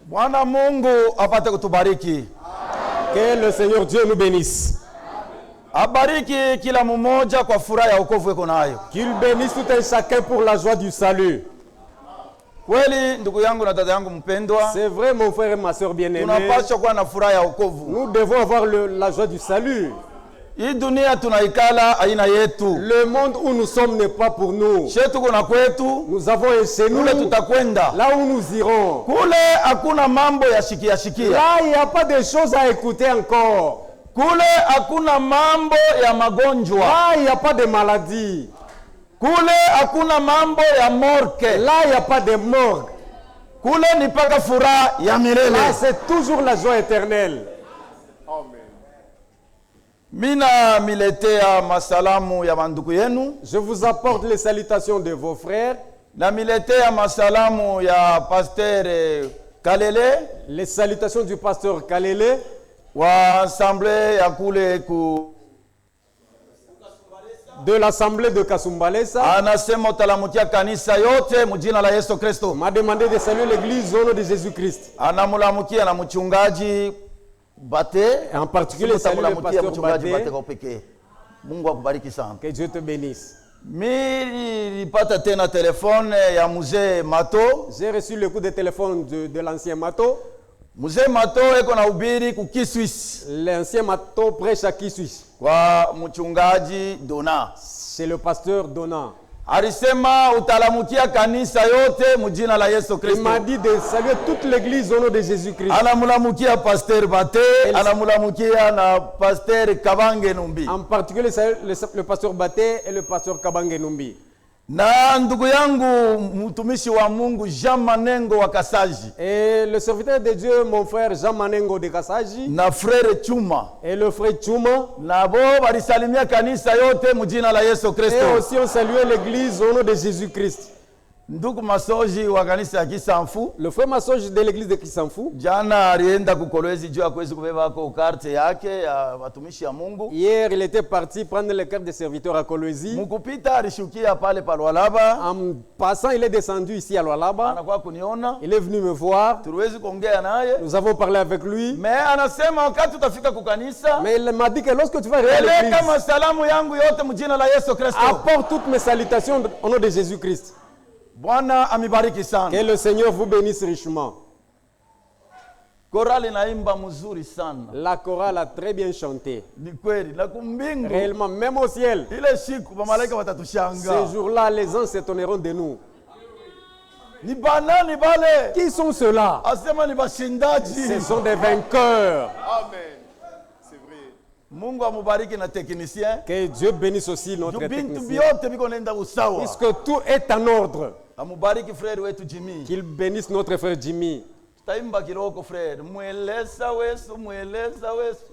Bwana Mungu apate kutubariki. Que le Seigneur Dieu nous bénisse. Abariki kila mmoja kwa furaha ya wokovu wako nayo. Qu'il bénisse tout un chacun pour la joie du salut. Kweli ndugu yangu na dada yangu mpendwa, C'est vrai mon frère et ma soeur bien-aimés. tunapaswa kuwa na furaha ya wokovu. Nous devons avoir la joie du salut. Hii dunia tunaikala aina yetu. Le monde où nous sommes n'est pas pour nous. Shetu kuna kwetu, Nous avons un chez nous, kule tutakwenda. là où nous irons. Kule hakuna mambo ya shikia shikia. Là, il n'y a pas de choses à écouter encore. Kule hakuna mambo ya magonjwa. Là, il n'y a pas de maladie. Kule hakuna mambo ya morke. Là, il n'y a pas de morgue. Kule ni paka furaha ya milele. Là, c'est toujours la joie éternelle. Mina miletea masalamu ya banduku yenu. Je vous apporte les salutations de vos frères. Na miletea masalamu ya pasteur Kalele. Les salutations du pasteur Kalele. Wa assemblée ya kule ku De l'assemblée de Kasumbalesa. anasema utalamukia kanisa yote mjina la Yesu Kristo. M'a demandé de saluer l'église au nom de Jésus-Christ. Anamulamukia na mchungaji Bate. Et en particulier, saluer le pasteur mchungaji Bate Bate. kwa pekee. Mungu akubariki sana. Que Dieu te bénisse. Mimi nilipata tena telefone ya mzee Mato. J'ai reçu le coup de téléphone de l'ancien Mato. Mzee Mato eko na ubiri ku Kiswis L'ancien Mato prêche à Kiswish. kwa mchungaji Dona. C'est le pasteur Dona. Alisema utalamukia kanisa yote mjina la Yesu Il Kristo. m'a dit de saluer toute l'église au nom de Jésus-Christ. Anamulamukia pasteur Bate, anamulamukia na pasteur Kabange Numbi. En particulier, saluer le pasteur Baté et le pasteur Kabange Numbi. Na ndugu yangu mtumishi wa Mungu Jean Manengo wa Kasaji Et le serviteur de Dieu, mon frère Jean Manengo de Kasaji. na frere Chuma Et le frère Chuma. na bo balisalimia kanisa yote mjina la Yesu Et Kristo. aussi on saluait l'église au nom de Jésus-Christ. Ndugu Masoji wa kanisa ya Kisamfu Le frère Massoge de l'église de Kisamfu. jana alienda kukolwezi juu akwezi kubeba ko karte yake ya watumishi ya Mungu. Hier, il était parti prendre les cartes de serviteurs à Kolwezi. Mukupita alishukia pale Palwalaba, En passant, il est descendu ici à Lualaba. anakuwa kuniona, Il est venu me voir. tuliwezi kuongea naye. Nous avons parlé avec lui. Me anasema wakati utafika kukanisa, Mais il m'a dit que lorsque tu vas arriver à peleka l'église, masalamu yangu yote mjina la Yesu Kristo. apporte toutes mes salutations au nom de Jésus-Christ. Bwana amibariki sana. Que le Seigneur vous bénisse richement. Korali naimba mzuri sana. La chorale a très bien chanté. Ni kweli na kumbingu. Réellement, même au ciel. Ile siku malaika watatushanga. Ces jours-là, les anges s'étonneront de nous. Ni banani bale? Qui sont ceux-là? Asema ni bashindaji. Ce sont des vainqueurs. Mungu amubariki na technicien. Que Dieu bénisse aussi notre Bintu technicien. byote biko nenda usawa. Puisque tout est en ordre. Amubariki frère wetu Jimmy. Qu'il bénisse notre frère Jimmy. Tutaimba kiloko frère. Mweleza wesu, mweleza wesu.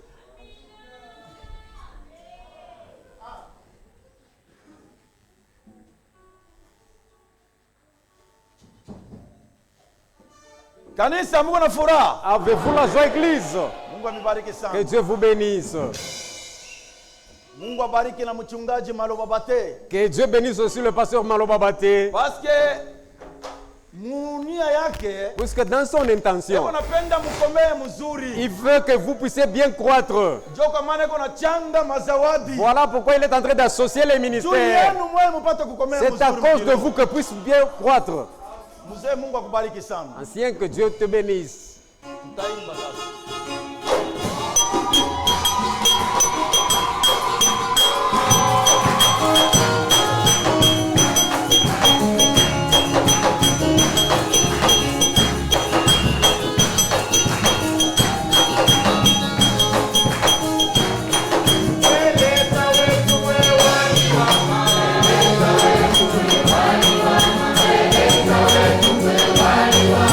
Kanisa Mungu na furaha. Avez-vous la joie, église? Mungu amibariki Que sana. Dieu vous bénisse. Mungu abariki na mchungaji Maloba Bate. Que Dieu bénisse aussi le pasteur Maloba Baté. Parce que munia yake Puisque dans son intention, yako napenda mkomee mzuri. il veut que vous puissiez bien croître. Joka maana yako na changa mazawadi. Voilà pourquoi il est en train d'associer les Juu ministères. yenu mwe mpate kukomea mzuri. C'est à cause de vous que puisse bien croître. Mzee Mungu akubariki sana. Ancien, que Dieu te bénisse. Mtaimba sasa. Wali wa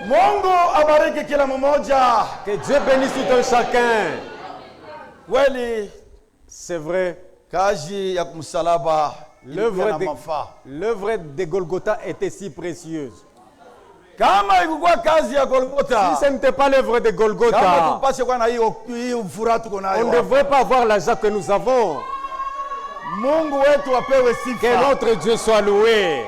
Mungu abariki kila mmoja. Que Dieu bénisse tout un chacun. Kweli C'est vrai. kazi ya kumsalaba L'œuvre ilikuwa de Golgotha était si précieuse. Kama ilikuwa kazi ya Golgotha, Si ce n'était pas l'œuvre de kama Golgotha, tupashe kuwa na hiyo furaha tuko on nayo. ne devrait pas avoir la joie que nous avons. Mungu wetu apewe Que sifa. notre Dieu soit loué.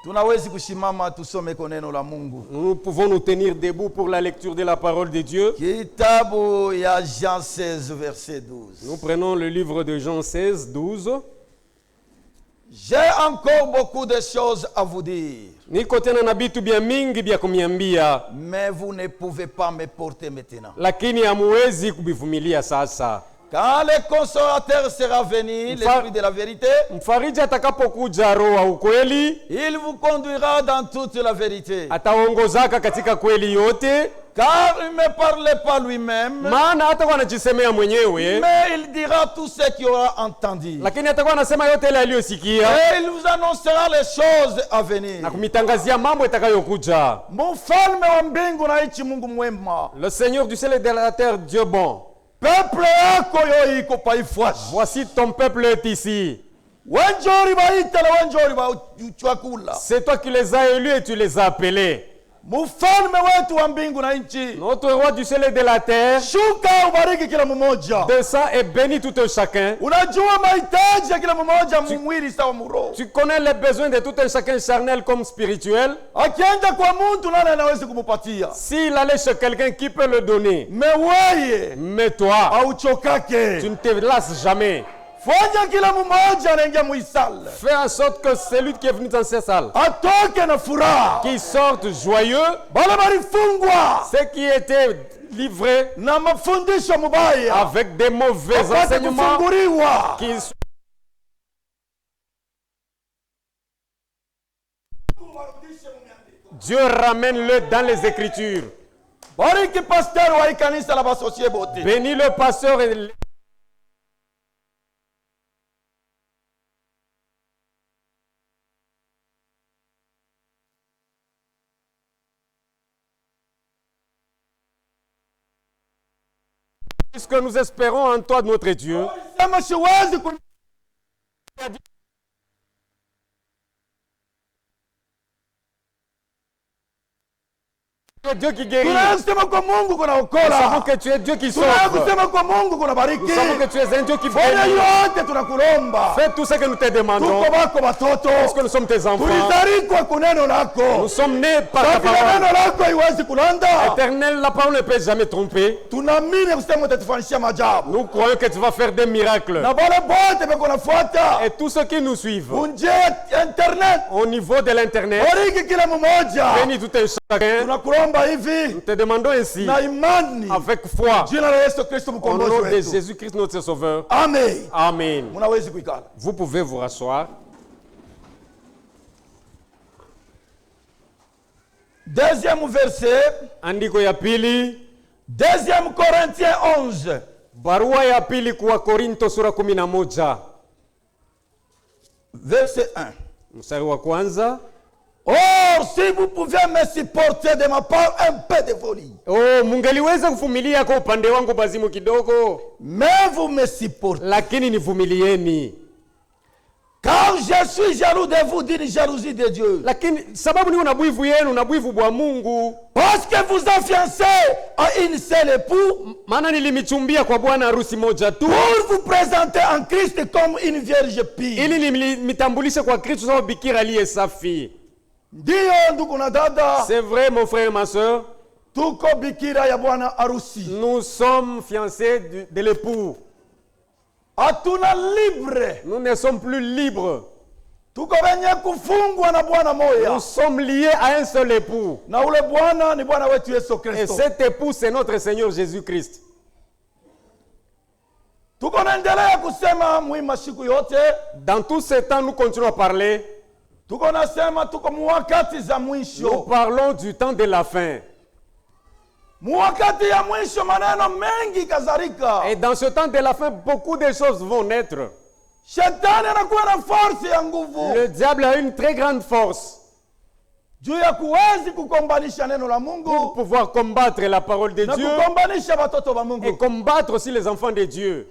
Tunawezi kushimama tusome kwa neno la Mungu. Nous pouvons nous tenir debout pour la lecture de la parole de Dieu. Kitabu ya Jean 16 verset 12. Nous prenons le livre de Jean 16, 12. J'ai encore beaucoup de choses à vous dire, Niko tena na vitu vya mingi vya kumiambia, mais vous ne pouvez pas me porter maintenant. lakini hamuwezi kuvivumilia sasa. Quand le consolateur sera venu, l'esprit de la vérité, Mfariji atakapokuja, Roho wa ukweli, il vous conduira dans toute la vérité. ataongozaka katika kweli yote, Car il ne me parle pas lui-même, maana hatakuwa anajisemea mwenyewe, mais il dira tout ce qu'il aura entendu. lakini atakuwa anasema yote ile aliyosikia Et il vous annoncera les choses à venir. na kumitangazia mambo itakayokuja. Mfalme wa mbingu na nchi, Mungu mwema, Le Seigneur du ciel et de la terre, Dieu bon, peuple yako yo iko paifwashi. voici ton peuple est ici. Wenjori baita na wenjori bachakula. C'est toi qui les as élus et tu les as appelés. Mfalme wetu wa mbingu na nchi, Notre roi du ciel et de la terre, shuka ubariki kila mmoja. descend et bénit tout un chacun. Unajua mahitaji ya kila mmoja mumwili sawa muroho. Tu connais les besoins de tout un chacun, charnel comme spirituel. Akienda kwa mtu nani anaweza kumupatia? S'il allait chez quelqu'un, qui peut le donner? Meweye Mais toi, auchokake. tu ne te lasses jamais. Fanya kila mmoja anaingia muisala Fais en sorte que celui qui est venu dans cette salle, atoke na furaha. qu'il sorte joyeux. Bale balifungwa Ceux qui étaient livrés na mafundisho mubaya avec des mauvais wapate enseignements, kufunguriwa. qu'ils soient Dieu ramène-le dans les Écritures. Bariki pasteur wa ikanisa la basosie bote. Bénis le pasteur et puisque nous espérons en toi, notre Dieu. Sema siwezi ku- Tu es Dieu qui guérit. tunasema kwa Mungu kuna Nous savons okola. que tu es Dieu qui sauve. Tunasema kwa Mungu kuna bariki. Nous savons que tu es un Dieu qui Fanya bénit. yote tunakulomba. Fais tout ce que nous te demandons. Tuko bako batoto. Parce que nous sommes tes enfants. Tulizarikwa kuneno lako. Nous sommes nés par ta Safi na parole. neno lako haiwezi kulanda. Éternel, la parole ne peut jamais tromper. Tunaamini kusema utatufanyishia maajabu. Nous croyons que tu vas faire des miracles. Na bale bote beko nafuata. Et tous ceux qui nous suivent Unje internet. au niveau de l'Internet, Bariki kila mmoja. bénis tout un chacun. Tunakulomba hivi Nous te demandons ainsi, na imani. avec foi, Jina la Yesu Kristo au mkombozi nom de wetu. Jésus-Christ, notre Sauveur. Amen. Amen. Munawezi kuikala. Vous pouvez vous rasseoir. Deuxième verset, Andiko ya pili, deuxième Corinthiens 11. barua ya pili kwa Korinto sura 11. Verset 1. Mstari wa kwanza. Or, si vous pouvez me supporter de ma part un peu de folie, Oh, mungeliweza kuvumilia kwa upande wangu bazimu kidogo, mais vous me supportez. lakini nivumilieni. Car je suis jaloux de vous d'une jalousie de Dieu. Lakini sababu ni una bwivu yenu na bwivu bwa Mungu, Parce que vous enfiancez à une seule époux maana nilimichumbia kwa bwana harusi moja tu, pour vous présenter en Christ comme une vierge pure. ili nimitambulishe kwa Kristo sababu bikira aliye safi. Ndiyo ndugu na dada, C'est vrai mon frère et ma soeur, tuko bikira ya bwana harusi. nous sommes fiancés de l'époux. Hatuna libre. Nous ne sommes plus libres. Tuko wenye kufungwa na bwana Nous moya. sommes liés à un seul époux. Na ule bwana ni bwana wetu Yesu Et Kristo. cet époux, c'est notre Seigneur Jésus-Christ. Tuko naendelea kusema muhimu siku yote. Dans tout ce temps, nous continuons à parler. Tuko nasema tuko muwakati za Nous mwisho. parlons du temps de la fin. Muwakati ya mwisho maneno mengi kadhalika. Et dans ce temps de la fin, beaucoup de choses vont naître. Shetani anakuwa na force ya nguvu. Le diable a une très grande force. juu ya kuwezi kukombanisha neno la pour Mungu pouvoir combattre la parole de na Dieu kukombanisha watoto wa et Mungu. combattre aussi les enfants de Dieu.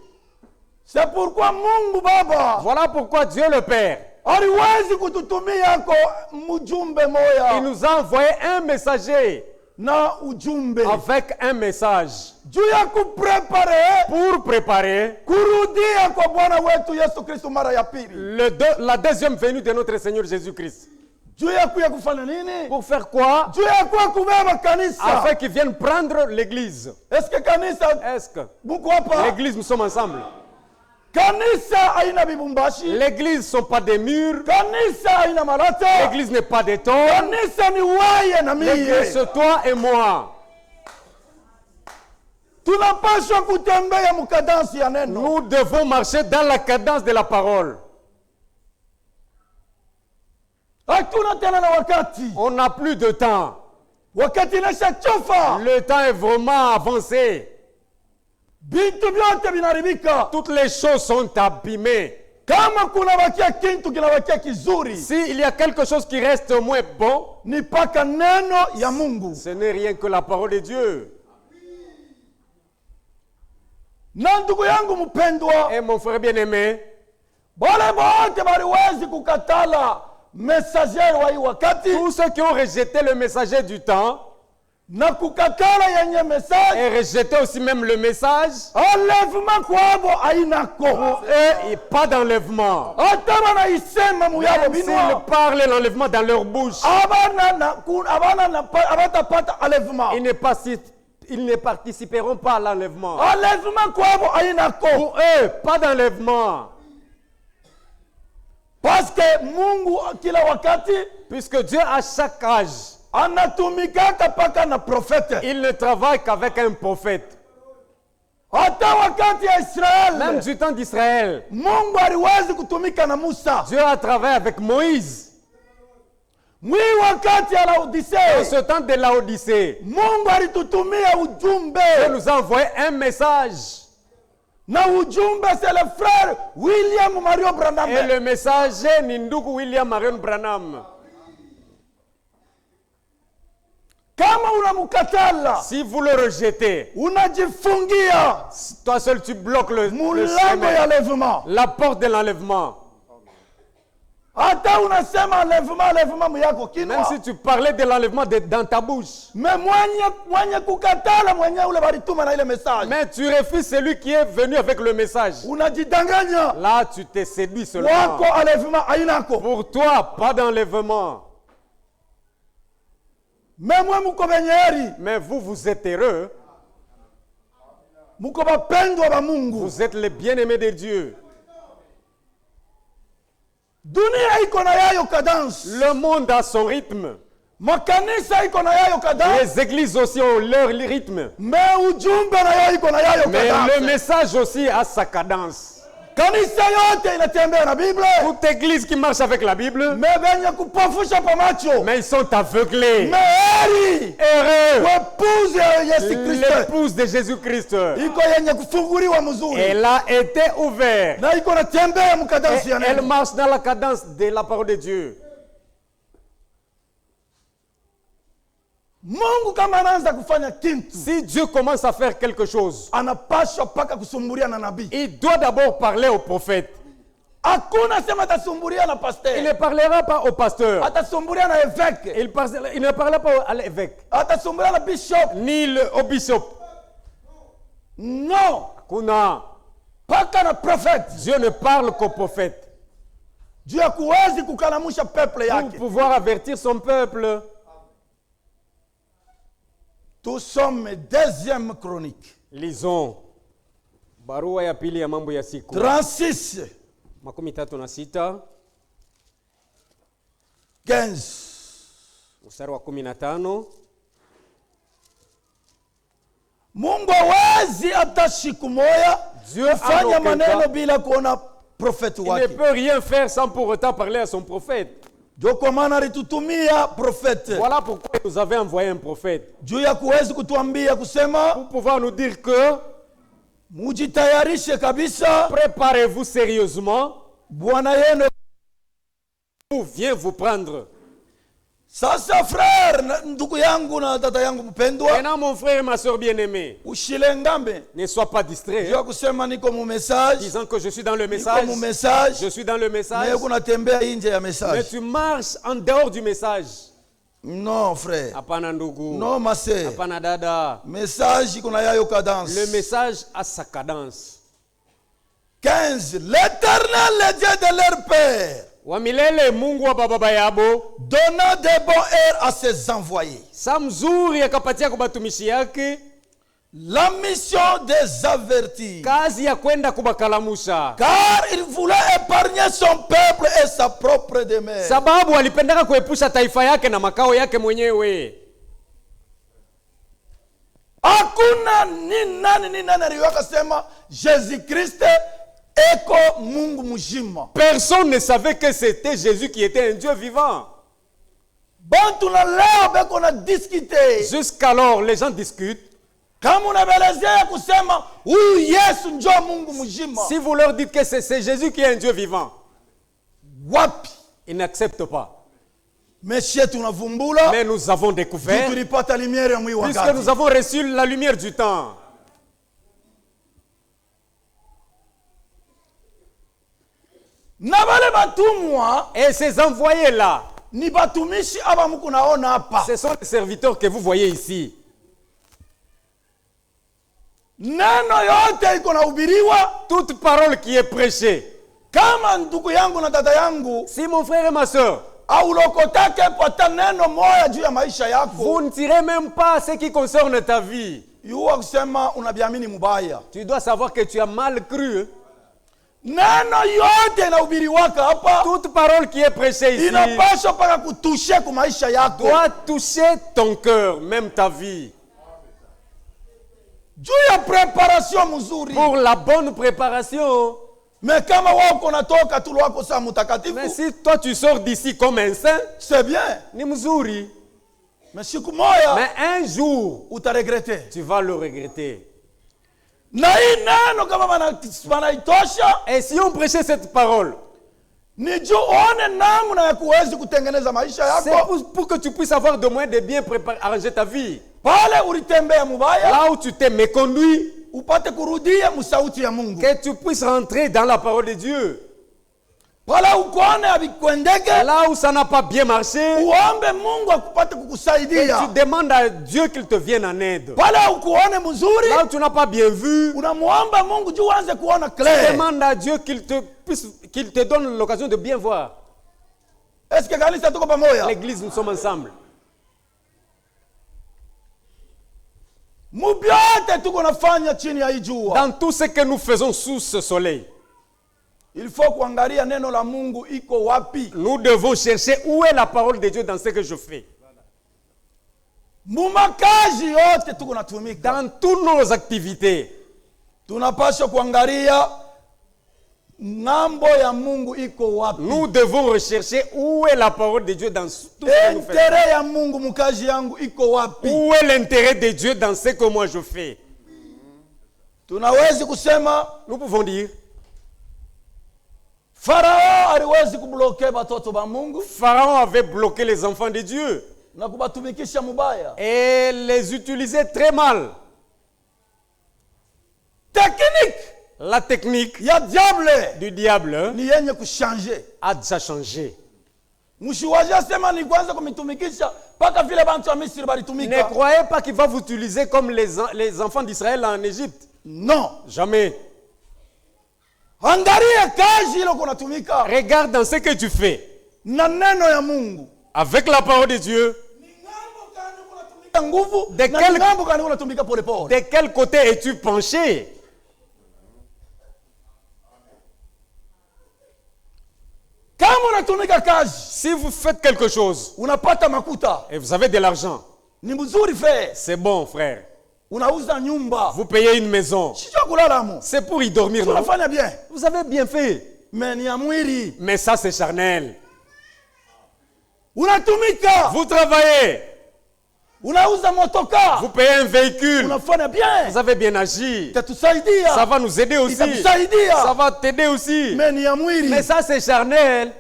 C'est pourquoi Mungu Baba Voilà pourquoi Dieu le Père, aliwezi kututumia ko mjumbe moya il nous a envoyé un messager na ujumbe avec un message juu ya kuprepare pour préparer kurudia kwa Bwana wetu Yesu Kristo mara ya pili. la deuxième venue de notre Seigneur Jésus-Christ. Juu ya kuya kufanya nini? Pour faire quoi? Juu ya kuya kubeba kanisa. Afin qu'ils viennent prendre l'église. Est-ce que kanisa Est-ce que buko hapa? l'église, nous sommes ensemble? Kanisa haina bibumbashi. L'église ne sont pas des murs. Kanisa haina malata. L'église n'est pas des tons. Kanisa ni waye na L'église, mie. c'est toi et moi. Tunapaswa kutembea mkadansi ya neno. Nous devons marcher dans la cadence de la parole. Hatuna tena na wakati. On n'a plus de temps. Wakati inashachofa. Le temps est vraiment avancé. Vitu vyote vinaribika. Toutes les choses sont abîmées. Kama kuna bakia kintu kinabakia kizuri, S'il y a quelque chose qui reste au moins bon, ni paka neno ya Mungu. ce n'est rien que la parole de Dieu. Na ndugu yangu mpendwa, Et mon frère bien-aimé, wale wote baliwezi kukatala messager wa hii wakati tous ceux qui ont rejeté le messager du temps na kukatala yenye message, et rejeté aussi même le message, enlèvement kwabo ainako. et pas d'enlèvement. Hata banaisema muyabo Même s'ils binwa, parlent l'enlèvement dans leur bouche, abatapata enlèvement. ils ne participeront pas à l'enlèvement. Enlèvement kwabo ainako. Pour eux, pas d'enlèvement. Parce que Mungu kila wakati Puisque Dieu, à chaque âge, anatumikaka paka na profete. il ne travaille qu'avec un prophète. Hata wakati ya Même Israeli du temps d'Israël, Mungu aliwezi kutumika na Musa. Dieu a travaillé avec Moïse. Mwi wakati ya Dans Laodicea ce temps de l'Odyssée, Mungu alitutumia ujumbe. Dieu nous a envoyé un message. Na ujumbe c'est le frère William Mario Branham. Et le messager Ninduku William Marion Branham. Kama unamukatala, Si vous le rejetez, unajifungia toi seul tu bloques le mulango chemin, ya enlèvement. la porte de l'enlèvement. Hata unasema enlèvement muyako Même kinwa. si tu parlais de l'enlèvement dans ta bouche. Me mwenye kukatala mwenye ule balituma na ile message. Mais tu refuses celui qui est venu avec le message. Unajidanganya. Là, tu te séduis seulement. Wako enlèvement ainako. Pour toi, pas d'enlèvement. Me mwe muko benyeri. Mais vous, vous êtes heureux. Muko bapendwa ba Mungu. Vous êtes les bien-aimés de Dieu. Dunia iko na yayo cadence. Le monde a son rythme. Makanisa iko na yayo cadence. Les églises aussi ont leur rythme. Me ujumbe na yayo iko na yayo Mais cadence. le message aussi a sa cadence. Kanisa yote inatembea na Biblia. Toute église qui marche avec la Bible, Me benye kupofusha pa macho. mais ils sont aveuglés. Me heri. Heureux. Wepuze ya Yesu Kristo. L'épouse de Jésus-Christ. Iko yenye kufunguriwa mzuri. Elle a été ouverte. Na iko natembea Et mkadansi ya elle neno. marche dans la cadence de la parole de Dieu. Mungu kama anaanza kufanya kintu, Si Dieu commence à faire quelque chose, anapaswa paka kusumburia na nabii. il doit d'abord parler au prophète. Hakuna sema atasumburia na Il pasteur. ne parlera pas au pasteur. Atasumburia na évêque. Il ne parlera pas à l'évêque, Atasumburia na bishop. ni au bishop. Non. Kuna, Paka na prophète. Dieu ne parle qu'au prophète. Dieu hakuwezi kukalamusha peuple Pour yake. pouvoir avertir son peuple. Nous sommes deuxième chronique. Lisons barua ya pili ya mambo ya siku 36, 36 15. mstari wa 15. Mungu hawezi hata siku moja Dieu en kufanya aucun maneno cas, bila kuona prophète il ne wake. peut rien faire sans pour autant parler à son prophète. Ndio kwa maana alitutumia prophète. Voilà pourquoi il nous avait envoyé un prophète. Juu ya kuwezi kutuambia kusema Pour pouvoir nous dire que mujitayarishe kabisa, préparez-vous sérieusement, Bwana yenu. ou vient vous prendre. Sasa frère, ndugu yangu na dada yangu mpendwa, Maintenant, mon frère et ma soeur bien-aimés, ushilengambe. ne sois pas distrait, Jua kusema niko mu message, disant que je suis dans le niko message. mu message, Je suis dans le message, mais kunatembea nje ya mais message. tu marches en dehors du message. Non frère, Hapana ndugu, non ma sœur. hapana dada. Message kuna yayo cadence. Le message a sa cadence. 15. L'Éternel, le Dieu de leur père, Wamilele Mungu wa baba yabo, donna des bons airs à ses envoyés. sa mzuri akapatia kwa batumishi yake La mission des avertis. kazi ya kwenda kubakalamusha, Car il voulait épargner son peuple et sa propre demeure. sababu alipendaka kuepusha taifa yake na makao yake mwenyewe. Hakuna ni nani aliwaka sema Jésus Christ eko Mungu mzima. Personne ne savait que c'était Jésus qui était un Dieu vivant. Bantu na leo beko na discuter. Jusqu'alors, les gens discutent. Kama unabelezea kusema huyu Yesu njo Mungu mzima. Si vous leur dites que c'est Jésus qui est un Dieu vivant, Wapi? ils n'acceptent pas. Monsieur tunavumbula. Mais nous avons découvert, Tulipata lumière ya mwi puisque wakati. nous avons reçu la lumière du temps. Na wale batumwa Et ces envoyés-là, ni batumishi aba muku naona hapa. ce sont les serviteurs que vous voyez ici. Neno yote iko nahubiriwa. Toute parole qui est prêchée, Kama ndugu yangu na dada yangu si mon frère et ma soeur, aulokotake pata neno moya juu ya maisha yako, vous ne tirez même pas ce qui concerne ta vie. yuwa kusema unabiamini mubaya. Tu dois savoir que tu as mal cru. Neno yote inahubiriwaka hapa Toute parole qui est prêchée ici inapaswa paka kutushe ku maisha yako doit toucher ton cœur, même ta vie. juu ya preparation mzuri. Pour la bonne préparation. Me kama wako natoka tu lwako sa Mais mutakatifu, si toi tu sors d'ici comme un saint, c'est bien, ni mzuri. mais siku moya Mais un jour, utaregrete. tu vas le regretter. Na hii neno kama banaitosha Et si on prêchait cette parole, ni juu uone namna ya kuwezi kutengeneza maisha c'est yako pour que tu puisses avoir de moyens de bien préparer, arranger ta vie. pale ulitembea mubaya, Là où tu t'es méconduit, upate kurudia musauti ya Mungu. que tu puisses rentrer dans la parole de Dieu. Pale ukone abikwendeke, Là où ça n'a pas bien marché, uombe Mungu akupate et tu kukusaidia. demandes à Dieu qu'il te vienne en aide. Pale ukuone mzuri, Là où tu n'as pas bien vu, unamuomba Mungu juu uanze kuona tu clair. demandes à Dieu qu'il te donne l'occasion de bien voir. Est-ce que kanisa tuko pamoja? L'église, nous sommes ensemble. Mubyote tuko nafanya chini ya hii jua. Dans tout ce que nous faisons sous ce soleil, Il faut kuangalia neno la Mungu iko wapi. nous devons chercher où est la parole de Dieu dans ce que je fais. Mumakazi yote tuko natumika. Dans toutes nos activités, Tunapaswa kuangalia ngambo ya Mungu iko wapi. nous devons rechercher où est la parole de Dieu dans tout ce que nous faisons. Intere ya Mungu mukazi yangu iko wapi. Où est l'intérêt de Dieu dans ce que moi je fais? Tunawezi kusema Nous pouvons dire, Farao aliwezi kubloke batoto ba Mungu Pharaon avait bloqué les enfants de Dieu na kubatumikisha mubaya. et les utilisait très mal. Technique La technique ya diable du diable ni yenye kushanje. a déjà changé. Mshiwaje sema ni kwanza kumitumikisha paka vile bantu wa Misri Ne balitumika. croyez pas qu'il va vous utiliser comme les enfants d'Israël en Égypte. Non. Jamais. Angalia kazi ile kunatumika Regarde dans ce que tu fais na neno ya Mungu. avec la parole de Dieu. Ni ngambo kani kunatumika nguvu De na quel- ni ngambo kani kunatumika pole pole. De quel côté es-tu penché? Kama unatumika kazi Si vous faites quelque chose unapata makuta et vous avez de l'argent, ni mzuri fe. c'est bon, frère. Unauza nyumba Vous payez une maison. sio kulala mo. C'est pour y dormir, non? Unafanya bien. Vous avez bien fait. Mais ni ya mwili. Mais ça, c'est charnel. Unatumika. Vous travaillez. Unauza motoka. Vous payez un véhicule. Unafanya bien. Vous avez bien agi. Itatusaidia. Ça va nous aider aussi. Itatusaidia. Ça va t'aider aussi. Mais ni ya mwili. Mais ça, c'est charnel.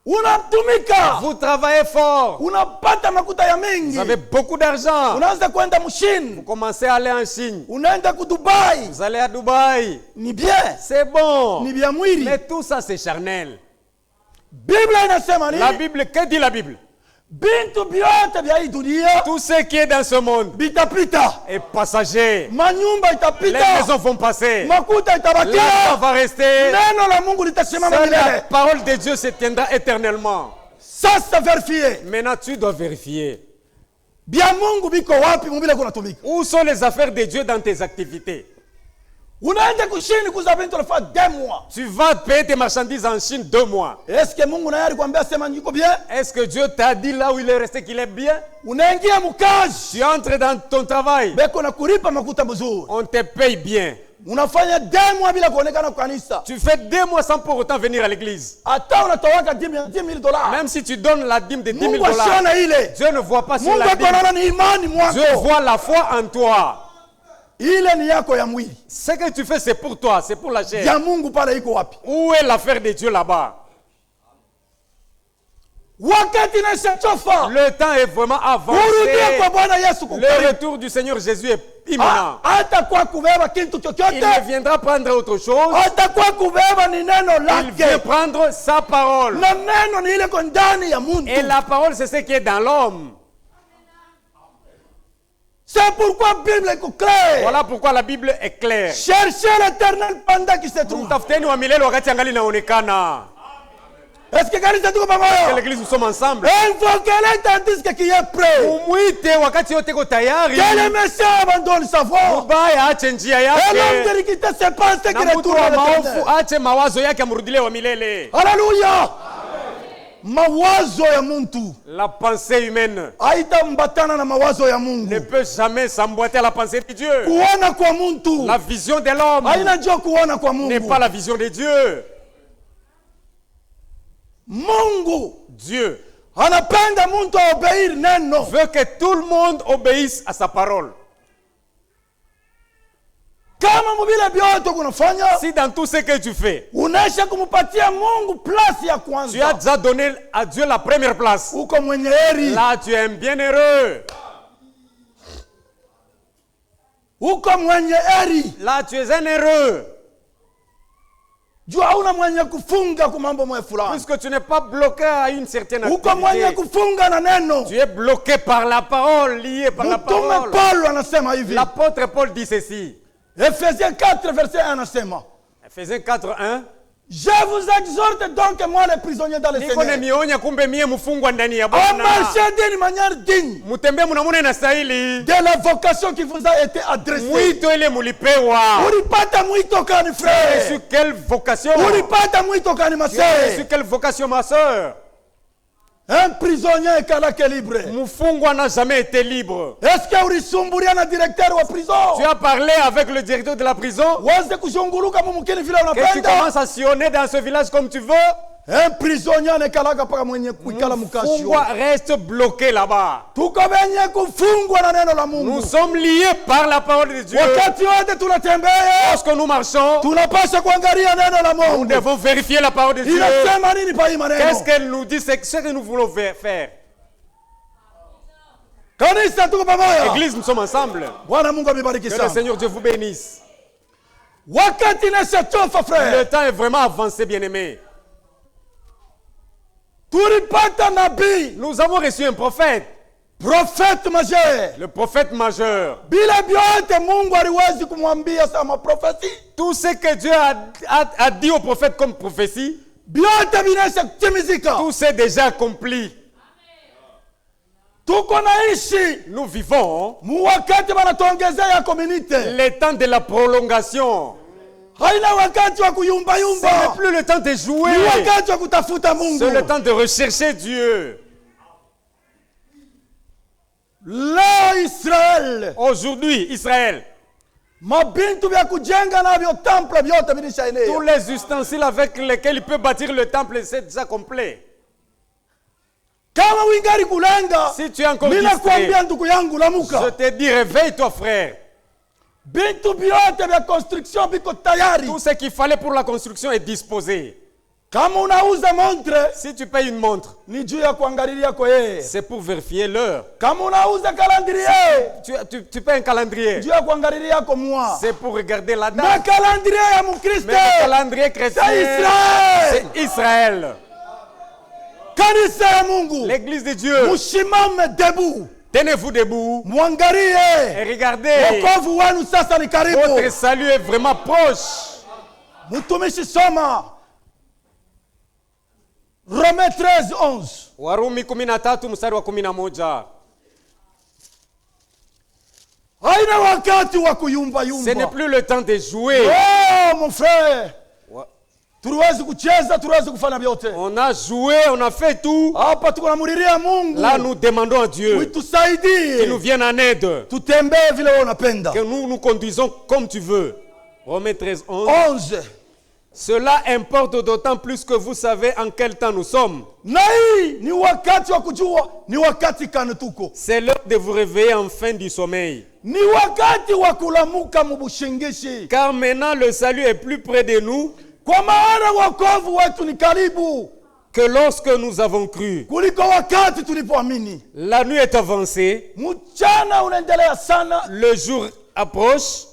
unatumika, Vous travaillez fort. unapata makuta ya mingi, Vous avez beaucoup d'argent. unaanza kwenda mshini, Vous commencez à aller en Chine. unaenda ku Dubai. Vous allez à Dubaï. Ni bien, C'est bon. ni vya mwili. Mais tout ça, c'est charnel. Biblia inasema La nini? Bible, que dit la Bible? Bintu vyote vya hii dunia Tout ce qui est dans ce monde vitapita, est passager. manyumba Les itapita, maisons vont passer. makuta L'argent itabakia, va rester. neno la Mungu litasimama Seule la milele. parole de Dieu se tiendra éternellement. Sasa verifie Maintenant, tu dois vérifier. bya Mungu biko wapi mubile kunatumika. Où sont les affaires de Dieu dans tes activités? Unaenda kushini kuza bintu lafa 2 mois. Tu vas payer tes marchandises en Chine 2 mois. Est-ce que Mungu naye alikwambia sema niko bien? Est-ce que Dieu t'a dit là où il est resté qu'il est bien? Unaingia mukazi, Tu entres dans ton travail. beko na kulipa makuta mzuri. On te paye bien. Unafanya 2 mois bila kuonekana kwa kanisa. Tu fais 2 mois sans pour autant venir à l'église. Hata unatowaka 10,000 dollars. Même si tu donnes la dîme de 10 000 Mungu dollars, asiona ile. Dieu ne voit pas sur Mungu la dîme. akaona ni imani Dieu mwako. voit la foi en toi. Ile ni yako ya mwili. Ce que tu fais, c'est pour toi, c'est pour la chair. Ya Mungu pale iko wapi? Où est l'affaire de Dieu là-bas? Wakati nashachofa. Le temps est vraiment Urudie kwa avancé. Bwana Yesu Le kukaribu. retour du Seigneur Jésus est imminent. Hata kwa kubeba kitu Il chochote. ne viendra prendre autre chose. Hata kwa kubeba ni neno Il vient lake. prendre sa parole. Na neno ni ile kwa ndani ya Et muntu. la parole, c'est ce qui est dans l'homme. C'est pourquoi Bible iko claire. Voilà pourquoi la Bible est claire. Cherchez l'éternel pendant qu'il se trouve. Mtafuteni wa milele wakati angali inaonekana. Est-ce que kanisa tuko Que pamoja? l'église, nous sommes ensemble. Invoquez-le tandis que qui est prêt. Umwite wakati yote ko tayari. Que le Messie abandonne sa voie. Mubaya aache njia Et l'homme yake. de l'iniquité se pense qu'il Na mtu retourne wa à maovu l'éternel. aache mawazo yake amrudilie wa milele. Haleluya. Mawazo ya muntu La pensée humaine haitambatana na mawazo ya Mungu. ne peut jamais s'emboîter à la pensée de Dieu. Kuona kwa muntu La vision de l'homme haina njoo kuona kwa n'est Mungu. pas la vision de Dieu. Mungu Dieu anapenda muntu aobeir neno. veut que tout le monde obéisse à sa parole. Kama mubile byote kunafanya Si dans tout ce que tu fais, unaisha kumupatia Mungu place ya tu as kwanza, déjà donné à Dieu la première place, uko mwenye heri, là tu es un bienheureux. uko mwenye heri. Là tu es un heureux. Jua hauna mwenye kufunga kwa mambo mwe fulani, Puisque tu n'es pas bloqué à une certaine uko mwenye activité. kufunga na neno. Tu es bloqué par la parole, lié par la Mtume parole. Paulo anasema hivi, L'apôtre Paul dit ceci. Efesiens 4 verset 1 anasema, Ephésiens 4:1. je vous exhorte donc moi les prisonniers dans le Niko Seigneur nimionya kumbe mie mfungwa ndani ya à Bwana. marcher d'une manière digne Mutembee mnamuna inastahili. de la vocation qui vous a été adressée. Mwito ile mulipewa. Ulipata mwito kani Sur frère? quelle vocation? Ulipata mwito kani Sur masee? quelle vocation ma soeur? Un prisonnier ekalake libre. Mfungwa n'a jamais été libre. Est-ce que ulisumbulia na directeur wa prison? Tu as parlé avec le directeur de la prison Waze kuzunguluka mumukini vile que tu unapenda? commences à sillonner dans ce village comme tu veux. Un prisonnier anekalaka paka mwenye kuikala mukasho. Mfungwa reste bloqué là-bas. Tuko benye kufungwa na neno la Nous Mungu. sommes liés par la parole de Dieu. Wakati wote tunatembea, Lorsque nous marchons, tunapaswa kuangalia neno la nous Mungu. devons vérifier la parole de Dieu. Inasema nini pa hii Qu'est-ce maneno? qu'elle nous dit? C'est ce que nous voulons faire. Kanisa tuko pamoja. Église, nous sommes ensemble. Bwana Mungu amebariki Que le sana. Seigneur Dieu vous bénisse. Wakati nashachofa Le frère. temps est vraiment avancé, bien-aimé. Tulipata nabii, Nous avons reçu un prophète, prophète majeur. le prophète majeur. Bila vyote Mungu aliwezi kumwambia sama prophecy. Tout ce que Dieu a dit au prophète comme prophétie, Vyote vinaweza kutimizika. tout c'est déjà accompli. Tuko naishi Nous vivons mu wakati wanatuongezea community. les temps de la prolongation. Haina wakati wa kuyumba Ce yumba. n'est plus le temps de jouer. Ni wakati wa kutafuta C'est le Mungu. temps de rechercher Dieu. Leo Israel, Aujourd'hui, Israël, mabintu vya kujenga navyo temple vyote tous vilishaenea. les ustensiles avec lesquels il peut bâtir le temple, c'est déjà complet. Kama wingari kulenga, Si tu es encore mimi distrait, nakwambia ndugu yangu je lamuka. te dis, réveille-toi, frère. Bintu vyote vya construction viko tayari. Tout ce qu'il fallait pour la construction est disposé. Kama unauza montre, Si tu payes une montre, ni juu ya kuangalilia kwa yeye. c'est pour vérifier l'heure. Kama unauza calendrier, Tu payes un calendrier, juu ya kuangalilia kwa mois. c'est pour regarder la Na date. calendrier ya Mkristo, Mais le calendrier chrétien, c'est Israël. c'est Israël. Kanisa ya Mungu, L'église de Dieu. mushimame debout. Tenez-vous debout et Mwangalie. regardez. Wokovu wenu sasa ni karibu. Votre salut est vraiment proche. Mtumishi soma Romains 13:11. Warumi 13 mstari wa 11. Haina wakati wa kuyumba Ce n'est yumba. plus le temps de jouer. Oh mon frère, Wa- tuliwezi kucheza, tuliwezi kufanya vyote. On a joué, on a fait tout. Hapa tuko namuriria Mungu. Là, nous demandons à Dieu qu'il nous Uitusaidie. vienne en aide. Tutembee vile wewe unapenda. Que nous nous conduisons comme tu veux. Romains 13:11. 11. Cela importe d'autant plus que vous savez en quel temps nous sommes. Na hii ni wakati wa kujua, ni wakati kani tuko. C'est l'heure de vous réveiller enfin du sommeil. Ni wakati wa kulamuka mubushingishi. Car maintenant le salut est plus près de nous Kwa maana wokovu wetu ni karibu que lorsque nous avons cru. kuliko wakati tulipoamini. La nuit est avancée, Mchana unaendelea sana, le jour approche.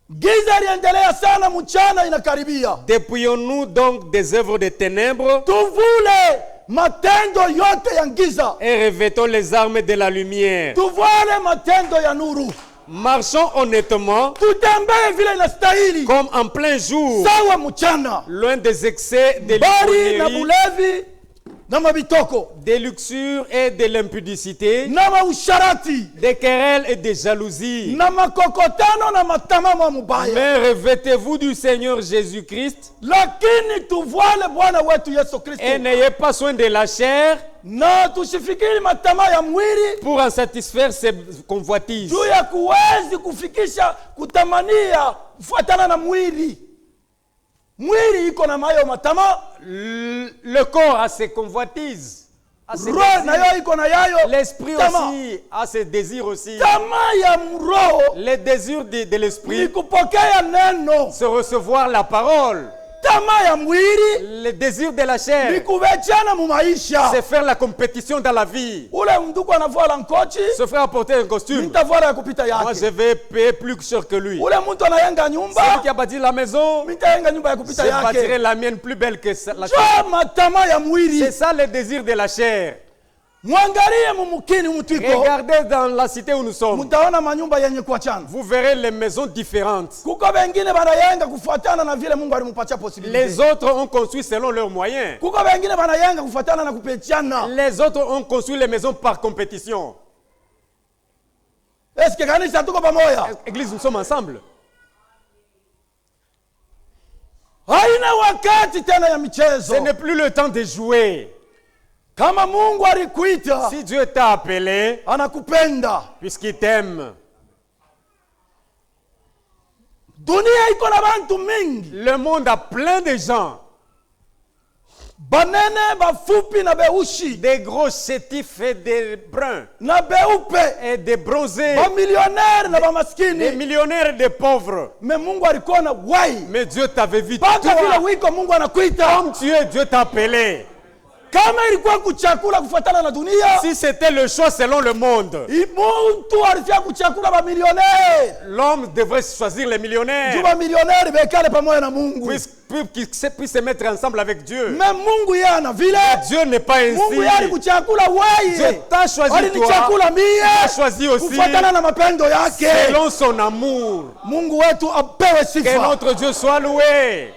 giza liendelea sana, mchana inakaribia. Dépouillons-nous donc des œuvres des ténèbres Tuvule matendo yote ya giza, et revêtons les armes de la lumière. tuvale matendo ya nuru, Marchons honnêtement tutembee vile inastahili, comme en plein jour, sawa mchana, loin des excès, de bali na l'ivrognerie, bulevi na mabitoko des luxures et de l'impudicité, na mausharati des querelles et des jalousies. na makokotano na matamamo mubaya, Mais revêtez-vous du Seigneur Jésus-Christ lakini tuvale Bwana wetu Yesu Kristo, et n'ayez pas soin de la chair na tusifikiri matama ya mwili pour en satisfaire ses convoitises. juu ya kuwezi kufikisha kutamania kufuatana na mwili. Mwili iko na mayo matama, Le corps a ses convoitises, a ses roho désirs. nayo iko na yayo L'esprit tama. aussi a ses désirs aussi. Tamaa ya roho Les désirs de ni l'esprit, kupokea neno, c'est recevoir la parole. tamaa ya mwili Les désirs de la ni chair, kubechana mu maisha. c'est faire la compétition dans la vie. Ule mtuko anavala nkochi, Se faire apporter un costume. nitavala ya kupita Moi, je yake. vais payer plus cher que lui. Ule mtu anayenga Celui nyumba, qui a bâti la maison, nitayenga nyumba ya je kupita bâtirai yake. la mienne plus belle que la Jua matama ya mwili. C'est ça le désir de la chair. Mwangalie mumukini mutwiko, Regardez dans la cité où nous sommes. mutaona manyumba yenye kuachana. Vous verrez les maisons différentes. Kuko wengine banayenga kufuatana na vile Mungu alimpatia possibility. Les autres ont construit selon leurs moyens. Kuko wengine banayenga kufuatana na kupetiana. Les autres ont construit les maisons par compétition. Eske kanisa tuko pamoja? Église, nous sommes ensemble. Haina wakati tena ya Ce michezo. n'est plus le temps de jouer. Kama Mungu alikuita, Si Dieu t'a appelé, anakupenda. puisqu'il t'aime, Dunia iko na bantu mingi, le monde a plein de gens, banene bafupi na beushi des gros chétifs et des bruns, na beupe, et des bronzés, bamilionere na des bamaskini. millionnaires et des pauvres. Me Mungu alikuona wai. Mais Dieu t'avait vu Mpaka vile toi. wiko Mungu anakuita. Comme tu es, Dieu t'a appelé. Kama ilikuwa kuchakula kufuatana na dunia, Si c'était le choix selon le monde, mtu alifia kuchakula bamilionere. l'homme devrait choisir les Juu millionnaires bamilionere bekale pamoja na Mungu. qu'ils puissent se mettre ensemble avec Dieu. Me Mungu yeye ana vile. Dieu n'est pas Mungu yeye ainsi. alikuchakula Dieu wewe. t'a choisi toi. Alinichakula Il t'a mie choisi aussi kufuatana na mapendo yake. selon son amour. Mungu wetu apewe Que sifa. notre Dieu soit loué.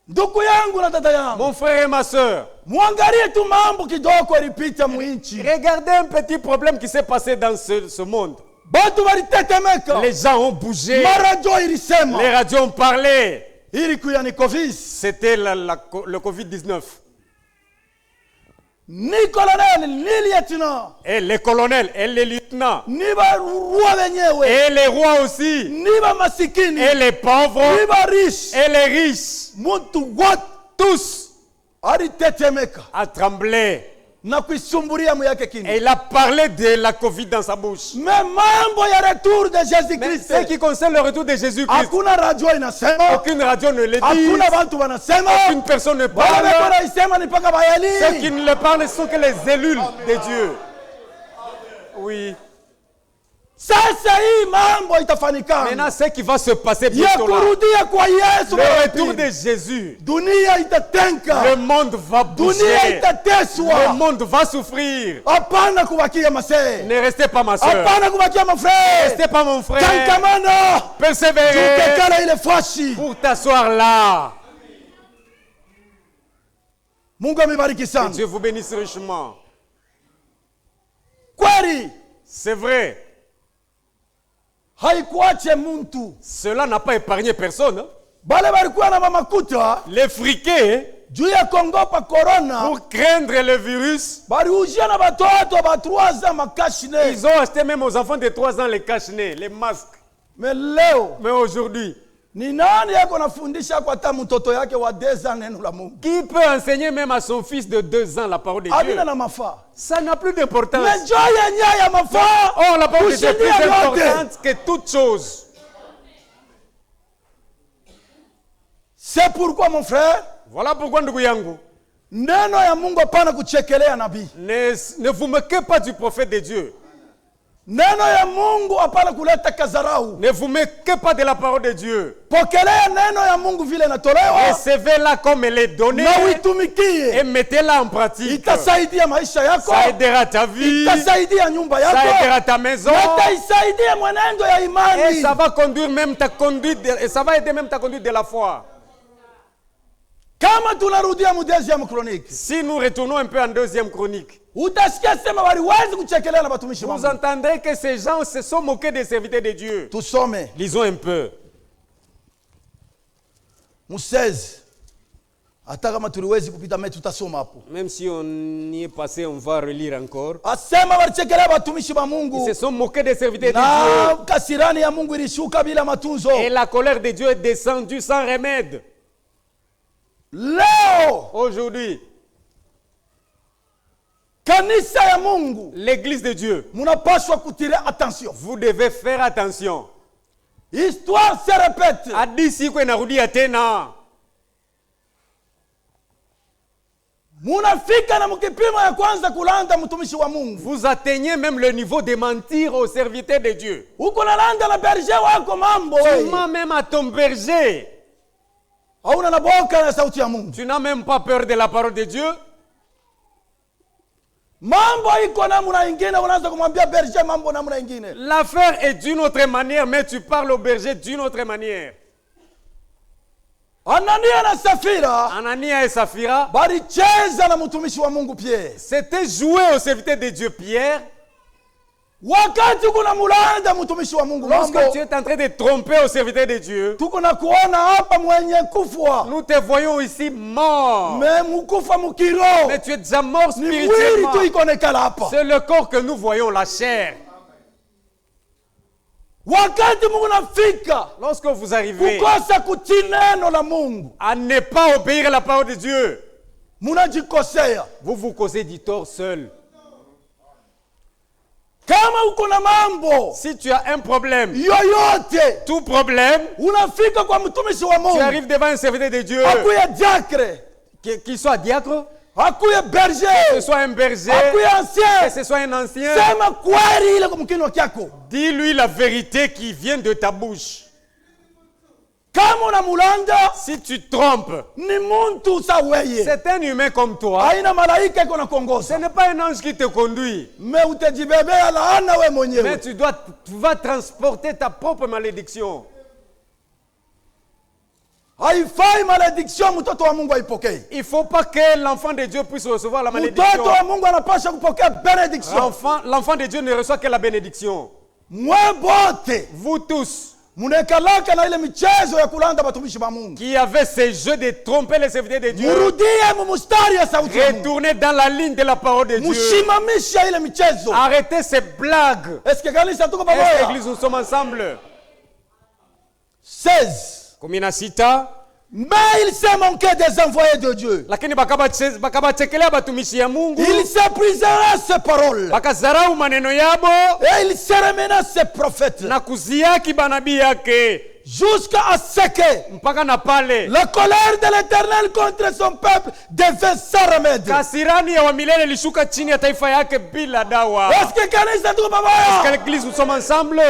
Ndugu yangu na dada yangu, Mon frère et ma soeur, muangalie tu mambo kidogo ilipita muinchi. regardez un petit problème qui s'est passé dans ce monde. Batu walitetemeka. Les gens ont bougé. Maradio ilisema. Les radios ont parlé. Ilikuya ni Covid. C'était le Covid-19. Ni colonel, ni lieutenant, Et les colonels et les lieutenants ni barua wenyewe, et les rois aussi ni ba masikini, et les pauvres ni ba riche. et les riches, Muntu wote tous alitetemeka. à trembler. na kuisumbulia muyake Et kinywa. il a parlé de la Covid dans sa bouche. Mais mambo ya retour de Mais Jésus-Christ, ce qui concerne le retour de Jésus-Christ, hakuna radio inasema, aucune radio ne le dit, hakuna bantu wanasema, aucune personne ne wale parle. wako naisema ni mpaka Ceux qui bayali. ne le parlent sont que les élus de Dieu. Oui. Sasa hii mambo itafanikana Maintenant, ce qui va se passer ya bientôt là, kurudia kwa Yesu, le retour de Jésus, dunia itatenka, le monde va dunia bouger, le itateswa. monde va souffrir. Hapana kubakia masee, Ne restez pas ma soeur, hapana kubakia mafrere, restez pas mon frère, tangamana persévérez tutekala ile fashi. pour t'asseoir là. Mungu amebariki Que sana. Dieu vous bénisse richement. Kweli C'est vrai, haikuache muntu, cela n'a pas épargné personne. Hein. bale balikuwa na mamakuta Les friqués, juu ya kongopa corona, pour craindre le virus, baliuzia na batoto ba 3 ans makashine. ils ont acheté même aux enfants de 3 ans les cache-nez, les masques. Mais leo Mais aujourd'hui, ni nani yako nafundisha kwa hata mtoto yake wa 2 ans neno la Mungu? qui peut enseigner même à son fils de 2 ans la parole de Dieu? Abina na mafaa. Ça n'a plus d'importance. Mais njoo yenye ya mafaa. Or, la parole de Dieu est plus kushindia yote. importante que toute chose. C'est pourquoi mon frère, Voilà pourquoi, ndugu yangu, neno ya Mungu hapana kuchekelea nabii. ne vous moquez pas du prophète de Dieu. Neno ya Mungu hapana kuleta kazarau. Ne vous moquez pas de la parole de Dieu. Pokelea neno ya Mungu vile inatolewa Recevez-la comme elle est donnée na uitumikie. et mettez-la en pratique. Itasaidia maisha yako, Ça aidera ta vie, itasaidia nyumba ça yako, aidera ta maison, na itaisaidia mwenendo ya et imani. ça va conduire même ta conduite, et ça va aider même ta conduite de la foi. Kama tunarudia mu deuxième chronique, Si nous retournons un peu en deuxième chronique, utasikia sema waliwezi kuchekelea na batumishi wa vous Mungu. entendrez que ces gens se sont moqués des serviteurs de Dieu. Tusome Lisons un peu. mu 16. Hata kama tuliwezi kupita metu tutasoma hapo. Même si on y est passé, on va relire encore. Asema walichekelea batumishi wa Ils Mungu. se sont moqués des serviteurs de Na Dieu. kasirani ya Mungu ilishuka bila matunzo. Et la colère de Dieu est descendue sans remède. Leo Aujourd'hui, kanisa ya Mungu l'église de Dieu, munapaswa kutilia attention. vous devez faire attention. Histoire se répète. Hadithi iko inarudia tena. Munafika na mkipimo ya kwanza kulanda mtumishi wa Mungu. Vous atteignez même le niveau de mentir aux serviteurs de Dieu. Uko nalanda na berger wako mambo Tu wewe. mens même à ton berger. Hauna na boka na sauti ya Mungu. Tu n'as même pas peur de la parole de Dieu. Mambo iko namna ingine, unaanza kumwambia berger mambo namna ingine. L'affaire est d'une autre manière, mais tu parles au berger d'une autre manière. Anania na Safira Anania et Saphira, balicheza na mtumishi wa Mungu Pierre. c'était jouer au serviteur de Dieu Pierre. Wakati kuna mulanda mtumishi wa Mungu Lorsque mambo, tu es en train de tromper au serviteur de Dieu, tuko na kuona hapa mwenye kufwa. nous te voyons ici mort. Me mukufa mukiro. Mais tu es déjà mort Ni mwili spirituellement. tu ikonekala hapa. C'est le corps que nous voyons, la chair. Wakati Mungu nafika Lorsque vous arrivez kukosa kutii neno la Mungu, à ne pas obéir à la parole de Dieu, munajikosea. vous vous causez du tort seul. Kama uko na mambo Si tu as un problème, yoyote, tout problème, unafika kwa mtumishi wa tu Mungu, arrives devant un serviteur de Dieu, akuye diacre, qu'il soit diacre, akuye que berger, ce soit un berger, akuye que ancien, ce soit un ancien, sema kweli ile kwa mkinywa kyako. dis-lui la vérité qui vient de ta bouche. Kama unamulanda Si tu trompes, ni muntu sa weye, c'est un humain comme toi. haina malaika iko na Ce kuongoza, n'est pas un ange qui te conduit. me utajibebea laana we Mais mwenyewe. tu vas transporter ta propre malédiction. Haifai malediction mtoto wa Mungu aipokee. Il ne faut pas que l'enfant de Dieu puisse recevoir la malédiction. Mtoto wa Mungu anapasha kupokea benediction. L'enfant de Dieu ne reçoit que la bénédiction. Mwe bote Vous tous munekalaka na ile michezo ya kulanda batumishi ba Mungu, qui avez ces jeux de tromper les serviteurs de Dieu, murudie mu mustari ya sauti ya Mungu, retournez dans la ligne de la parole de Dieu. mushimamisha ile michezo. Arrêtez ces blagues. Eske kanisa tuko Est-ce pamoja? l'église, nous sommes ensemble? 16. 16. Mais il s'est manqué des envoyés de Dieu. lakini bakabachekelea batumishi ya Mungu, Il s'éprisera ses paroles. bakazarau maneno yabo Et il se remena ses prophètes. na kuziaki banabii yake Jusqu'à ce que mpaka na pale la colère de l'Éternel contre son peuple devait sans remède. kasirani ya wamilele ilishuka chini ya taifa yake bila dawa. Est-ce que kanisa tuko Est-ce pamoja? que l'église, nous sommes ensemble?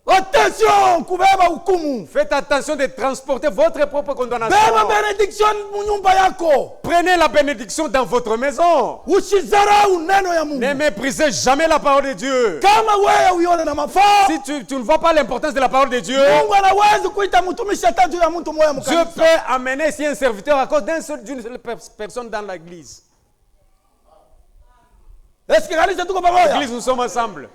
Attention, kubeba hukumu. Faites attention de transporter votre propre condamnation. Beba benediction munyumba yako. Prenez la bénédiction dans votre maison. Usizarau neno ya Mungu. Ne méprisez jamais la parole de Dieu. Kama wewe uione na mafaa, Si tu ne vois pas l'importance de la parole de Dieu, Mungu anaweza kuita mtumishi hata juu ya mtu mmoja Dieu mkanisa. peut amener ici un serviteur à cause d'une seule personne dans l'église. Est-ce que kanisa tuko pamoja? L'église, nous sommes ensemble.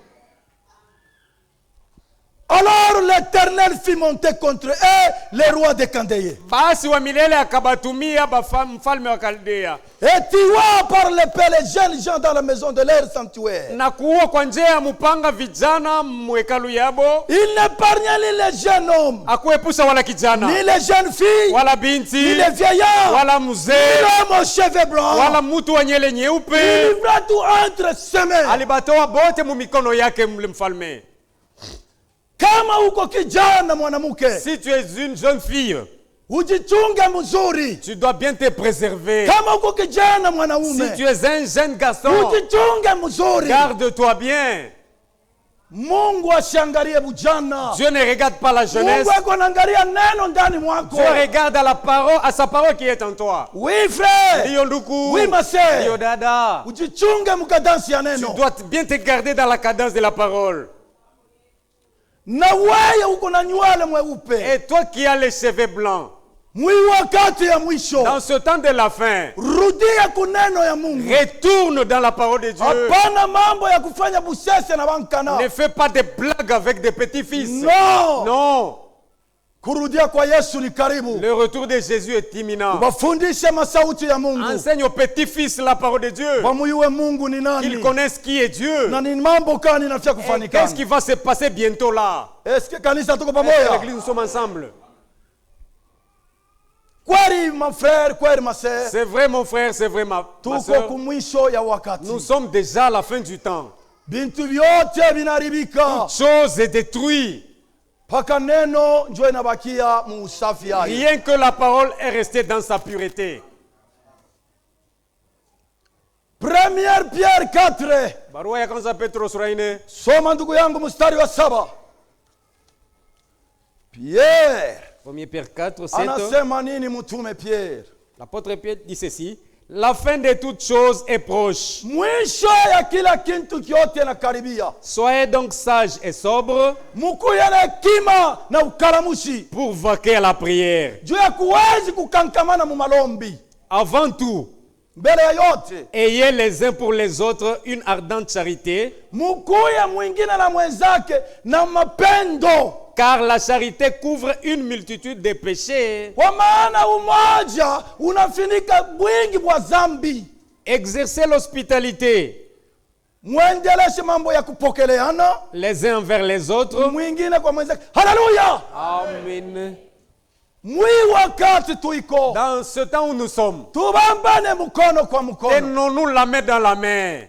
Alors l'Éternel fit monter contre eux les rois des Chandéens. Basi wa milele akabatumia mfalme wa Kaldea Et tua par l'épée les jeunes gens dans la maison de leur sanctuaire. na kuua kwa njia ya mupanga vijana mwekalu yabo. Il n'épargna ni les jeunes hommes, Akuepusha wala kijana ni les jeunes filles, wala ni binti les vieillards, wala ni mzee l'homme aux cheveux blancs. wala mtu wa nyele Il nyeupe. livra tout entre ses mains. Alibatoa bote mu mikono yake mle mfalme. Kama uko kijana mwanamke, Si tu es une jeune fille, ujichunge mzuri. tu dois bien te préserver. Kama uko kijana Si mwanaume, tu es un jeune garçon, ujichunge mzuri. garde-toi bien. Mungu asiangalie bujana. Dieu ne regarde pas la jeunesse. Mungu ako anaangalia neno ndani mwako. Dieu regarde à sa parole qui est en toi. Oui frère. Ndiyo ndugu. Oui ma sœur. Ndiyo dada. Ujichunge mkadansi ya Tu neno. dois bien te garder dans la cadence de la parole. Na wewe uko na nywele mweupe. Et toi qui as les cheveux blancs, Mwi wakati ya mwisho. dans ce temps de la fin, Rudia kuneno ya Mungu. retourne dans la parole de Dieu. Hapana mambo ya kufanya busese na bankana. Ne fais pas des blagues avec des petits-fils. No. Non. Kurudia kwa Yesu ni karibu. Le retour de Jésus est imminent. Wafundishe masauti ya Mungu. Enseigne aux petits-fils la parole de Dieu. Wamuyue Mungu ni Qu'ils nani. connaissent qui est Dieu. Na ni mambo gani nafia Et kufanikana. qu'est-ce qui va se passer bientôt là? Est-ce que kanisa tuko Est-ce que pamoja? l'église, nous sommes ensemble. Kweli mon frère, kweli ma sœur. C'est vrai mon frère, c'est vrai ma Tuko soeur. kumwisho ya wakati. Nous sommes déjà à la fin du temps. Bintu vyote vinaribika. Chose est détruite. Paka neno njo inabakia muusafi hayo. Rien que la parole est restée dans sa pureté. Première Pierre 4. Barua ya kwanza Petro sura 4. Soma ndugu yangu mstari wa 7. Pierre 1 Pierre 4, 7. anasema nini mtume Pierre? L'apôtre Pierre dit ceci. La fin de toutes choses est proche. Mwisho ya kila kintu kyote nakaribia. Soyez donc sages et sobres Mukuye na hekima na ukaramushi. pour vaquer à la prière. Juu ya kuwezi kukankamana mu malombi. Avant tout, Mbele ya yote. ayez les uns pour les autres une ardente charité, Mukuye mwingine na mwenzake na mapendo. car la charité couvre une multitude de péchés. Kwa maana umoja unafinika bwingi bwa zambi. Exercez l'hospitalité Mwendeleshe mambo ya kupokeleana les uns envers les autres. mwingine kwa mwenzake. Haleluya! Amen. Mwi wakati tuiko, Dans ce temps où nous sommes, tubambane mkono kwa mkono. tenons-nous la main dans la main.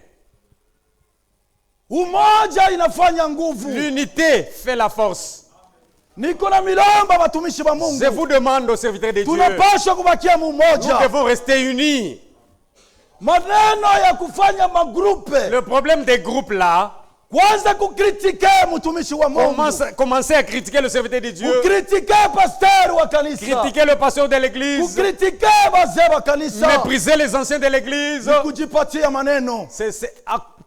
Umoja inafanya nguvu. L'unité fait la force. Niko na milomba watumishi wa Mungu. Je vous demande aux serviteurs de Dieu, Tunapaswa kubakia nous mumoja. devons rester unis. Maneno ya kufanya magrupe. Le problème des groupes là, Kwanza kukritike mtumishi wa Mungu. commencez à critiquer le serviteur de Dieu, Kukritike pasteur wa kanisa. critiquer le pasteur de l'église, Kukritike wazee wa kanisa. mépriser les anciens de l'église. Kujipatia maneno. C'est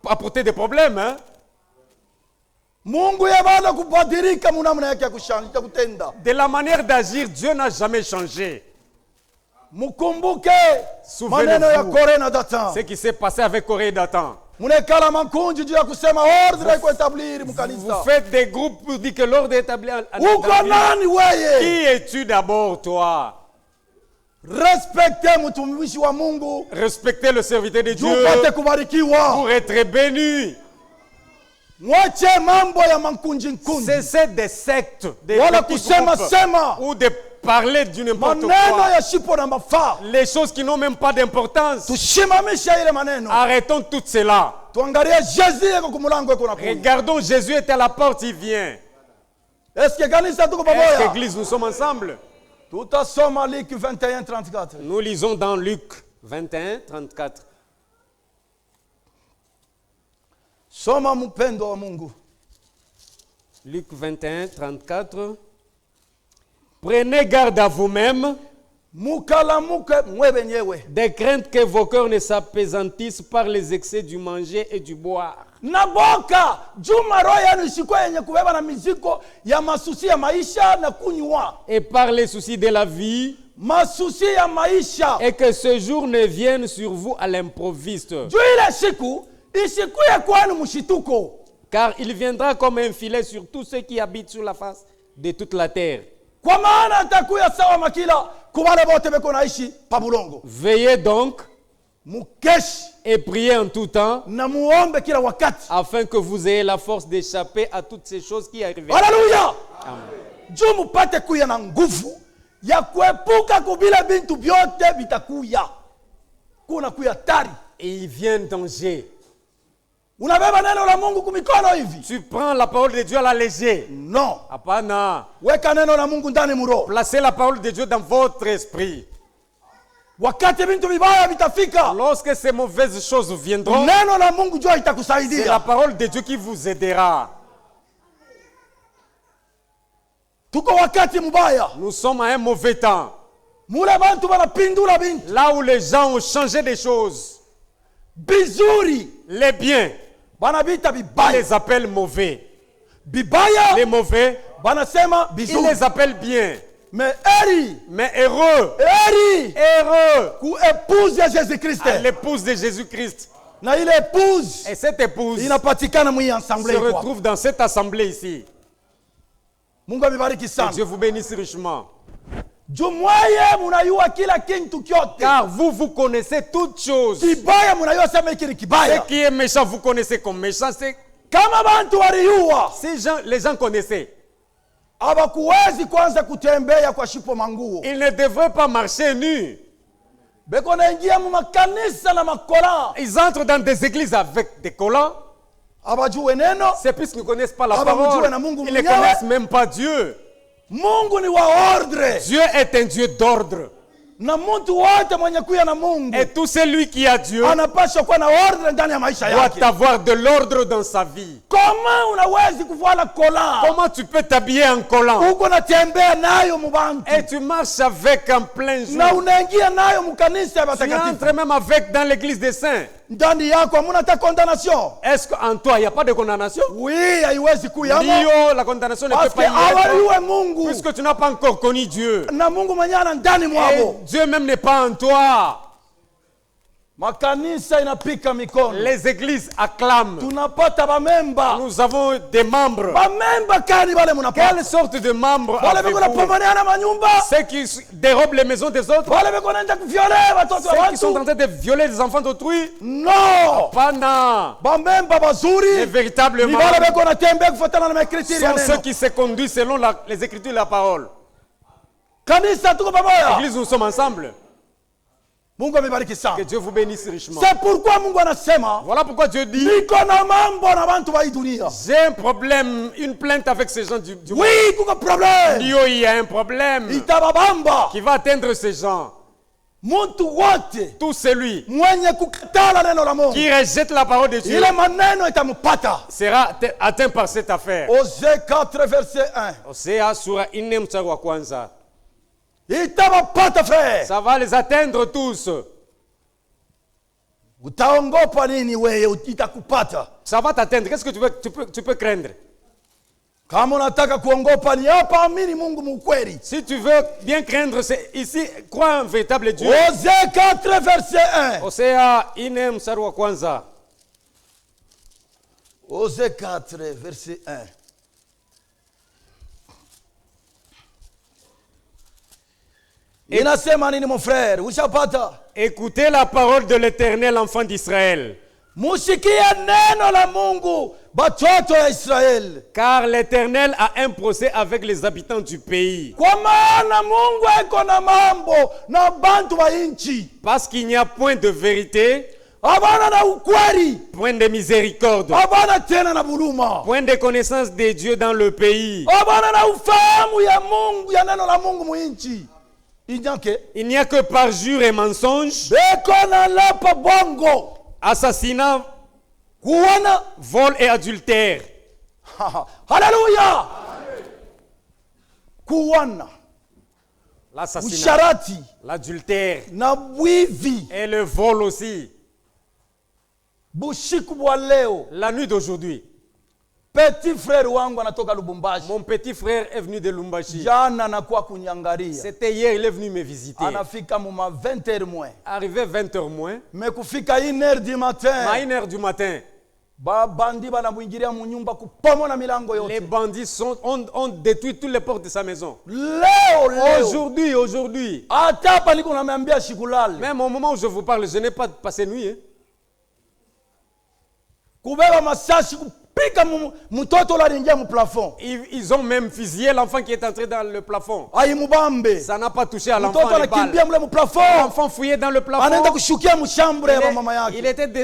apporter des problèmes. Hein? Mungu yabana kubadilika munamna yake ya kushanja kutenda. De la manière d'agir, Dieu n'a jamais changé. Mukumbuke Souvenez-vous. maneno ya Kore na Datan. Ce qui s'est passé avec Corée et Dathan. Munekala makunji juu ya kusema ordre iko etablir Vous mkanisa. faites des groupes pour dire que l'ordre est établi Uko nani weye? Qui es-tu d'abord, toi? Respecte mtumishi wa Mungu. Respectez le serviteur de Dieu Upate kubarikiwa. pour être béni. Mwache mambo ya makunji nkunji. Cessez des sectes, des Wala petits kusema groupes, sema. ou des parler du n'importe maneno quoi. yasipo na mafaa. Les choses qui n'ont même pas d'importance. Tushimamishe ile maneno. Arrêtons tout cela. Tuangalie Jésus yako kumulango yako nakuja. Regardons, Jésus est à la porte, il vient. Est-ce que kanisa tuko Est-ce pamoja? qu'Église, nous sommes ensemble? Tutasoma Luc 21:34. Nous lisons dans Luc 21, 34. Soma mpendo wa Mungu. Luc 21, 34. Prenez garde à vous-même, Mukalamuke mwe benyewe. des craintes que vos cœurs ne s'appesantissent par les excès du manger et du boire. Naboka juma roho yenu isikuwe yenye kubeba na miziko ya masusi ya maisha na kunywa. Et par les soucis de la vie, Masusi ya maisha. et que ce jour ne vienne sur vous à l'improviste. Juu ile siku isikuye kwenu mshituko. Car il viendra comme un filet sur tous ceux qui habitent sur la face de toute la terre. Kwa maana atakuya sawa makila kubale bote beko naishi pa bulongo. Veillez donc Mukeshi et priez en tout temps, na muombe kila wakati. afin que vous ayez la force d'échapper à toutes ces choses qui arrivent. Haleluya. Amen. Juu mupate kuya na nguvu ya kuepuka kubila bintu vyote vitakuya. Kuna kuya tari. Et il vient danger. Unabeba neno la Mungu kumikono hivi? Tu prends la parole de Dieu à la légère. No. Hapana. Weka neno la Mungu ndani muro. Placez la parole de Dieu dans votre esprit. Wakati bintu vibaya vitafika, Lorsque ces mauvaises choses viendront, neno la Mungu jua c'est la itakusaidia. parole de Dieu qui vous aidera. Tuko wakati mubaya. Nous sommes à un mauvais temps. Mule bantu banapindula bintu. Là où les gens ont changé des choses. Bizuri Les biens, banabita ils bibaya. les appellent mauvais. Bibaya Les mauvais, banasema ils bizuri. les appellent bien. Mais eri, Mais heureux, heureux ku épouse ya Jésus Christ. à l'épouse de Jésus-Christ. Na ile épouse Et cette épouse inapatikana mwi se ensemble kwa. retrouve dans cette assemblée ici. Mungu amebariki Que sana. Dieu vous bénisse richement. Jumwaye munayua kila kintu kyote. Car vous connaissez toutes choses. Kibaya munayua sema hiki ni Ce kibaya. qui est méchant, vous connaissez comme méchant. Kama bantu waliyua, Les gens connaissaient. abakuwezi kwanza kutembea kwa shipo manguo. Ils ne devraient pas marcher nus. Beko naingia mu makanisa na makola. Ils entrent dans des églises avec des collants. Abajue neno. C'est puisqu'ils ne connaissent pas la Ah, bah, parole. Mungu na Mungu Ils ne mwenyewe. connaissent même pas Dieu. Mungu ni wa ordre. Dieu est un Dieu d'ordre. Na mtu wote mwenye kuya na Mungu Et tout celui qui a Dieu anapaswa kuwa na ordre ndani ya maisha yake. doit avoir de l'ordre dans sa vie. Kama unawezi kuvala kola, Comment tu peux t'habiller en collant uko natembea nayo mubantu et tu marches avec en plein na jour? unaingia nayo mukanisa ya Tu batakatifu, entres même avec dans l'église des saints. ndani yako hamuna hata condamnation. Est-ce qu'en toi, il n'y a pas de condamnation? Oui, haiwezi kuyamo Dio, la condamnation ne peut parce que pas y être. hawajue Mungu Puisque tu n'as pas encore connu Dieu. na Mungu mwenyewe ana ndani Et mwabo. Dieu même n'est pas en toi. Makanisa inapika mikono, Les églises acclament. tunapata bamemba. Nous avons des membres. Bamemba kani bale munapata? Quelle sorte de membres Wale beko avez-vous? napombanea na manyumba, Ceux qui dérobent les maisons des autres? wale beko naenda kuviole watoto wa Ceux qui sont en watu. train de violer les enfants d'autrui? No, Pana. bamemba Et bazuri ni véritablement, wale beko natembea kufuatana na makriteri ya sont ceux neno. qui se conduisent selon les Écritures et la parole. Kanisa tuko pamoja. Église, nous sommes ensemble. Mungu amebariki Que sana. Dieu vous bénisse richement. C'est pourquoi Mungu anasema Voilà pourquoi Dieu dit, niko na mambo na bantu wa hii dunia. j'ai un problème, une plainte avec ces gens du monde. Oui, kuko problem. Dio, il y a un problème Itababamba. qui va atteindre ces gens. Muntu wote Tout celui mwenye kukatala neno la Mungu, qui rejette la parole de Dieu ile maneno itamupata. sera atteint par cette affaire. Osée 4 verset 1. Hosea sura 4 mstari wa kwanza. Itabapata frère. Ça va les atteindre tous. Utaongopa nini wewe? Itakupata. Ça va t'atteindre. Qu'est-ce que tu peux craindre? Kama unataka kuongopa ni hapa, amini Mungu mukweli. Si tu veux bien craindre, c'est ici, crois un véritable Dieu. Osée 4 verset 1. Hosea 4 mstari wa kwanza. Osée 4 verset 1. Inasema nini mon frère? Ushapata? Écoutez la parole de l'Éternel, enfant d'Israël. musikie neno la Mungu batoto ya Israeli. Car l'Éternel a un procès avec les habitants du pays. Kwa maana Mungu eko na mambo na bantu wa inchi. Parce qu'il n'y a point de vérité, Abana na ukweli, point de miséricorde, abana tena na buluma, point de connaissance de Dieu dans le pays. abana na ufahamu ya Mungu, ya neno la Mungu mu inchi. Il n'y a que parjure et mensonge, Beko na lapa bongo, assassinat, kuwana, vol et adultère. Haleluya. Kuwana, L'assassinat, usharati, l'adultère na bwivi. et le vol aussi. Bushiku bwa leo, La nuit d'aujourd'hui, petit frère wangu anatoka Lubumbashi. mon petit frère est venu de Lumbashi. Jana anakuwa kunyangaria. C'était hier, il est venu me visiter. Anafika muma 20h moins. Arrivé 20h moins, Mais kufika 1h du à matin, 1h du matin, bandi banamwingilia munyumba kupomola milango les yote. bandits ont détruit toutes les portes de sa maison. Leo. Aujourd'hui, Hata hapa niko nameambia shikulale. même au moment où je vous parle, je n'ai pas passé nuit. Hein. Kubeba masasi kupika mtoto la ringia mu plafond. Ils ont même fusillé l'enfant qui est entré dans le plafond. Ai mubambe. Ça n'a pas touché à l'enfant. Mtoto Les balles. anakimbia mule mu plafond. L'enfant fouillé dans le Anaenda plafond. kushukia mshambre ya mama yake.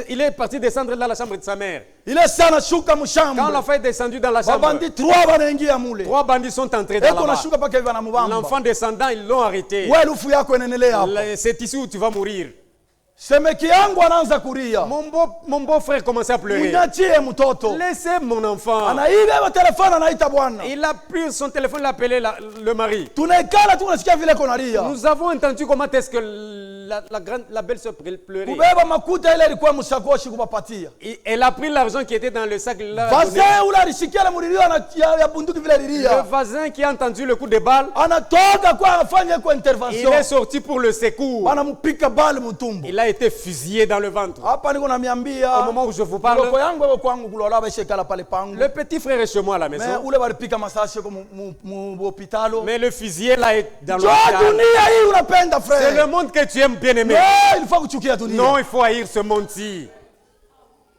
Il est parti descendre dans la chambre de sa mère. Ile sana shuka Quand mshambre. l'enfant est descendu dans la chambre, Babandi 3 banaingia mule. 3 bandits sont entrés dans Eko là-bas. nashuka paka hivi anamubamba. L'enfant descendant, ils l'ont arrêté. Wewe lufu yako enenelea hapa. C'est ici où tu vas mourir. Semeki yangu anaanza kulia. Mon beau-frère commençait à pleurer. Munyachie mtoto. Laissez mon enfant. Anaiba telefone anaita bwana. Il a pris son téléphone, il a appelé le mari. Tunaikala tu unasikia vile konalia. Nous avons entendu comment est-ce que la belle-sœur pleurait. Kubeba makuta ile ilikuwa msakoshi kupapatia. Elle a pris l'argent qui était dans le sac. Vazee ule alisikia ile mulilio ya bunduki vile Le lilia. voisin qui a entendu le coup de balle, Anatoka kwa afanye kwa il intervention. est sorti pour le secours. Anampika bali mtumbo. Il a été fusillé dans le ventre. Hapa niko Au namiambia. moment où je vous parle, Loko yangu wewe kwangu kulola baisha kala pale pangu. le petit frère est chez moi à la Mais maison. ule walipika masasi kwa mu hopitalo. Mais le fusillé là est dans Jo l'hôpital. dunia hii unapenda C'est frère. le monde que tu aimes bien aimé. Non, il faut kuchukia dunia. Non, il faut haïr ce monde-ci.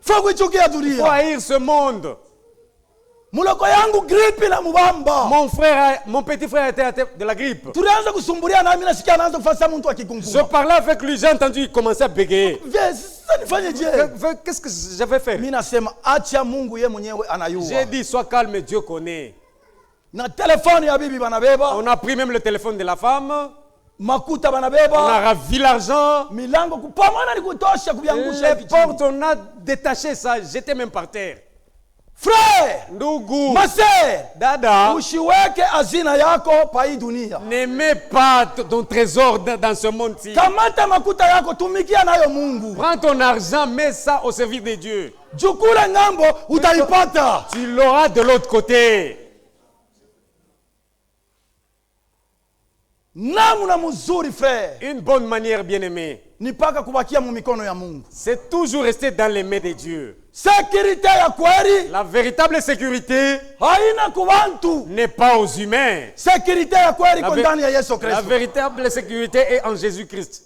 Faut kuchukia Il faut dunia. haïr ce monde. Muloko yangu gripe na mubamba. Mon petit frère était atteint de la grippe. Tulianza kusumbulia na mimi nasikia anaanza kufanya mtu Je akikunguma. parlais avec lui, j'ai entendu il commençait à bégayer. Sasa nifanye je? Qu'est-ce que j'avais fait? Mimi nasema acha Mungu yeye mwenyewe anayua. J'ai dit, sois calme, Dieu connaît. Na telefoni ya bibi banabeba, On a pris même le téléphone de la femme. makuta On a banabeba, ravi l'argent. milango kupamana ni kutosha kuviangusha Les hivi chini. portes, on a détaché ça, j'étais même par terre. Frère, Ndugu, maser, dada, usiweke hazina yako pa hii dunia. n'aimez pas ton trésor dans ce monde-ci. Kamata makuta yako, tumikia nayo Mungu. Prends ton argent, mets ça au service de Dieu. Jukule ngambo utaipata. Tu l'auras de l'autre côté. Namna mzuri frère, Une bonne manière, bien-aimé, ni paka kubakia mu mikono ya Mungu. c'est toujours rester dans les mains de Dieu. Sécurité ya kweli La véritable sécurité haina kubantu. n'est pas aux humains. Sécurité ya kweli La, iko vé- ndani ya Yesu la Kristo. véritable sécurité est en Jésus-Christ.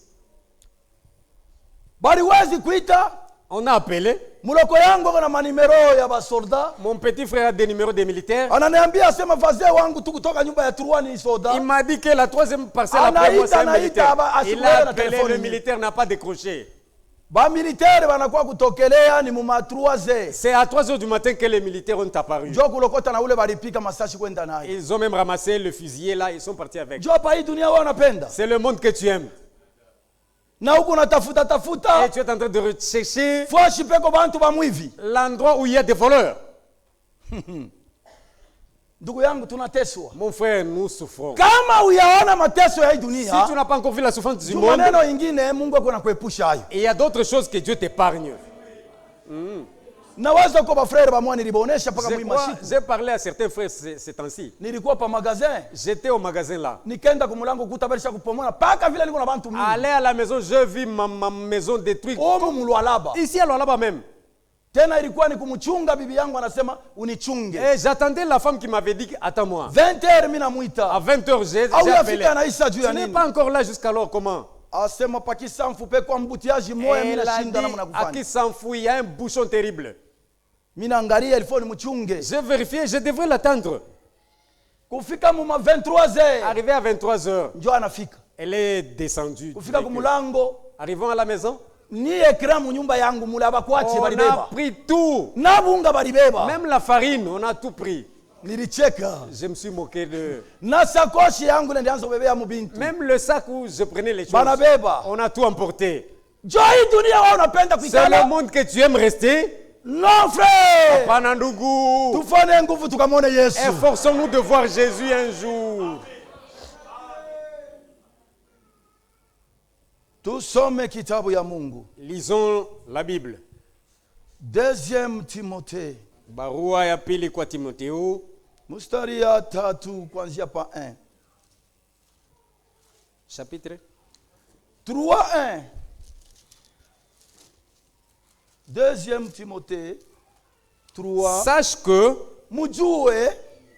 Baliwezi kuita On a appelé. muloko yangu ako na manimero ya basolda. Mon petit frère a des numéros des militaires. Ananiambia asema vazee wangu tu kutoka nyumba ya Turwani ni soda. Il m'a dit que la troisième parcelle après moi, c'est un Anaita, militaire. aba- Il asikuwe a na appelé, telefoni. le militaire n'a pas décroché. Ba militaire banakuwa kutokelea ni mu 3h. C'est à 3 heures du matin que les militaires ont apparu. Njoo kulokota na ule balipika masashi kwenda naye. Ils ont même ramassé le fusilier là, ils sont partis avec. Njoo pa hii dunia wewe unapenda. C'est le monde que tu aimes. Na huko unatafuta Et tafuta. tu es en train de rechercher Fwashi peko bantu ba mwivi. l'endroit où il y a des voleurs. Ndugu yangu tunateswa. Mon frère, nous souffrons. Kama uyaona mateso ya hii Si dunia, tu n'as pas encore vu la souffrance du tu monde, maneno ingine Mungu ako nakuepusha hayo. il y a d'autres choses que Dieu t'épargne. Naweza kwa bafrere bamwa nilibaonesha paka Je mwima crois- siku. J'ai parlé à certains frères ces temps-ci. Nilikuwa pa magazin. J'étais au magasin là. Nikaenda kumulango kutabalisha kupomona paka vile niko na bantu mingi. Aller à la maison, je vis ma maison détruite. Omo mulwalaba. Ici à là-bas même. Tena ilikuwa ni kumchunga bibi yangu anasema unichunge. Et j'attendais la femme qui m'avait dit attends-moi. 20h mimi À namuita. 20h, j'ai Au appelé. yafika anaisha juu ya Tu n'es nini? pas encore là jusqu'alors, comment? asema pakisamfu pe kwa mbutiaji moya Elle mina a shinda dit, namna à qui kufanya. s'enfuit, il y a un bouchon terrible. Mina angalia ilifo ni mchunge. J'ai vérifié, je devrais l'attendre. Kufika mu 23h. Arrivé à 23h, Njo anafika. elle est descendue. Kufika kumulango. Arrivons à la maison. Ni ekra mu nyumba yangu mula bakwache On balibeba. a pris tout. Na bunga balibeba. Même la farine, on a tout pris. Nilicheka. Je me suis moqué de... Na sakoshi yangu ndianza kubebea mu bintu. Même le sac où je prenais les choses, Banabeba. on a tout emporté. Jo hii dunia wao unapenda C'est le kuikala. monde que tu aimes rester. Non frère. Panandugu. Tufanye nguvu tukamwone Yesu. Efforçons-nous de voir Jésus un jour. Tusome kitabu ya Mungu. Lisons la Bible. 2 Timothée. Barua ya pili kwa Timotheo. Mstari ya 3 kuanzia pa 1. Chapitre 3:1. 2 Timothée 3. Sache que Mujue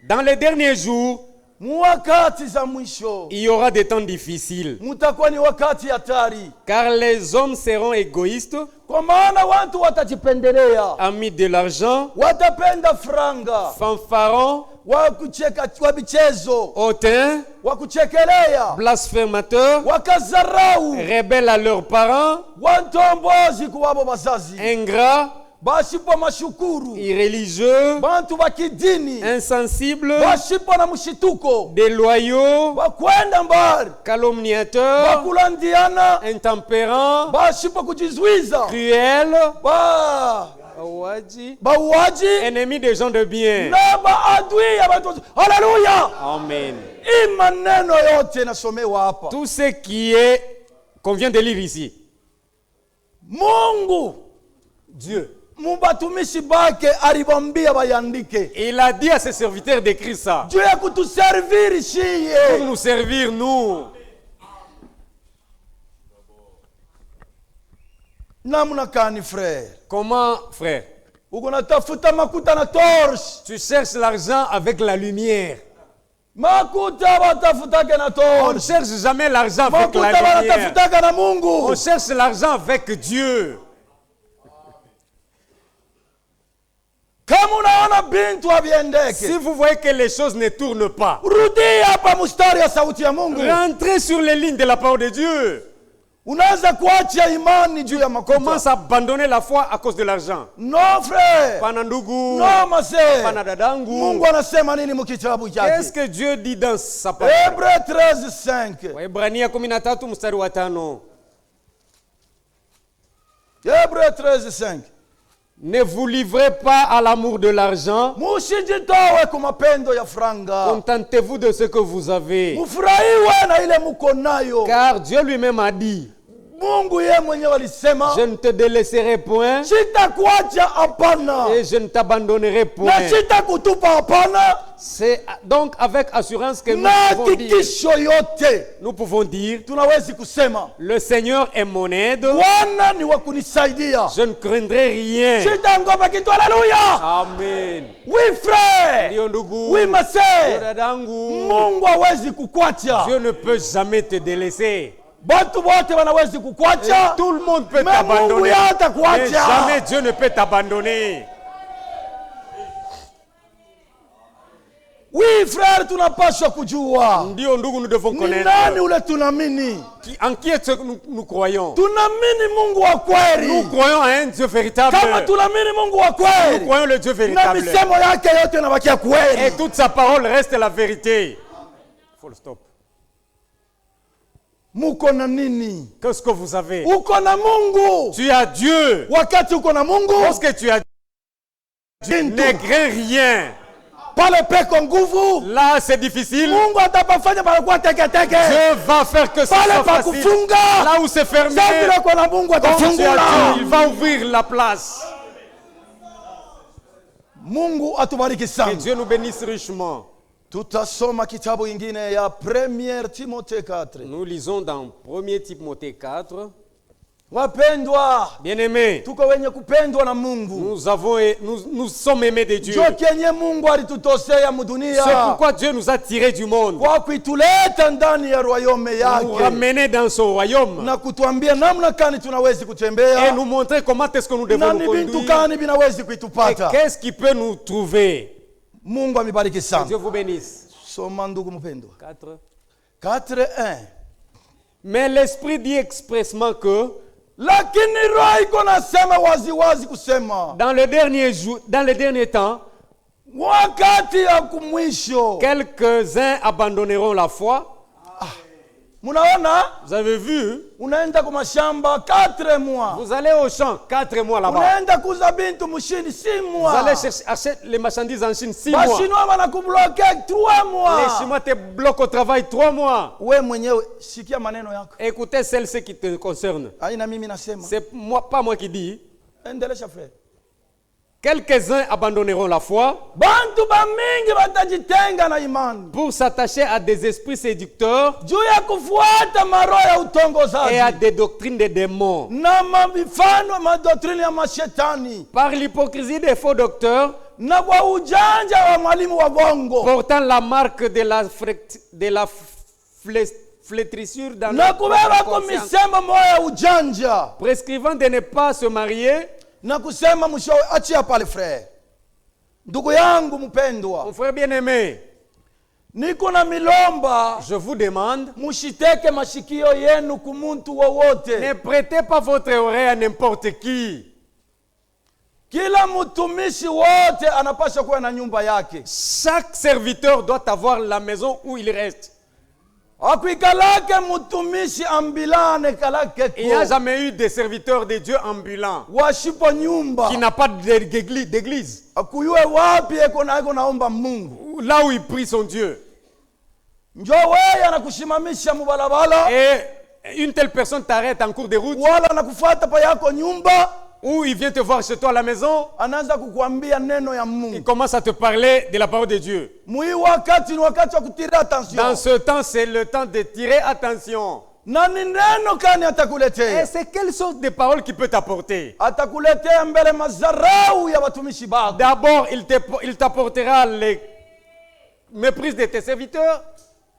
dans les derniers jours, mwakati za mwisho il y aura des temps difficiles. mutakuwa ni wakati hatari, Car les hommes seront égoïstes, kwa maana watu watajipendelea, amis de l'argent, watapenda franga, fanfarons, wa kucheka, wa michezo, hautains, wa kuchekelea, blasphémateurs, wakazarau, rebelles à leurs parents, wantombozi kuwabo bazazi, ingrats, bashipo mashukuru, irréligieux, bantu bakidini, insensibles, bashipo na mshituko, déloyaux, bakwenda mbali, calomniateurs, bakulandiana, intempérants, bashipo kujizuiza, cruels, bauaji, ennemis des gens de bien. na maadui ya watu. Haleluya! Amen. Hii maneno yote nasomewa hapa. Tout ce qui est qu'on vient de lire ici. Mungu Dieu, mubatumishi bake alibambia bayandike il a dit à ses serviteurs d'écrire ça. juu ya kutuserviri Pour shiye. nous servir, nous. Namna kani frère? Comment, frère? Uko natafuta makuta na torch. Tu cherches l'argent avec la lumière. Makuta batafutake na On ne torch. cherche jamais l'argent avec Makuta la lumière. banatafutaka na Mungu. On cherche l'argent avec Dieu. Kama unaona bintu Si haviendeke, vous voyez que les choses ne tournent pas, rudi hapa mstari ya sauti ya Mungu. rentrez sur les lignes de la parole de Dieu. Unaweza kuacha imani juu ya makuta. Commence à abandonner la foi à cause de l'argent. No frère. Pana ndugu, No mase. pana dadangu. Mungu anasema nini mkitabu Qu'est-ce chake? que Dieu dit dans sa parole? Hebreu 13:5. Waebrania 13 mstari wa 5. Hebreu 13:5. Ne vous livrez pas à l'amour de l'argent. Musijitowe kwa mapendo ya franga. Contentez-vous de ce que vous avez. Mufurahiwe na ile muko nayo. Car Dieu lui-même a dit, Mungu yeye mwenyewe alisema, je ne te délaisserai point sitakuacha hapana. et je ne t'abandonnerai Na point. sitakutupa hapana. C'est donc avec assurance que Na hakikisho yote nous pouvons dire, tunawezi kusema, le Seigneur est mon aide, Bwana ni wa kunisaidia. je ne craindrai rien. Sitangopa kitu. Haleluya. Amen. Oui frère. Ndio ndugu, Oui ndio mase. dadangu, Mungu hawezi kukwacha. Dieu ne peut jamais te délaisser. Batu wote wanawezi Et kukwacha. tout le monde peut Mais Mungu t'abandonner. yeye Mais hatakuacha. jamais Dieu ne peut t'abandonner. Oui frère, tunapaswa kujua Ndio ndugu, nous devons ni connaître nani ule tunamini. en qui est-ce que nous croyons. Tunamini Mungu wa Nous kweli. croyons à un Dieu véritable. Kama tunamini Mungu wa Nous kweli, croyons le Dieu na véritable. misemo yake yote inabakia Et kweli. toute sa parole reste la vérité. Full stop. Muko na nini? Qu'est-ce que vous avez? Uko na Mungu. Tu as Dieu. Wakati uko na Mungu, Lorsque tu as Dieu, ne crains rien. pale peko nguvu. Là, c'est difficile. Mungu atapafanya panakuwa teke teke. Dieu va faire que ça Pale soit pa facile. kufunga. Là où c'est fermé, Sasa vile uko na Mungu comme tu as atafungula. Dieu, il va ouvrir la place. Mungu atubariki Que sana. Dieu nous bénisse richement. Tutasoma kitabu ingine ya 1 Timothée 4. Nous lisons dans 1 Timothée 4, Wapendwa, Bien-aimés, tuko wenye kupendwa na Mungu. nous sommes aimés de Dieu. Ndio kenye Mungu alitutosea mu C'est dunia pourquoi Dieu nous a tirés du monde kwa kuituleta ndani ya royaume pour nous yake ramener dans son royaume na kutuambia namna gani tunawezi et kutembea nous montrer comment est-ce que nous devons na nous ni vitu conduire gani vinawezi et kuitupata. qu'est-ce qui peut nous trouver. Mungu amibariki Que sana. Dieu vous bénisse. Soma ndugu mpendwa. 4. 4:1. Mais l'Esprit dit expressement que Lakini roho iko nasema waziwazi kusema dans le dernier temps, wakati ya kumwisho. quelques-uns abandonneront la foi. Munaona, Vous avez vu, unaenda kwa mashamba 4 mois, vous allez au champ 4 mois là-bas. unaenda kuza bintu mushini 6 Vous mois, allez acheter les marchandises en Chine 6 mois. bashinoa banakubloke 3 Les mois. Chinois te bloquent au travail 3 mois. We mwenyewe sikia maneno yako, Écoutez celle-ci qui te concerne. aina mimi nasema, C'est moi, pas moi qui dis. endelesha frère. Quelques-uns abandonneront la foi Bantu bamingi batajitenga na imani pour s'attacher à des esprits séducteurs juu ya kufuata maroho ya et à utongozaji des doctrines des démons. na mifano madoktrine ya mashetani Par l'hypocrisie des faux docteurs, na kwa ujanja wa mwalimu wa bongo portant la marque de la flétrissure dans na leur kubeba propre kwa conscience, misemo moya ya ujanja prescrivant de ne pas se marier. na kusema mwishowe, achia pale frere. Ndugu yangu mpendwa, Mon frère bien-aimé, niko na milomba, je vous demande, mushiteke mashikio yenu kumuntu wowote. ne prêtez pas votre oreille à n'importe qui. Kila mtumishi wote anapaswa kuwa na nyumba yake. Chaque serviteur doit avoir la maison où il reste. Akuikalake mtumishi ambilane kalake Il n'y a ko jamais eu de serviteur de Dieu ambulant washipo nyumba qui n'a pas d'église, akuyue wapi eko naomba Mungu. là où il prie son Dieu. Njo wewe anakushimamisha mubalabala Et une telle personne t'arrête en cours de route wala anakufuata pa yako nyumba, ou il vient te voir chez toi à la maison, anaanza kukuambia neno ya il Mungu. commence à te parler de la parole de Dieu. Mui wakati ni wakati wa kutiria attention. Dans ce temps, c'est le temps de tirer attention. Na ni neno kani Et atakuletea? c'est quelle sorte de parole qu'il peut t'apporter? Atakuletea mbele mazarau ya watumishi bako. D'abord, il t'apportera les méprises de tes serviteurs.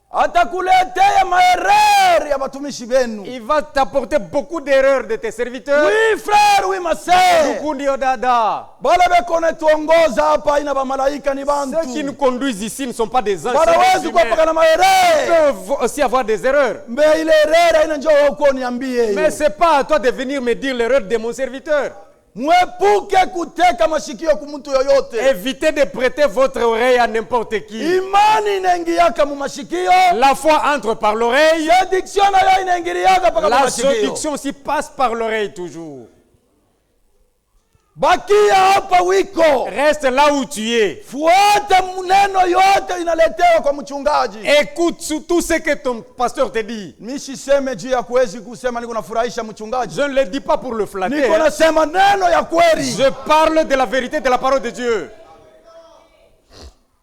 Atakuletea maereri ya watumishi benu. Il va t'apporter beaucoup d'erreurs de tes serviteurs. Oui frère, oui ma sœur. Beaucoup dada. Bale beko netuongoza hapa ina ba malaika ni Ceux qui nous bantu. conduisent ici ne sont pas des anges. Wanaweza Ils kuwapaka na maereri. peuvent aussi avoir des erreurs. Mbe ile ereri ina njoo huko niambie Mais hiyo. ce n'est pas à toi de venir me dire l'erreur de mon serviteur. Mwepuke kuteka mashikio kumuntu yoyote. Évitez de prêter votre oreille à n'importe qui. Imani inaingiaka mu mashikio. La foi entre par l'oreille. Séduction nayo inaingiliaka paka mu La mashikio. séduction aussi passe par l'oreille toujours. Bakia hapa wiko. Reste là où tu es. Fuata neno yote inaletewa kwa mchungaji. Écoute tout ce que ton pasteur te dit. Misiseme juu ya kuwezi kusema niko nafurahisha mchungaji. Je ne le dis pas pour le flatter. Niko Hein. nasema neno ya kweli. Je parle de la vérité de la parole de Dieu.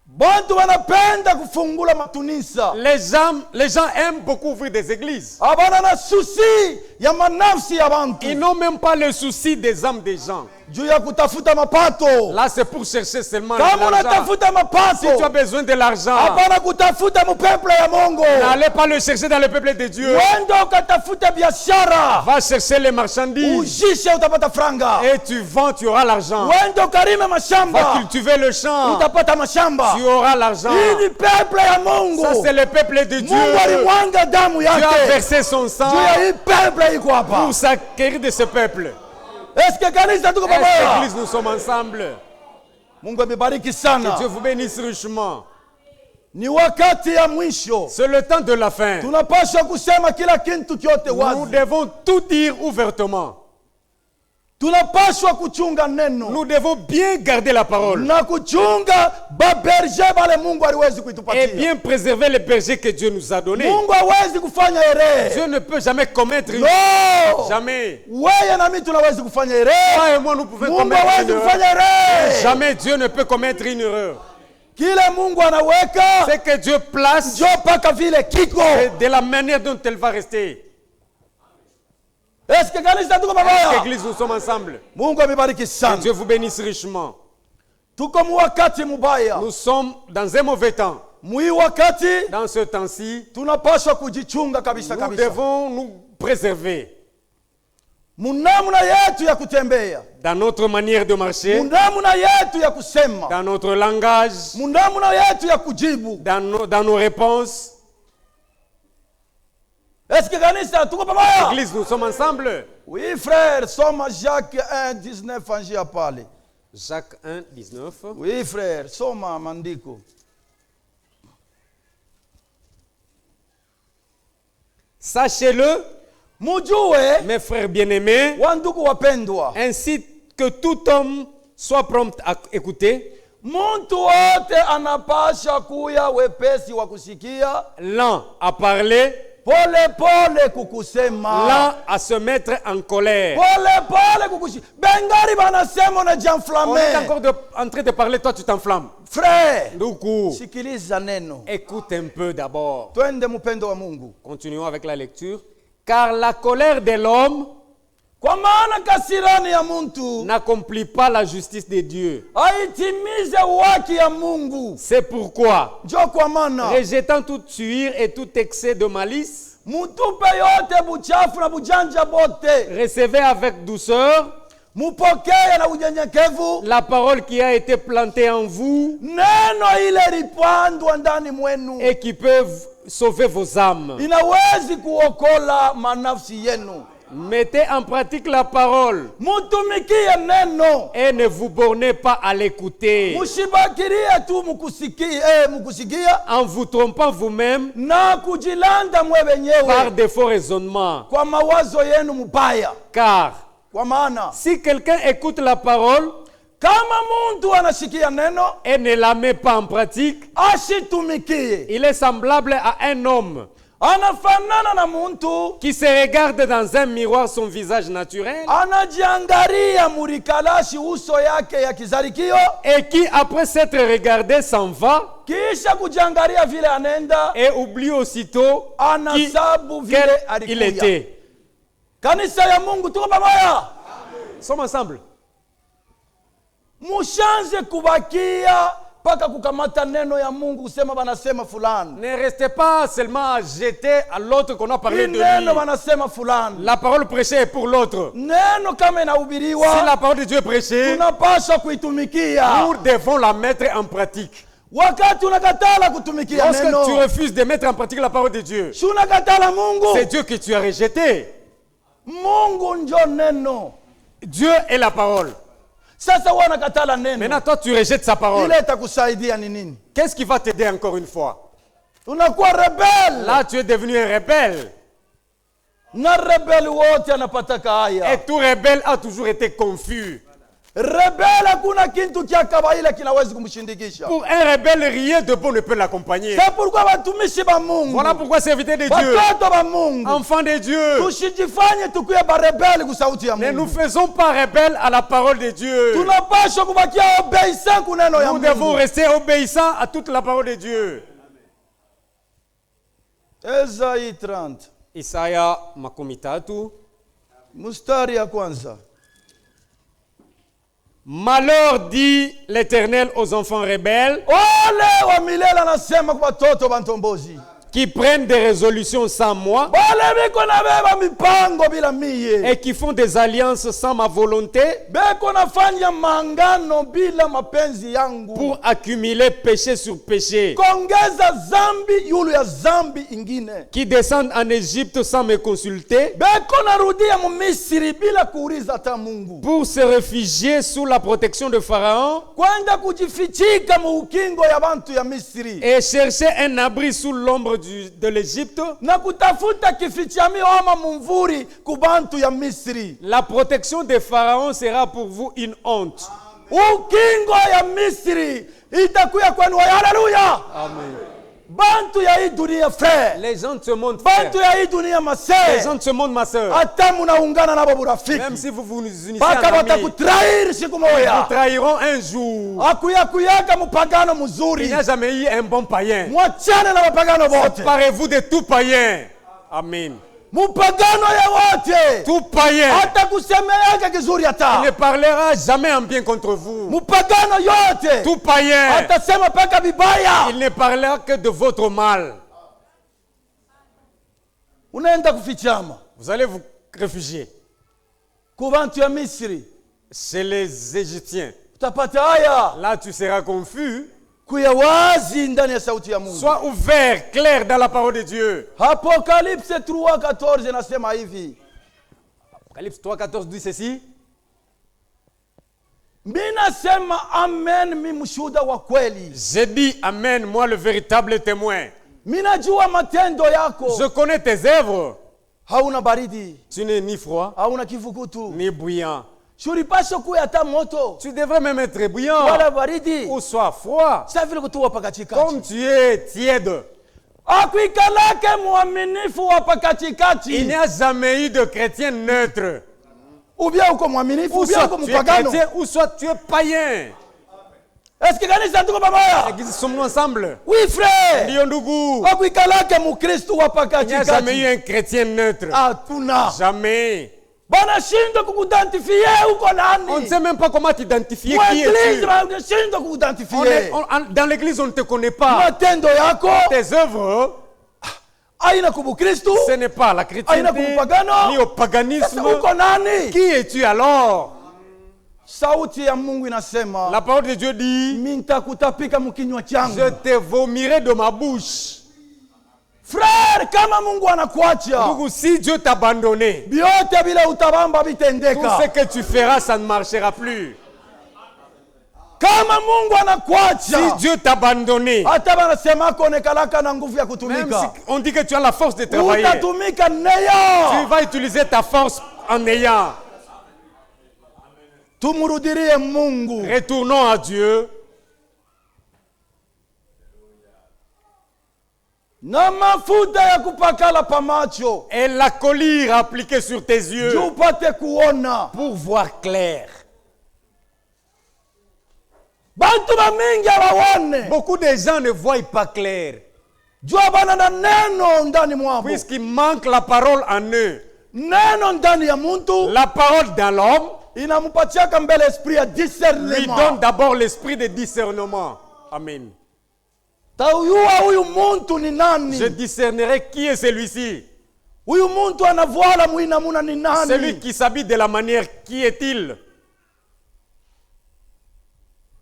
Bantu wanapenda kufungula matunisa. Les gens aiment beaucoup ouvrir des églises. Abana na susi ya manafsi ya bantu. Ils n'ont même pas le souci des âmes des gens. Juu ya kutafuta mapato. Là, c'est pour chercher seulement Kama l'argent. unatafuta Si tu as mapato. besoin de l'argent, Hapana kutafuta mupeple ya Mungu. n'allez pas le chercher dans le peuple de Dieu. Wenda ukatafuta biashara. Va chercher les marchandises Ujishe utapata franga. et tu vends, tu auras l'argent. Wenda ukarime Va mashamba. cultiver le champ, Utapata mashamba. tu auras l'argent. Hii ni peple ya Mungu. Ça, c'est le peuple de Dieu. Mungu alimwanga damu Dieu a yake versé son sang juu ya hii peple iko hapa. pour s'acquérir de ce peuple. Eske kanisa tuko Cette pamoja? église, nous sommes ensemble. Mungu amebariki Que sana. Dieu vous bénisse richement. Ni wakati ya mwisho. C'est le temps de la fin. Tunapaswa kusema kila kitu kyote Nous wazi. devons tout dire ouvertement. Tunapaswa kuchunga neno Nous devons bien garder la parole na kuchunga baberge bale Mungu aliwezi et kuitupatia. bien préserver les bergers que Dieu nous a donnés. Mungu hawezi kufanya Dieu erehe. ne peut jamais commettre une... No. Jamais. Wewe na mimi tunawezi kufanya Toi erehe. et moi, nous pouvons Mungu commettre une hawezi erreur. kufanya erehe. Jamais Dieu ne peut commettre une erreur. Kile Mungu anaweka C'est que Dieu place njo mpaka vile kiko. de la manière dont elle va rester. Est-ce que kanisa tuko pamoja? Église, nous sommes ensemble. Mungu amebariki Que sana. Dieu vous bénisse richement. Tuko mu wakati mubaya. Nous sommes dans un mauvais temps. Mui wakati Dans ce temps-ci, tunapaswa kujichunga kabisa nous kabisa. devons nous préserver Munamuna yetu ya kutembea. dans notre manière de marcher, Munamuna yetu ya kusema. dans notre langage, Munamuna yetu ya kujibu. dans nos réponses. Est-ce que kanisa tuko pamoja? Église, nous sommes ensemble. Oui frère, soma Jacques 1:19 anjia pale. Jacques 1, 19. Oui frère, soma maandiko. Sachez-le, Mujue mes frères bien-aimés, wandugu wapendwa. ainsi que tout homme soit prompt à écouter, Muntu wote anapasha kuya wepesi wa kusikia, lent à parler, pole pole kukusema. lent à se mettre en colère. Pole pole kukusema. Bengari banasema On est unajienflamme. encore en train de parler, toi tu t'enflammes. Frère, Ndugu, sikiliza neno. écoute un peu d'abord. Twende mpendo wa Mungu. Continuons avec la lecture. Car la colère de l'homme Kwa maana kasirani ya muntu n'accomplit pas la justice de Dieu. haitimize haki ya Mungu. C'est pourquoi, Njo kwa maana rejetant toute suire et tout excès de malice, mutupe yote buchafu na bujanja bote, recevez avec douceur mupokee na unyenyekevu la parole qui a été plantée en vous neno ile lipandwa ndani mwenu, et qui peut sauver vos âmes. inawezi kuokola manafsi yenu. Mettez en pratique la parole Mutumikie neno, et ne vous bornez pas à l'écouter mushibakirie tu mukusikia en vous trompant vous-même na kujilanda mwe par wenyewe de faux raisonnements. kwa mawazo yenu mubaya. Car Kwa maana si quelqu'un écoute la parole kama muntu anashikia neno et ne la met pas en pratique, ashitumikie, il est semblable à un homme anafanana na muntu qui se regarde dans un miroir son visage naturel anajiangalia murikalashi uso yake ya kizarikio, et qui, après s'être regardé, s'en va kisha kujiangalia vile anenda et oublie aussitôt anasabu vile quel il alikuya. était. Kanisa ya Mungu tuko pamoja. Sommes ensemble. Mushanze kubakia paka kukamata neno ya Mungu kusema banasema fulani. Ne restez pas seulement à jeter à l'autre qu'on a parlé Hii de neno lui. banasema fulani. La parole prêchée est pour l'autre. Neno kama Si inahubiriwa la parole de Dieu est prêchée, tunapaswa kuitumikia. nous devons la mettre en pratique. Wakati unakatala kutumikia Lorsque tu neno, refuses de mettre en pratique la parole de Dieu, si unakatala Mungu, c'est Dieu que tu as rejeté. Mungu njo neno. Dieu est la parole. Sasa wewe unakatala neno, Maintenant, toi, tu rejettes sa parole. ile itakusaidia ni nini? Qu'est-ce qui va t'aider encore une fois? Unakuwa rebel. Là, tu es devenu un rebelle. Na rebel wote anapataka haya. Et tout rebelle a toujours été confus. Rebel hakuna kitu cha kawaida kinaweza kumshindikisha. Pour un rebelle, rien de bon ne peut l'accompagner. C'est pourquoi watumishi ba Mungu, Voilà pourquoi, serviteur de Dieu, watoto ba Mungu, enfants de Dieu, tusijifanye tukuye ba rebel ku sauti ya ne nous Mungu. faisons pas rebelles à la parole de Dieu. Tunapaswa kubakia obéissant ku neno ya Nous devons Mungu. rester obéissants à toute la parole de Dieu. Esayi 30 Isaya makumi tatu. mstari ya kwanza. Malheur, dit l'Éternel aux enfants rebelles Ole wa milele anasema kwa watoto bantombozi. qui prennent des résolutions sans moi Bale biko na beba mipango bila miye. et qui font des alliances sans ma volonté Beko nafanya mangano bila mapenzi yangu. pour accumuler péché sur péché, Kongeza zambi yulu ya zambi ingine. qui descendent en Égypte sans me consulter Beko narudia mu Misri bila kuuliza hata Mungu. pour se réfugier sous la protection de Pharaon Kwenda kujifichika mu ukingo ya bantu ya Misri. et chercher un abri sous l'ombre de l'Égypte. Na kutafuta kifichami ama mumvuri ku bantu ya Misri. La protection de Pharaon sera pour vous une honte. Ukingo ya Misri itakuya kwenu. Haleluya. Amen. Bantu ya hii dunia frère. Les gens de ce monde, frère. Bantu ya hii dunia Les masee. gens de ce monde, ma soeur. Hata munaungana nabo burafiki. Même si vous vous unissez Paka en ami, watakutrair siku nous moja. trahirons un jour. Akuyakuyaka mupagano Il mzuri. n'y a jamais eu un bon païen. Mwachane na mapagano bote. Séparez-vous de tout païen. Amen. Mupagano yewote. Tout païen, Hata kusemeaka kizuri il hata. ne parlera jamais en bien contre vous. Mupagano yote. Tout païen, Hata sema paka vibaya. il ne parlera que de votre mal. Unaenda kufichama. Vous allez vous réfugier. Kubantu ya Misri. Chez les Égyptiens. Utapata haya. Là, tu seras confus. Kuya wazi ndani ya sauti ya Mungu. Sois ouvert, clair dans la parole de Dieu. Apocalypse 3:14 nasema hivi. Apocalypse 3:14 dit ceci. Mina sema amen, mi mshuhuda wa kweli. J'ai dit amen, moi le véritable témoin. Mina jua matendo yako. Je connais tes œuvres. Hauna baridi, Tu n'es ni froid, hauna kivukutu. ni bouillant. Shuripasho kuya hata moto. Tu devrais même être bouillant Wala baridi. ou soit froid. Sa vile kutuwa pakatikati. Comme tu es tiède. Akuikalake mwaminifu wa Il n'y pakatikati. a jamais eu de chrétien neutre. Ubia uko mwaminifu, Ou ubia soit uko tu es mpagano. chrétien, ou soit tu es païen. Eske kanisa tuko pamoja? Église, sommes-nous ensemble? Oui frère. Ndio ndugu. Akuikalake mukristo wa Il n'y a jamais eu pakatikati. un chrétien neutre. Hatuna. Jamais. Bana shindwa kukudentifie uko nani? On ne sait même pas comment t'identifier qui L'église es-tu. wanashindwa kukudentifie. Dans l'église, on ne te connaît pas. Matendo yako Tes œuvres, aina kubukristu. ce n'est pas à la Aina chrétienté, kupagano. ni au Sasa paganisme. uko nani? Qui es-tu alors? Sauti ya Mungu inasema, La parole de Dieu dit, mimi nitakutapika mkinywa changu. je te vomirai de ma bouche. Frère, kama Mungu anakuacha, Donc, si Dieu t'a abandonné, vyote vile utabamba tout vitendeka. ce que tu feras, ça ne marchera plus. Kama Mungu Si anakuacha, Dieu t'a abandonné, hata banasema konekalaka na nguvu ya même kutumika. si on dit que tu as la force de travailler, Utatumika tu neyo. vas utiliser ta force en ayant. Tumurudirie Mungu. Retournons à Dieu. Na mafuta ya kupakala pamacho. Et la collyre appliquée sur tes yeux Juu upate kuona. pour voir clair. Bantu bamingi abaone. Beaucoup de gens ne voient pas clair, Jua bana na neno ndani mwabo. puisqu'il manque la parole en eux. Neno ndani ya muntu La parole dans l'homme inampatiaka mbele esprit ya lui donne discernement. d'abord l'esprit de discernement. Amen. Tauyua huyu muntu ni nani? Je discernerai qui est celui-ci. Huyu muntu anavuala muinamuna ni Celui nani? qui s'habille de la manière, qui est-il?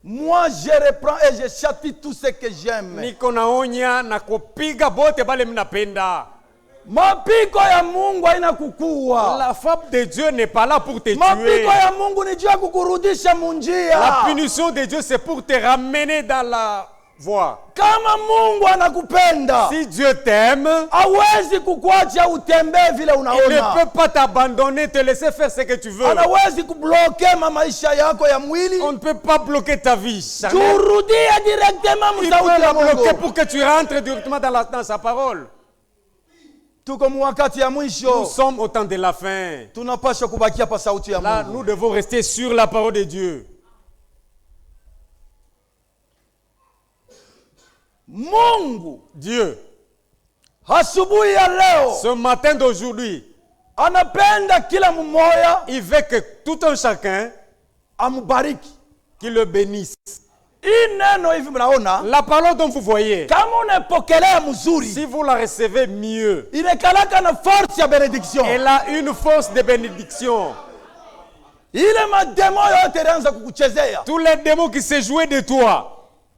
Moi je reprends et je châtie tout ce que j'aime. Niko naonya na kupiga bote bale mnapenda. Mapiko ya Mungu haina kukua. La frappe de Dieu n'est pas là pour te tuer. Mapiko ya Mungu ni juu ya kukurudisha munjia. La punition de Dieu, c'est pour te ramener dans la voie. Kama Mungu anakupenda, Si Dieu t'aime, hawezi kukuacha utembee vile il ne unaona. peut pas t'abandonner, te laisser faire ce que tu veux. Anawezi kubloke maisha yako ya mwili. On ne peut pas bloquer ta vie charnelle. Turudie directement Il msauti peut ya la bloquer Mungu. pour que tu rentres directement dans sa parole. Tuko mwakati ya Nous mwisho. sommes au temps de la fin. Tunapaswa kubakia pa sauti ya Là, Mungu. nous devons rester sur la parole de Dieu. Mungu Dieu, asubuhi ya leo ce matin d'aujourd'hui, anapenda kila mmoja il veut que tout un chacun amubariki. qui le bénisse. Hii neno hivi mnaona, La parole dont vous voyez, kama unapokelea mzuri, si vous la recevez mieux, inekalaka na force ya benediction. elle a une force de bénédiction. Ile mademo yote ilianza kukuchezea. Tous les démons qui se jouaient de toi,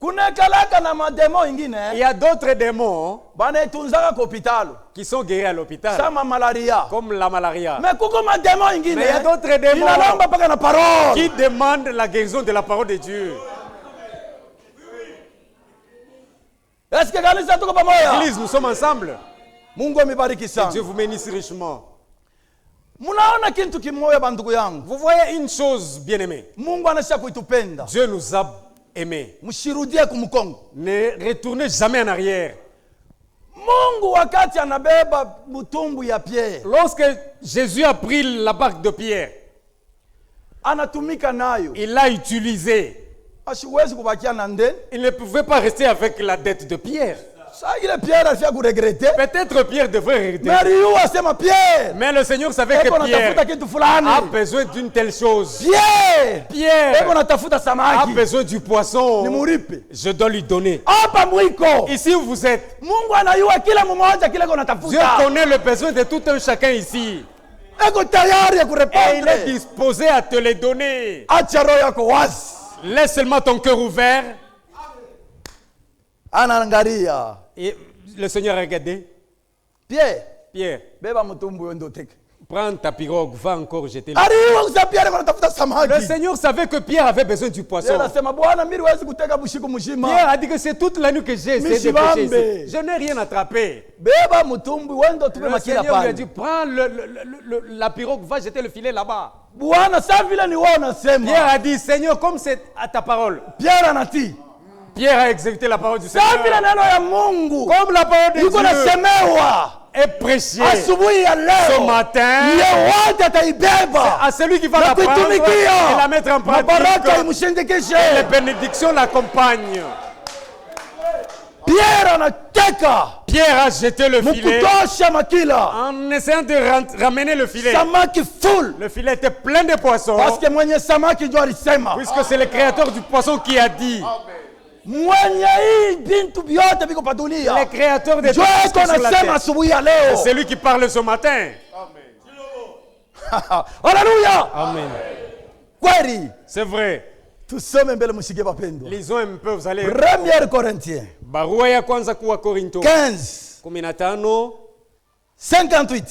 Kunekalaka na mademo il ingine y a d'autres démons banaitunzaka kwa hospitali qui sont guéris à l'hôpital, sama malaria. comme la malaria, Mais kuko mademo ingine Mais il y a d'autres démons inalomba mpaka na parole. qui demandent la guérison de la parole de Dieu. Est-ce que kanisa tuko pamoja? Église, nous sommes ensemble. Mungu amebariki sana. Dieu vous bénisse richement. Munaona kitu kimoja bandugu yangu. Vous voyez une chose, bien-aimés. Mungu anasha kuitupenda. Dieu nous a aimés. Mshirudie kumkongo. Ne retournez jamais en arrière. Mungu wakati anabeba butumbu ya Pierre, Lorsque Jésus a pris la barque de Pierre, anatumika nayo. il l'a utilisée. Asiwezi kubakia na ndeni. Il ne pouvait pas rester avec la dette de Pierre. Sasa ile Pierre alifia kuregrete. Peut-être Pierre devrait regretter. Mais Riu asema Pierre. Mais le Seigneur savait que Eko Pierre natafuta kitu fulani. a besoin d'une telle chose. Pierre. Pierre Eko natafuta a samaki. besoin du poisson. Nimuripe. Je dois lui donner. Hapa mwiko. Ici où vous êtes, Mungu anayua kila mmoja kile eko Dieu natafuta. connaît le besoin de tout un chacun ici. Eko tayari ya Et il est kurepondre. disposé à te les donner. Acha roho yako wazi. Laisse seulement ton cœur ouvert. Anaangalia. Et le Seigneur a regardé. Pierre, Pierre, beba mtumbu wendo teke. prends ta pirogue, va encore jeter le. Aliwa kusa Pierre eko natafuta Le samaki. Seigneur savait que Pierre avait besoin du poisson. Pierre asema Bwana mimi siwezi kuteka bushiku mzima. Pierre a dit que c'est toute la nuit que j'ai essayé de Mishibambe. pêcher ici. Je n'ai rien attrapé. Beba mtumbu wendo tupe Le makila Seigneur lui a pale. dit, prends la pirogue, va jeter le filet là-bas. Bwana sa vile ni wewe unasema. Pierre a dit, Seigneur, comme c'est à ta parole. Pierre anati. Pierre a exécuté la parole du Sa vile Seigneur. neno ya Mungu. Comme la parole de Iko Dieu nasemewa. est prêchée Asubuhi ya ce leo. matin, Yeyote ataibeba. à celui qui va Na la prendre et kuitumikia. la mettre en Mabaraka pratique, les imshindikishe. bénédictions l'accompagnent. Pierre anateka. Pierre a jeté le filet Mkutosha makila. en essayant de ramener le filet. Samaki full. Le filet était plein de poissons, Parce que mwenye samaki ndio alisema. puisque c'est le créateur du poisson qui a dit. Mwenye hii bintu vyote viko pa Le dunia. créateur de tout Ndio ce qui eko est sur la nasema terre. asubuhi ya leo. C'est lui qui parle ce matin. Haleluya. Amen. Kweli. C'est vrai. Tusome mbele mshike wapendwa. Lisons un peu, vous allez. 1 Corinthiens Barua ya kwanza kuwa Korinto 15 15 58.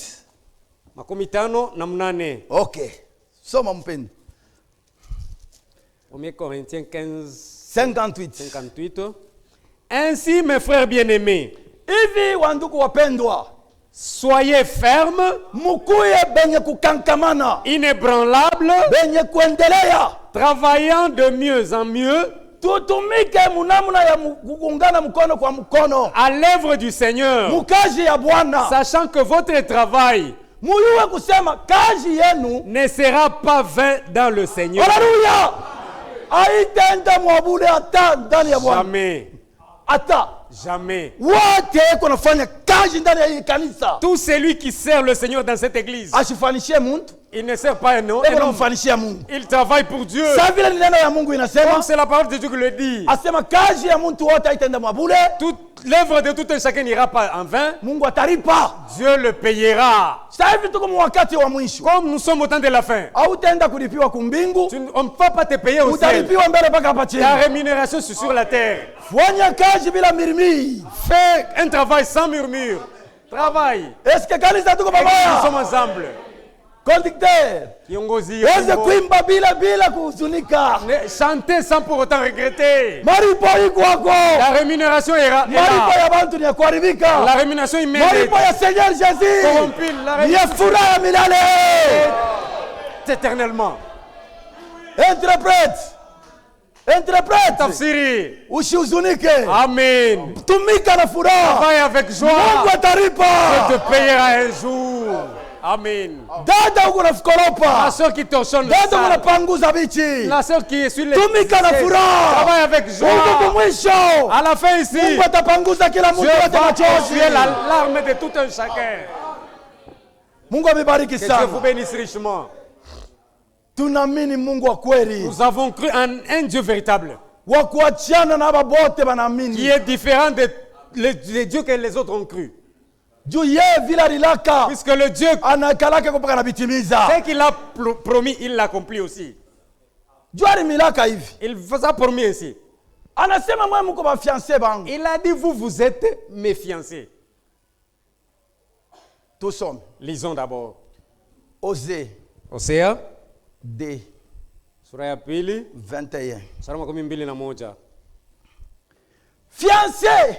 makumi tano na mnane. Okay. Soma mpendwa. 1 Corinthiens 15 58. 58. Ainsi, mes frères bien-aimés, Hivi wandugu wapendwa, soyez fermes, mukuye benye kukankamana, inébranlables, benye kuendelea, travaillant de mieux en mieux tutumike munamuna ya kugungana mkono kwa mkono, à l'œuvre du Seigneur, mukazi ya Bwana. sachant que votre travail Muyuwe kusema kazi yenu, ne sera pas vain dans le Seigneur. haleluya, haitenda mwabule hata ndani ya Bwana, Jamais, hata jamais. wote kunafanya kazi ndani ya hii kanisa. Tout celui qui sert le Seigneur dans cette église, Asifanishie muntu, il ne sert pas un homme, eko namfanishia Mungu. il travaille pour Dieu. Sa vile ni neno ya Mungu inasema, Comme c'est la parole de Dieu qui le dit, asema kazi ya muntu wote haitenda mwabule, l'œuvre de tout un chacun n'ira pas en vain. Mungu ataripa. Dieu le payera. Sasa hivi tuko wakati wa mwisho. Comme nous sommes au temps de la fin, Hautaenda kulipiwa kumbingu, on ne va pas te payer au ciel. utalipiwa mbele mpaka hapa chini. Ta rémunération c'est sur la terre. Fanya kazi bila mirimii. Fais un travail sans murmure. Travaille. Eske kanisa tuko Nous pamoja? sommes ensemble. Conducteur, Kiongozi, weze kuimba bila kuhuzunika. chantez sans pour autant regretter. Maripo iko wako. La rémunération est Maripo là. ya bantu ni ya kuharibika. La rémunération immédiate. Maripo ya Seigneur Jésus Corrompue. La ni ya rémunération furaha ya milele. éternellement. Interprète, Tafsiri. usihuzunike. Amen. Tumika na furaha. Travaille avec Mungu joie. ataripa. Te payera un jour. Amen. Dada uko La nafikoropa. sœur qui torchonne le Dada uko sang. napanguza bichi. La sœur qui est sur les Tumika na furaha. travaille avec Mungu joie. kumwisho. À la fin ici, Mungu atapanguza kila mtu Dieu wote va machozi. essuyer la larme de tout un chacun. Mungu amebariki Que Dieu vous sana. bénisse richement. Tunaamini Mungu wa kweli, Nous avons cru en un Dieu véritable wa kuachana na aba bote qui banaamini. est différent des dieux que les autres ont cru. Juu yeye vile alilaka Puisque le Dieu, anakalaka mpaka anabitimiza. ce qu'il a promis, il l'accomplit aussi. Juu alimilaka hivi. Il vous a promis ainsi. Anasema mwe mko bafiancé bangu. Il a dit, vous êtes mes fiancés. Tusome. Lisons d'abord. Osée Hosea, 2, sura ya pili, 21. sura makumi mbili na moja. Fiancé.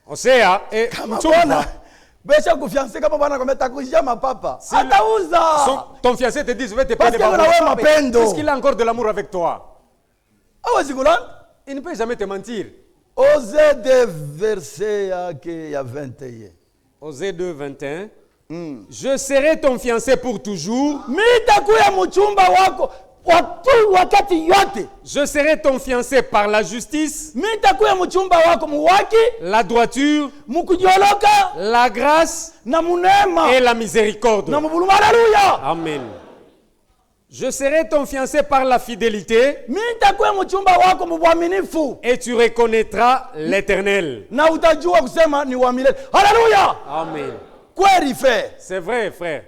Hosea, Kama mchumba. bwana besha kufiancé kama bwana kometa kushia mapapa. Atauza. Ton fiancé te dit, je vais te Parce payer que des kuna wewe mapendo. Puisqu'il a encore de l'amour avec toi. Hawezi kulanda. Il ne peut jamais te mentir. Osée 2 verset yake ya 21. Osée 2, 21. Je serai ton fiancé pour toujours. Mitakuya mchumba wako. wakati yote. Je serai ton fiancé par la justice, Mimi nitakuwa mchumba wako muwaki, la droiture, mukujoloka la grâce na munema et la miséricorde. na mubuluma. Haleluya. Amen. Je serai ton fiancé par la fidélité Mimi nitakuwa mchumba wako mubwaminifu et tu reconnaîtras l'Éternel. na utajua kusema ni wa milele. Haleluya. Amen. Kweli frère. C'est vrai, frère.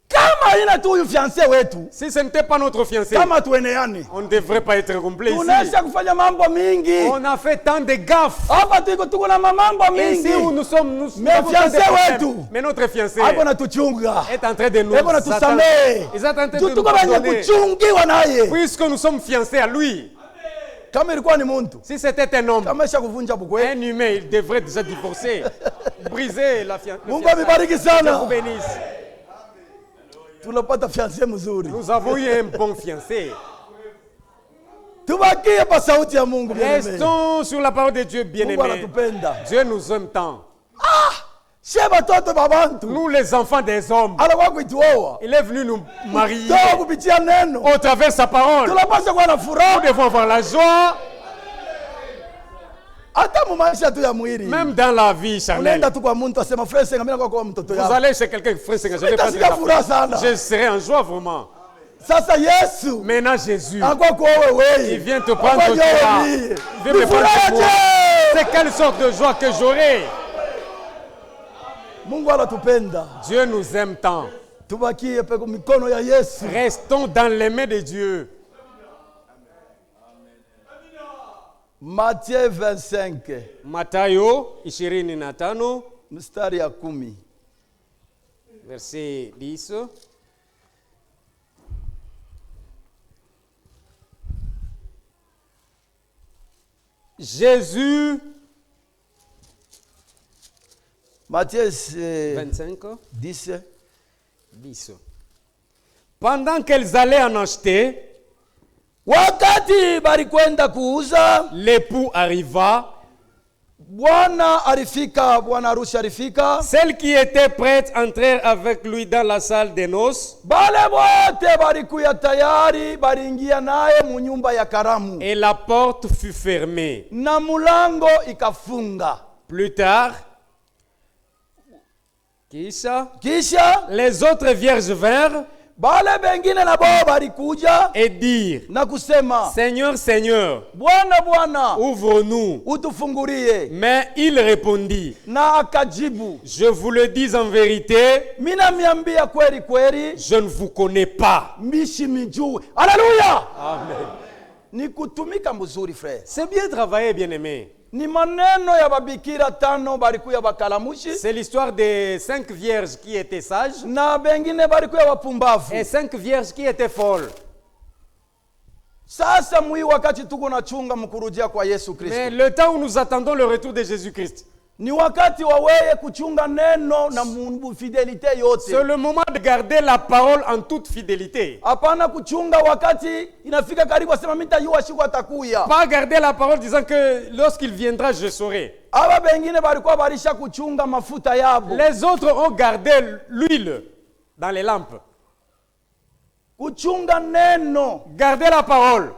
Kama ina tu huyu fiancé wetu, Si ce n'était pas notre fiancé, kama tueneane, on ne devrait pas être complet ici. tunaisha kufanya mambo mingi. On a fait tant de gaffes. Hapa tuko na mambo Ici mingi. où nous sommes, nous Mais avons tant de fiancé problèmes. wetu. Mais notre fiancé Hapo natuchunga. est en train de nous Hapo natusamehe. Ils sont en train de nous Tuko wenye pardonner. kuchungiwa naye. Puisque nous sommes fiancés à lui. Kama ilikuwa ni muntu, Si c'était un homme, kama isha kuvunja bukwe. un humain, il devrait déjà divorcer. Briser la fiancée. Mungu amebariki Dieu sana. vous bénisse. Tunapata fiancé mzuri. Nous avons eu un bon fiancé. Tubakie pa sauti ya Mungu bien-aimé. Restons sur la parole de Dieu, Mungu bien-aimé. anatupenda. Dieu nous aime tant. She batoto babantu. Nous, les enfants des hommes, Anakuwa kuituoa. il est venu nous marier Toa kupitia neno. au travers de sa parole. Tunapaswa kuwa na Nous furaha devons avoir la joie, hata mu maisha tu ya mwili. même dans la vie charnelle. Unaenda tu kwa mtu asema frère senga mimi nakuwa mtoto Vous yako. allez chez quelqu'un, frère, c'est que je vais pas Utasikia furaha sana. je serai en joie vraiment. Sasa Yesu Maintenant, Jésus, anakuwa kuowe wewe. il vient te prendre Anakuwa toi. wewe. Il vient me Ni furaha prendre moi. je. C'est quelle sorte de joie que j'aurai? Mungu anatupenda. Dieu nous aime tant. Tubakie peko mikono ya Yesu. Restons dans les mains de Dieu. Matthieu 25 Mathayo 25 mstari ya 10. verset 10. Jésus, Matthieu 25, 10. 10. Pendant qu'elles allaient en acheter, Wakati balikwenda kuuza, l'époux arriva. bwana harusi alifika. Celles qui étaient prêtes entrèrent avec lui dans la salle des noces. Bale bote balikuya tayari, baliingia naye mu nyumba ya karamu. Et la porte fut fermée. Na mulango ikafunga. Plus tard, kisha, les autres vierges vinrent Bale bengine na bo balikuja et dirent, na kusema, Seigneur, Seigneur, Bwana, ouvre-nous. utufungulie. Mais il répondit, Na akajibu, je vous le dis en vérité, mina miambia kweli kweli, je ne vous connais pas. mishi mijue. Haleluya! Amen. Ni kutumika mzuri frère. C'est bien travaillé, bien-aimé. Ni maneno ya babikira tano balikuya bakalamushi C'est l'histoire des 5 vierges qui étaient sages na bengine balikuya wapumbavu. et 5 vierges qui étaient folles. Sasa mwi wakati tuko na chunga mkurudia kwa Yesu Mais Kristo, le temps où nous attendons le retour de Jésus-Christ, ni wakati wa weye kuchunga neno na fidelite c'est yote. le moment de garder la parole en toute fidélité. Hapana kuchunga wakati inafika karibu asema mitayua siku atakuya. Pas garder la parole disant que lorsqu'il viendra, je saurai. Aba bengine balikuwa balisha kuchunga mafuta yabo. Les autres ont gardé l'huile dans les lampes. Kuchunga neno. Garder la parole.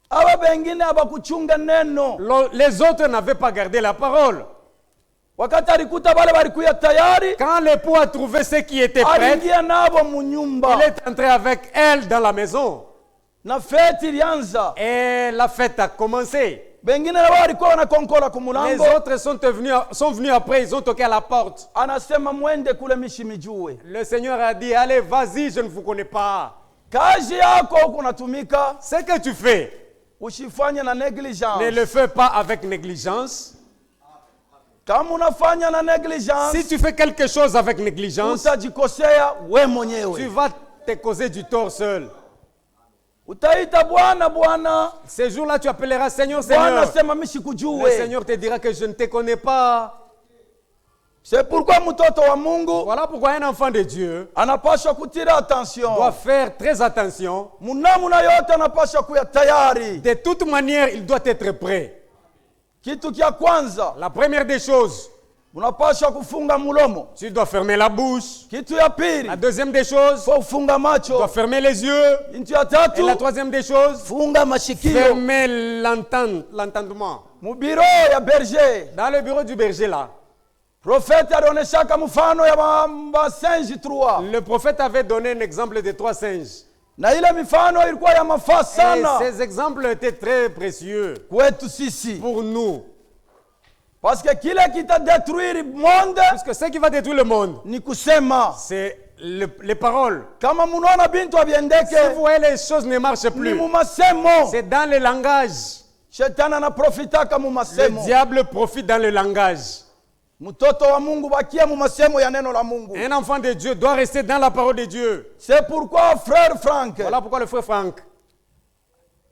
Aba bengine abakuchunga neno. Les autres n'avaient pas gardé la parole. Wakati alikuta bale balikuya tayari, Quand l'époux a trouvé ceux qui étaient prêts, aliingia nabo munyumba. il est entré avec elle dans la maison. Na feti ilianza. Et la fête a commencé. Bengine nabo walikuwa wanakonkola Les kumulango. autres sont venus après, ils ont toqué à la porte. Anasema mwende kule mishi mijue. Le Seigneur a dit, allez, vas-y, je ne vous connais pas. Kazi yako huko unatumika, Ce que tu fais, usifanye na negligence. ne le fais pas avec négligence. Kama unafanya na negligence, Si tu fais quelque chose avec négligence, utajikosea we tu mwenyewe. vas te causer du tort seul. Utaita Bwana, Bwana. Ces jours-là, tu appelleras Seigneur, Bwana Seigneur. sema mimi Le sikujue. Seigneur te dira que je ne te connais pas. C'est pourquoi mtoto wa Mungu Voilà pourquoi un enfant de Dieu anapaswa kutira attention. doit faire très attention. Munamuna yote anapaswa kuya tayari. De toute manière, il doit être prêt. Kitu kia kwanza, La première des choses, unapaswa kufunga mulomo. Tu dois fermer la bouche. Kitu ya pili, La deuxième des choses, faut kufunga tu dois macho. fermer les yeux. Kitu ya Et tatu, la troisième des choses, funga mashikio. fermer l'entendement. Mubiro ya berger, Dans le bureau du berger là, profeti alionyeshaka mfano ya masenji 3. le prophète avait donné un exemple de 3 singes. Na ile mifano ilikuwa ya mafaa Et sana ces exemples étaient très précieux kwetu sisi. pour nous. Parce que kile kita détruire monde Parce que ce qui va détruire le monde, ni kusema. c'est les paroles. Kama munaona bintu Si abiendeke vous voyez les choses ne marchent ni plus, mumasemo. c'est dans le langage. Shetani anaprofitaka Le mumasemo. diable profite dans le langage. Mtoto wa Mungu bakia mumasemo ya neno la Mungu. Un enfant de Dieu doit rester dans la parole de Dieu. C'est pourquoi frère Frank Voilà pourquoi le frère Franck,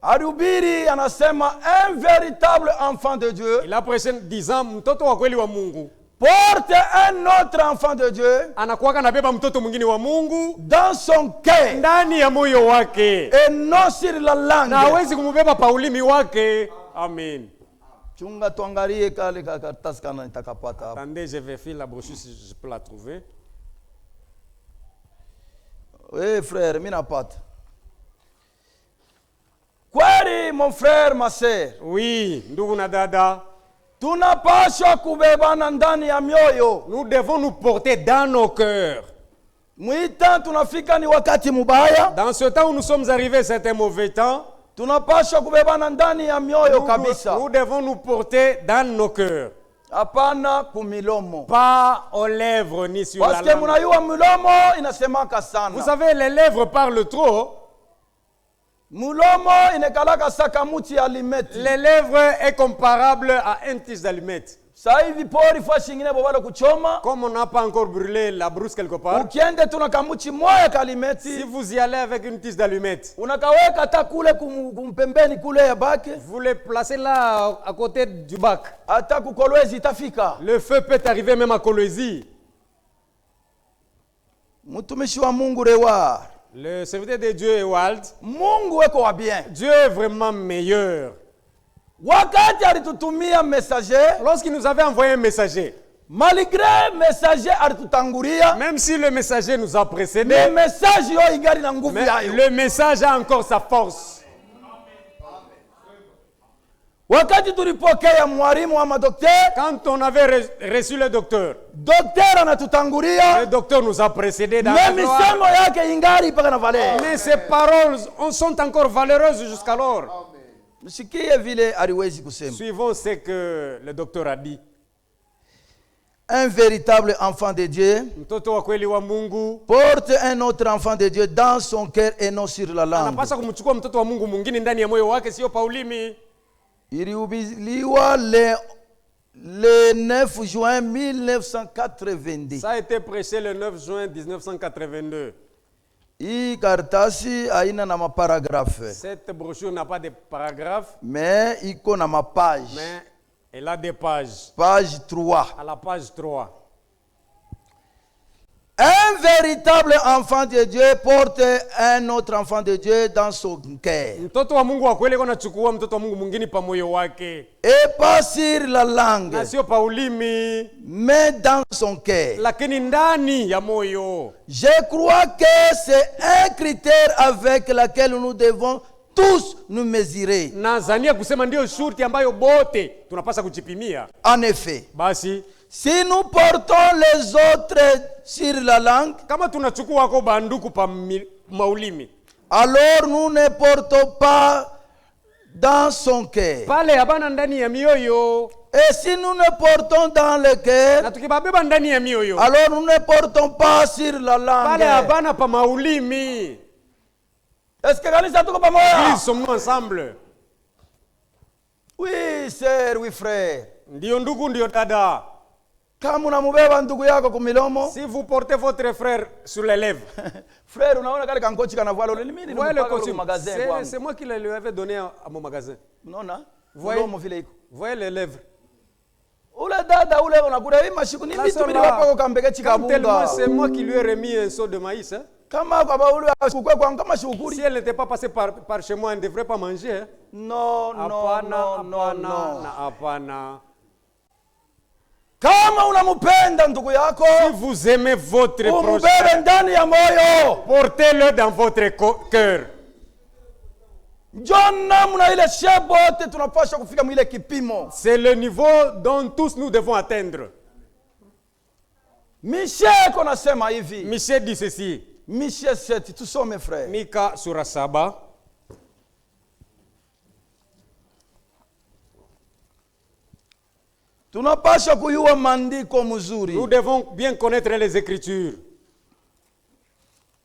Arubiri anasema un véritable enfant de Dieu il a prêché disant mtoto wa kweli wa Mungu porte un autre enfant de Dieu anakuwa anabeba mtoto mwingine wa Mungu dans son cœur ndani ya moyo wake, et non sur la na langue. hawezi kumbeba pa ulimi wake. Amen. Chunga tuangalie kale karatasi kana nitakapata hapa. Attendez, je vais faire la brochure si je peux la trouver. Frère, mimi napata. Kweli mon frère, ma sœur, Oui, ndugu na dada, tunapaswa kubebana ndani ya mioyo. nous devons nous porter dans nos cœurs. Mwita tunafika ni wakati mubaya, Dans ce temps où nous sommes arrivés, c'est un mauvais temps. tunapaswa kubebana ndani ya mioyo Nous kabisa. devons nous porter dans nos cœurs. Hapana kumilomo. Pas aux lèvres ni sur Parce la que langue. munayua milomo inasemaka Vous sana. savez, les lèvres parlent trop. Mulomo inekalaka saka muti ya limeti. Les lèvres est comparable à un tige d'allumette. Sasa hivi pori fasi ingine bobalo kuchoma. Comme on n'a pas encore brûlé la brousse quelque part, Ukiende tuna kamuchi moya si kalimeti. vous y allez avec une tige d'allumette, Unakaweka hata kule kumpembeni kule ya bake. vous les placez là à côté du bac. Hata kukolwezi itafika. Le feu peut arriver même à Colosie. Mtumishi wa Mungu Rewar. Le serviteur de Dieu est Wald. Mungu weko wa bien. Dieu est vraiment meilleur. Wakati alitutumia messager, Lorsqu'il nous avait envoyé un messager, malgré messager alitutangulia, même si le messager nous a mais précédés, message yo igali na nguvu mais yayo. le message a encore sa force. Wakati tulipokea mwalimu wa madokter, Quand on avait reçu le docteur anatutangulia, docteur nous a précédés dans mais la gloire. misemo yake ingali mpaka na valeur. Mais ces paroles sont encore valeureuses jusqu'alors. Msikie vile aliwezi kusema. Suivons ce que le docteur a dit. Un véritable enfant de Dieu Mtoto wa kweli wa Mungu porte un autre enfant de Dieu dans son cœur et non sur la langue. anapaswa kumchukua mtoto wa Mungu mwingine ndani ya moyo wake, sio paulimi. Ilihubiriwa le 9 juin 1982. Ça a été prêché le 9 juin 1982. Hii karatasi haina na maparagrafe, Cette brochure n'a pas de paragraphe, mais iko na mapage. mais elle a des pages. Page 3. À la page 3. Un véritable enfant de Dieu porte un autre enfant de Dieu dans son cœur. Mtoto wa Mungu wa kweli anachukua mtoto wa Mungu mwingine pa moyo wake, Et pas sur la langue, na sio pa ulimi, mais dans son cœur. lakini ndani ya moyo. Je crois que c'est un critère avec lequel nous devons tous nous mesurer. Nazania kusema ndio shurti ambayo bote tunapaswa kujipimia. En effet, Basi si nous portons les autres sur la langue, kama tunachukua ko banduku pa maulimi, alors nous ne portons pas dans son cœur. pale habana ndani ya mioyo, Et si nous ne portons dans le cœur, na tukibabeba ndani ya mioyo, alors nous ne portons pas sur la pale langue. habana pa maulimi. Est-ce que kanisa tuko pamoja? Ils sommes ensemble. Oui, sœur, oui, frère. Ndio ndugu, ndio dada. Kama unamubeba ndugu yako kumilomo, Si vous portez votre frère sur les lèvres, frère, unaona kale kankochi kanavalo ni mimi voyez le nilipaka costume. kwa magasin kwangu. C'est moi qui le lui avais donné à mon magasin. Unaona? Voyez. Mulomo vile iko. Voyez les lèvres. Ule dada ule unakuta hii mashiku ni Là, vitu sont vile là. wapako kambeke Comme tellement chikabunga. c'est moi qui lui ai remis un seau de maïs. Hein. Kama kwa ule ashukwe kwa kama shukuri. Si elle n'était pas passée par chez moi, elle ne devrait pas manger. Hein. No, no, Hapana, no, no, hapana, no. na hapana. Kama unamupenda ndugu yako, Si vous aimez votre umbebe prochain, ndani ya moyo. portez-le dans votre cœur. Njo namna ile shebote tunapaswa kufika mwile kipimo. C'est le niveau dont tous nous devons atteindre. Michel konasema hivi. Michel dit ceci. Michel 7, tusome frère. Mika sura 7. Tunapaswa kuyua maandiko mzuri. Nous devons bien connaître les Écritures.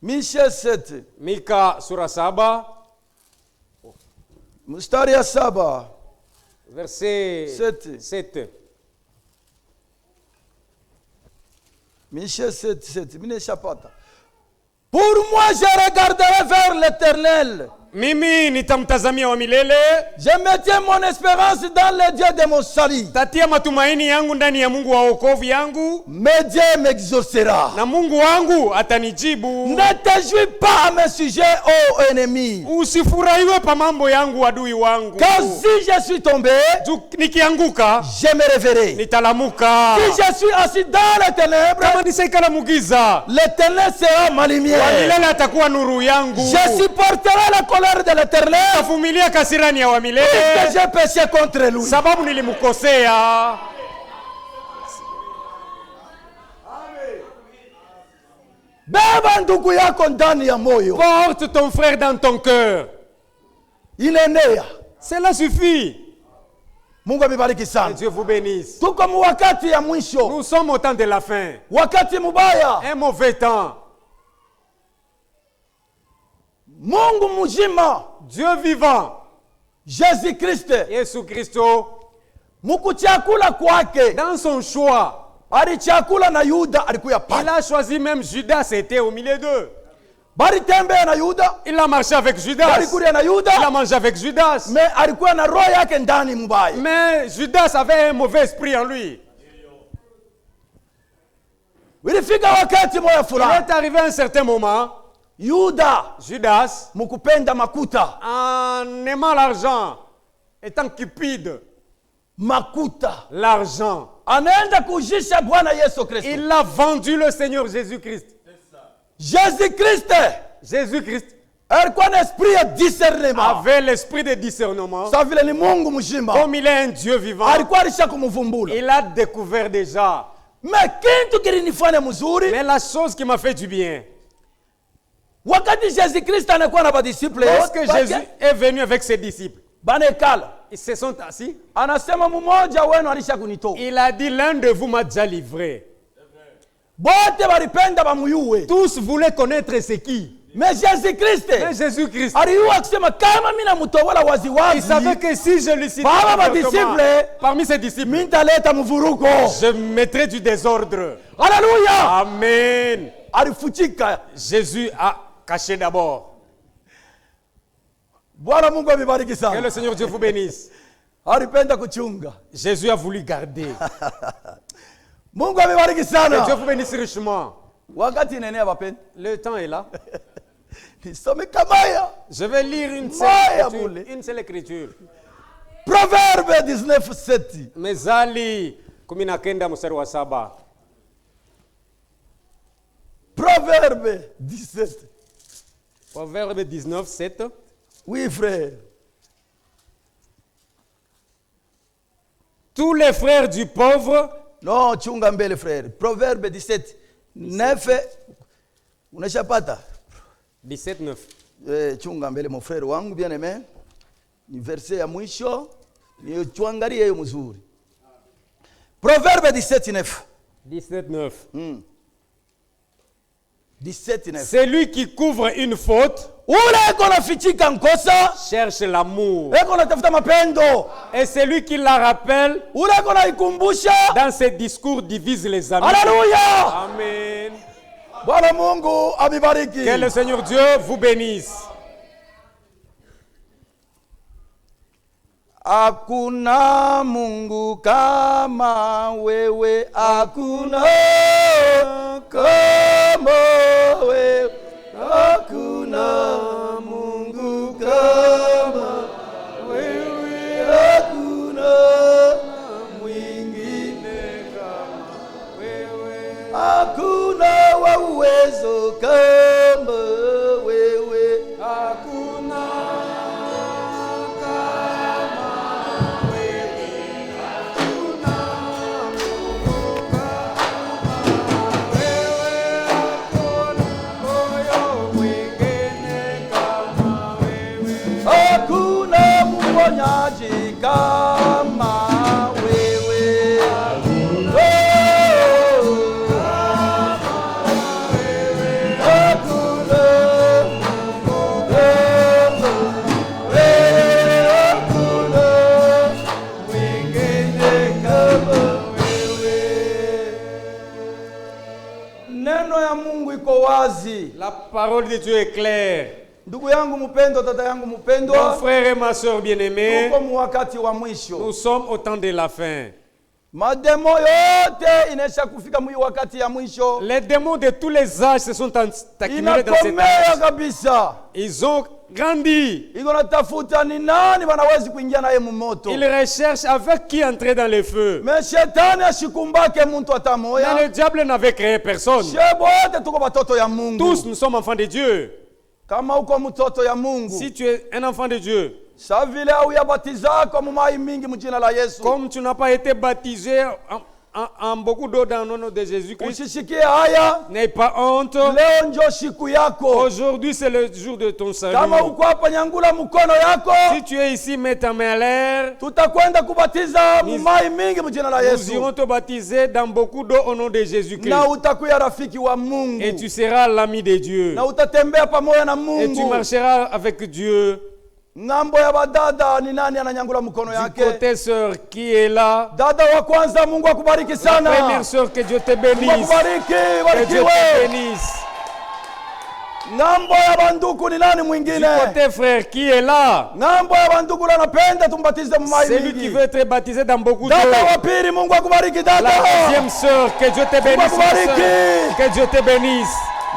Michel 7, Mika sura 7, mstari ya 7. verset Sept. 7. Michel 7, 7. Mineshapata. Pour moi, je regarderai vers l'Éternel. Mimi nitamtazamia wa milele. Je mettrai mon espérance dans le Dieu de mon salut. Tatia matumaini yangu ndani ya Mungu wa wokovu yangu, Mais Dieu m'exaucera. na Mungu wangu atanijibu. Ne te jouis pas à mes sujets, ô ennemi. Usifurahiwe pa mambo yangu adui wangu. Car si je suis tombé, Nikianguka je me réveillerai. nitalamuka. Si je suis assis dans les ténèbres, Kama nisaikala mugiza, l'Éternel sera ma wa lumière. milele atakuwa nuru yangu. Je supporterai la colère de l'Éternel, Tavumilia kasirani ya wa milele, parce que j'ai péché contre lui. sababu nilimkosea. Beba ndugu yako ndani ya moyo. Porte ton frère dans ton cœur. Inenea. Cela suffit. Mungu amebariki Que sana. Dieu vous bénisse. Tuko mu wakati ya mwisho. Nous sommes au temps de la fin. Wakati mubaya. Un mauvais temps. Mungu mzima, Dieu vivant, Jésus Christ, Yesu Kristo, mukuchakula kwake, dans son choix, alichakula na Yuda alikuya il pale. a choisi même Judas, c'était au milieu d'eux. Balitembea na Yuda, Il a marché avec Judas. balikulia na Il a Yuda, mangé avec Judas. mais alikuwa na roho yake ndani mubaya. Mais Judas avait un mauvais esprit en lui. Ilifika wakati moya Il fulani, est arrivé à un certain moment, Yuda Judas, mukupenda makuta, en aimant l'argent, étant cupide, makuta, l'argent, anaenda kujisha Bwana Yesu Kristo. il a vendu le Seigneur Jésus-Christ. Jésus Christ Jésus-Christ alikuwa na esprit ya discernement. avait l'esprit de discernement. Sa vile ni Mungu mzima, Comme il est un Dieu vivant, alikuwa alisha kumuvumbula. il a découvert déjà. Mais kintu kilinifanya mzuri, Mais la chose qui m'a fait du bien, wakati Jésus Christ anakuwa na badisiple lorsque Jésus est venu avec ses disciples, banekala, ils se sont assis. anasema mmoja wenu alisha kunitoa. Il a dit, l'un de vous m'a déjà livré. Bote walipenda bamuyue, Tous voulaient connaître c'est qui. mais Jésus Christ Mais Jésus-Christ, aliyua kusema kama mimi namutowala il waziwazi, savait que si je le citais Baba ouvertement, badisciple, parmi ses disciples, mintaleta mvuruko. je mettrais du désordre. Haleluya! Amen. Alifuchika. Jésus a caché d'abord. Bwana Mungu amebariki Que sana. le Seigneur Dieu vous bénisse. Alipenda kuchunga. Jésus a voulu garder. Mungu amebariki Que Dieu sana. vous bénisse richement. Wakati nenea bapenda. Le temps est là. Nisome kamaya. Je vais lire une Maya seule bule. écriture. Une seule écriture. Proverbe 19:7. Mezali 19 mstari wa 7. Proverbe 17. Proverbe 19, 7. Oui, frère. Tous les frères du pauvre, Non, chunga mbele frère. Proverbe 17. 9. Unashapata? 17, 9. Chunga mbele mon frère wangu bien aimé. Ni verset ya mwisho. Ni tuangalie hiyo mzuri. Proverbe 17:9. 17, 9. 17:9. Celui qui couvre une faute Ule eko nafichika nkosa, cherche l'amour. eko natafuta mapendo. Et celui qui la rappelle Ule eko naikumbusha. dans ses discours divise les amis. Haleluya! Amen. Bwana Mungu amebariki. Que le Seigneur Dieu vous bénisse. Hakuna Mungu kama wewe, hakuna kama wewe, hakuna Mungu kama wewe, hakuna mwingine kama parole de Dieu est claire. Ndugu yangu mpendwa, tata yangu Mon mpendwa, frère et ma soeur bien-aimés, tuko mu wakati wa mwisho. nous sommes au temps de la fin. Mademo yote inaisha kufika mwi wakati ya mwisho. Les démons de tous les âges se sont accumulés dans cet Inakomea âge. kabisa. Ils ont grandi. Iko natafuta ni nani wanawezi kuingia naye mumoto. Ils recherchent avec qui entrer dans le feu. Me shetani ashikumbake muntu hata Mais moya. le diable n'avait créé personne. Shebote tuko batoto ya Mungu. Tous nous sommes enfants de Dieu. Kama uko mtoto ya Mungu, Si tu es un enfant de Dieu, sa vile auyabatizako mu mai mingi mu jina la Yesu, comme tu n'as pas été baptisé en beaucoup d'eau dans le nom de Jésus-Christ, usishikie haya. n'aie pas honte. Leo njo siku yako. Aujourd'hui, c'est le jour de ton Kama salut. uko hapa, nyangula mkono yako. Si tu es ici, mets ta main à l'air. Tutakwenda kubatiza mu Nous- mai mingi mu jina la Nous Yesu, irons te baptiser dans beaucoup d'eau au nom de Jésus-Christ. na utakuya rafiki wa Et Mungu, tu seras l'ami de Dieu. na utatembea pamoja na Et tu Mungu. marcheras avec Dieu. Ng'ambo ya badada ni nani ananyangula mkono Du yake? côté sœur qui est là, Dada wa kwanza, Mungu akubariki la sana. première sœur, que Dieu te Mungu bénisse. akubariki, Que Dieu te barikiwe. bénisse. Ng'ambo ya banduku ni nani Du mwingine? côté frère qui est là, Ng'ambo ya banduku anapenda tumbatize mu mai celui qui mingi. veut être baptisé dans beaucoup d'eau. Dada wa pili, Mungu akubariki La dada. deuxième sœur, que Dieu te bénisse. ma sœur. Que Dieu te bénisse.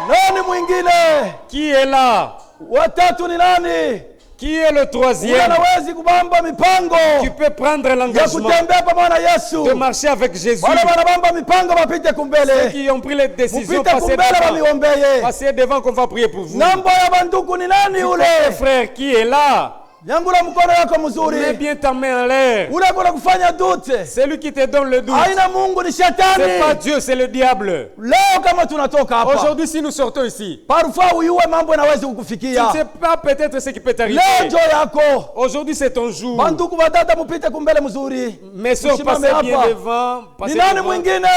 Nani mwingine? Qui est là? Watatu ni nani? Qui est le Ule troisième? anawezi kubamba mipango Tu peux prendre ya l'engagement kutembea pamoja na Yesu. de marcher avec Jésus. Wale wanabamba mipango bapite Ceux kumbele, qui ont pris les décisions, mupite passez kumbele devant. bamiombeye. Passez devant qu'on va prier pour vous. Ng'ambo ya banduku ni nani Le ule? frère qui est là, Nyangula mkono yako mets mzuri. bien ta main en l'air. Ule kuna kufanya dute. Celui qui te donne le doute, Haina Mungu, ni c'est pas shetani. Dieu, c'est le diable. Leo kama tunatoka hapa, Aujourd'hui, si nous sortons ici, parfois uyue mambo yanaweza tu ne kukufikia. sais pas peut-être ce qui peut t'arriver. Leo njo yako. Aujourd'hui, c'est ton jour. Banduku badada, mupite kumbele mzuri. Mes soeurs, Msimame passez bien hapa. devant. Ni Passez nani devant. mwingine?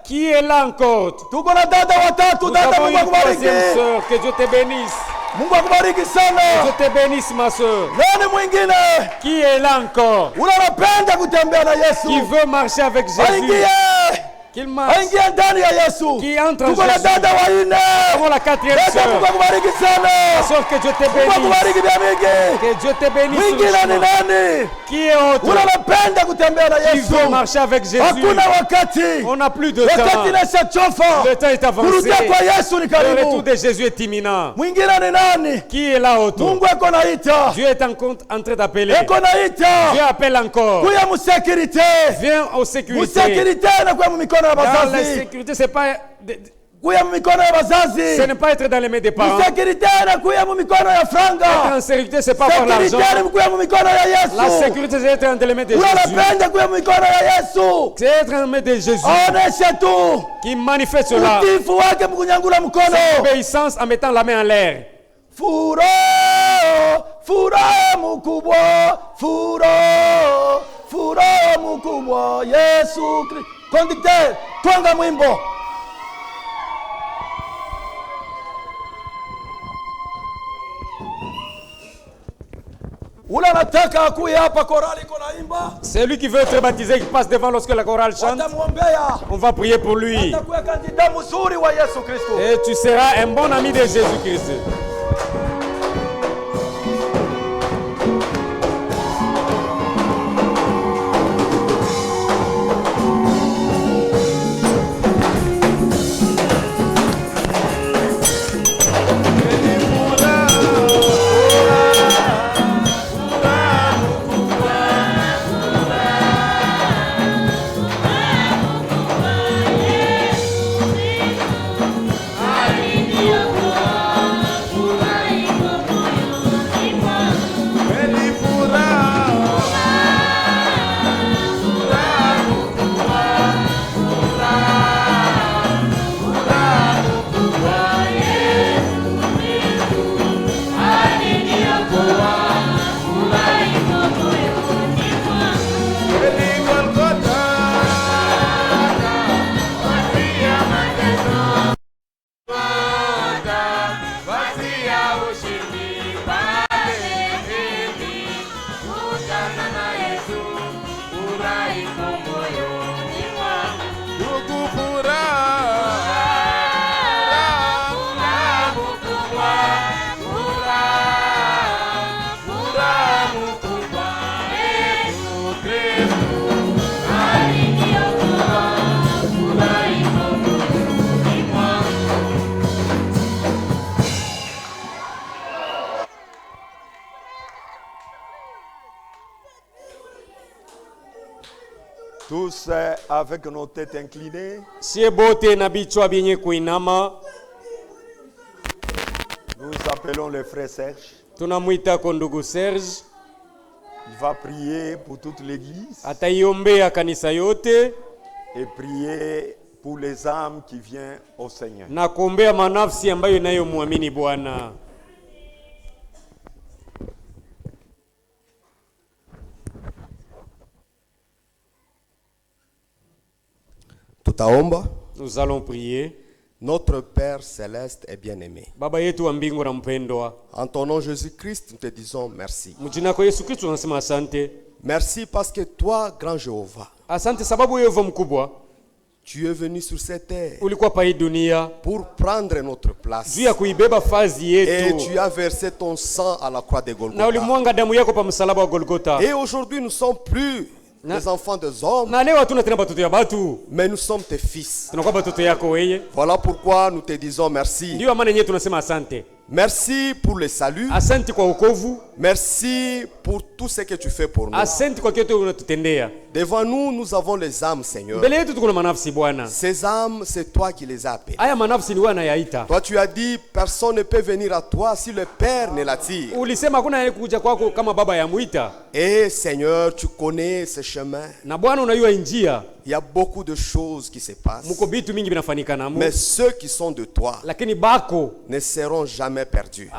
Qui est là encore? Tuko na dada watatu. Nous Dada, avons Mungu une troisième akubariki. sœur. Que Dieu te bénisse. Mungu akubariki sana. Dieu te bénisse, ma sœur. Nani mwingine? Qui est là encore? Ule anapenda kutembea na Qui Yesu. veut marcher avec Jésus? Aingie. Qu'il marche. Aingie ndani ya Yesu. Qui entre en Tuko na Jésus. dada wanne. Avant la quatrième Dada, Mungu sœur. akubariki sana. Sœur, que Dieu te Mungu bénisse. akubariki vya mingi. Que Dieu te bénisse. sur le Mwingine ni chemin. nani? Qui est autre? Ule anapenda kutembea na Qui Yesu. veut marcher avec Jésus? Hakuna wakati. On n'a plus de Wakati temps. inashachofa. Le temps est avancé. Kurudia kwa Yesu ni Le retour karibu. de Jésus est imminent. Mwingine ni nani? Qui est là autour? Mungu eko naita. Dieu est en train d'appeler. Eko naita. Dieu appelle encore. Kuya musekirite. Viens aux sécurités. Musekirite inakuwa mu mikono ya Dans la bazazi. sécurité, c'est pas. Kuya mu mikono ya Ce bazazi. n'est pas être dans les mains des parents. Musekirite inakuya mu mikono ya Être franga. en sécurité, c'est pas avoir Sekirite l'argent. inakuya mu mikono ya La Yesu. sécurité, c'est être entre les mains de Ule Jésus. anapenda kuya mu mikono ya Yesu. C'est être en main de Jésus Onesha tu qui manifeste cela. utiifu wake mkunyangula mkono. Obéissance en mettant la main en l'air. Furaha mkubwa, furaha mkubwa, Yesu Kristo. Conducteur, twanga mwimbo. Ule anataka akuye hapa, korali iko naimba, Celui qui veut être baptisé, qui passe devant lorsque la chorale chante, watamwombea. on va prier pour lui. Atakuwa kandida mzuri wa Yesu Kristo. Et tu seras un bon ami de Jésus-Christ. Tous avec nos têtes inclinées, Sie bote na bichwa byenye kuinama, nous appelons le frère Serge. tunamwita kwa ndugu Serge. Il va prier pour toute l'église Ataiombea kanisa yote et prier pour les âmes qui viennent au Seigneur. na kuombea manafsi ambayo inayomwamini Bwana. Tutaomba. Nous allons prier. Notre Père céleste et bien-aimé, Baba yetu wa mbingu na mpendwa, en ton nom Jésus-Christ, nous te disons merci. mjina kwa Yesu Kristo tunasema asante. Merci parce que toi, grand Jéhovah, Asante sababu Yehova mkubwa tu es venu sur cette terre ulikuwa pa hii dunia pour prendre notre place. juu ya kuibeba fazi Et yetu, tu as versé ton sang à la croix de na Golgotha. ulimwanga damu yako pa msalaba wa Golgotha. Et aujourd'hui, nous ne sommes plus des enfants des hommes, Na leo hatuna tena batoto ya batu, mais nous sommes tes fils. tunakuwa batoto yako weye. Voilà pourquoi nous te disons merci. Ndio maana yenyewe tunasema asante. Merci pour le salut. Asante kwa wokovu, Merci pour tout ce que tu fais pour nous. asante kwa kiote unatutendea. Devant nous, nous avons les âmes, Seigneur. Mbele yetu tuko na manafsi Bwana. Ces âmes, c'est toi qui les as appelées. Haya manafsi ni wewe anayaita. Toi, tu as dit, personne ne peut venir à toi si le Père ne l'attire. Ulisema hakuna anayekuja kwako kama baba yamuita. Et Seigneur, tu connais ce chemin. Na Bwana unajua njia. Il y a beaucoup de choses qui se passent. Muko vitu mingi vinafanyika namu. Mais ceux qui sont de toi Lakini bako ne seront jamais perdus.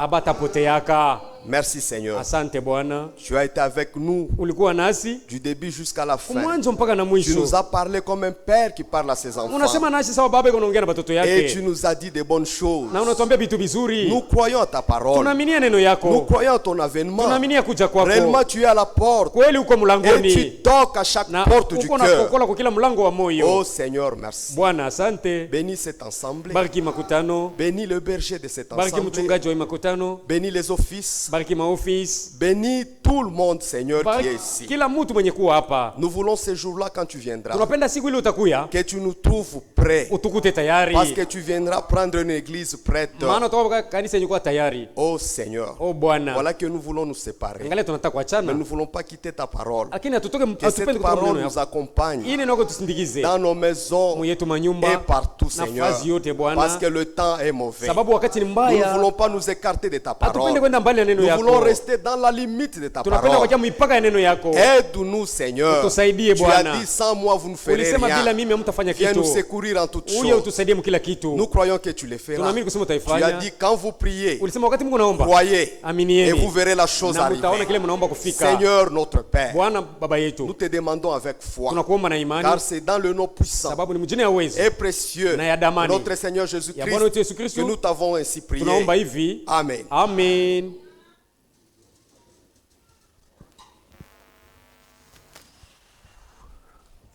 abatapoteaka. Merci Seigneur. Asante Bwana. Tu as été avec nous Ulikuwa nasi du début jusqu'à la fin. mwanzo mpaka na Tu mwisho. nous as parlé comme un père qui parle à ses enfants. Unasema nasi sawa baba yako anaongea na batoto Et tu yake. nous as dit de bonnes choses. Na unatuambia vitu vizuri. Nous croyons à ta parole. Tunaaminia neno Nous yako. croyons à ton avènement. Tunaaminia kuja kwako. Réellement, tu es à la porte. Kweli uko Et tu mlangoni. toques à chaque Na porte du uko na cœur. kokola kwa kila mlango wa moyo. Oh Seigneur, merci. Bwana asante. Bénis cet ensemble. Bariki makutano. Bénis le berger de cet Bariki ensemble. mchungaji wa makutano. Bénis les offices. Bariki maofisi. Bénis tout le monde, Seigneur, qui est Bariki ici. kila mtu mwenye kuwa hapa. Nous voulons ce jour-là quand tu viendras. Tunapenda siku ile utakuya Que tu nous trouves prêts. utukute tayari. Parce que tu viendras prendre une église prête. Maana utakuwa kanisa yenye kuwa tayari. Oh Seigneur. Oh Bwana. Voilà que nous voulons nous séparer. Angalia tunataka Mais kuachana. nous ne voulons pas quitter ta parole. Lakini hatutoke Que hatupendi cette kutoka parole neno nous yako. accompagne Hii neno yako tusindikize. dans nos maisons Mwetu et manyumba partout, Seigneur. nafasi yote Parce Bwana. que le temps est mauvais. Sababu wakati ni Nous ne mbaya. voulons pas nous écarter de ta Hatupende parole. kwenda mbali na neno Nous voulons yako. rester dans la limite de ta Tunapenda parole. kwa mipaka ya neno yako. Aide-nous, Seigneur. Utusaidie Tu as Bwana. dit sans moi vous ne ferez Ulisema bila rien. mimi hamtafanya Viens nous kitu. secourir en toutes Uje choses. utusaidie mkila kitu. Nous croyons que tu le feras. Tunaamini kusema Tu as utaifanya. dit quand vous priez, Ulisema wakati Mungu naomba. croyez et Aminieni. vous verrez la chose Na mtaona arriver. kile mnaomba kufika. Seigneur notre Père, Bwana baba nous yetu. te demandons avec foi, Tunakuomba na imani car c'est dans le nom puissant sababu ni mjini ya uwezo et précieux na ya damani notre Seigneur ya Bwana Jésus-Christ wetu Yesu que Kristo. nous t'avons ainsi prié. Tunaomba hivi. Amen. Amen.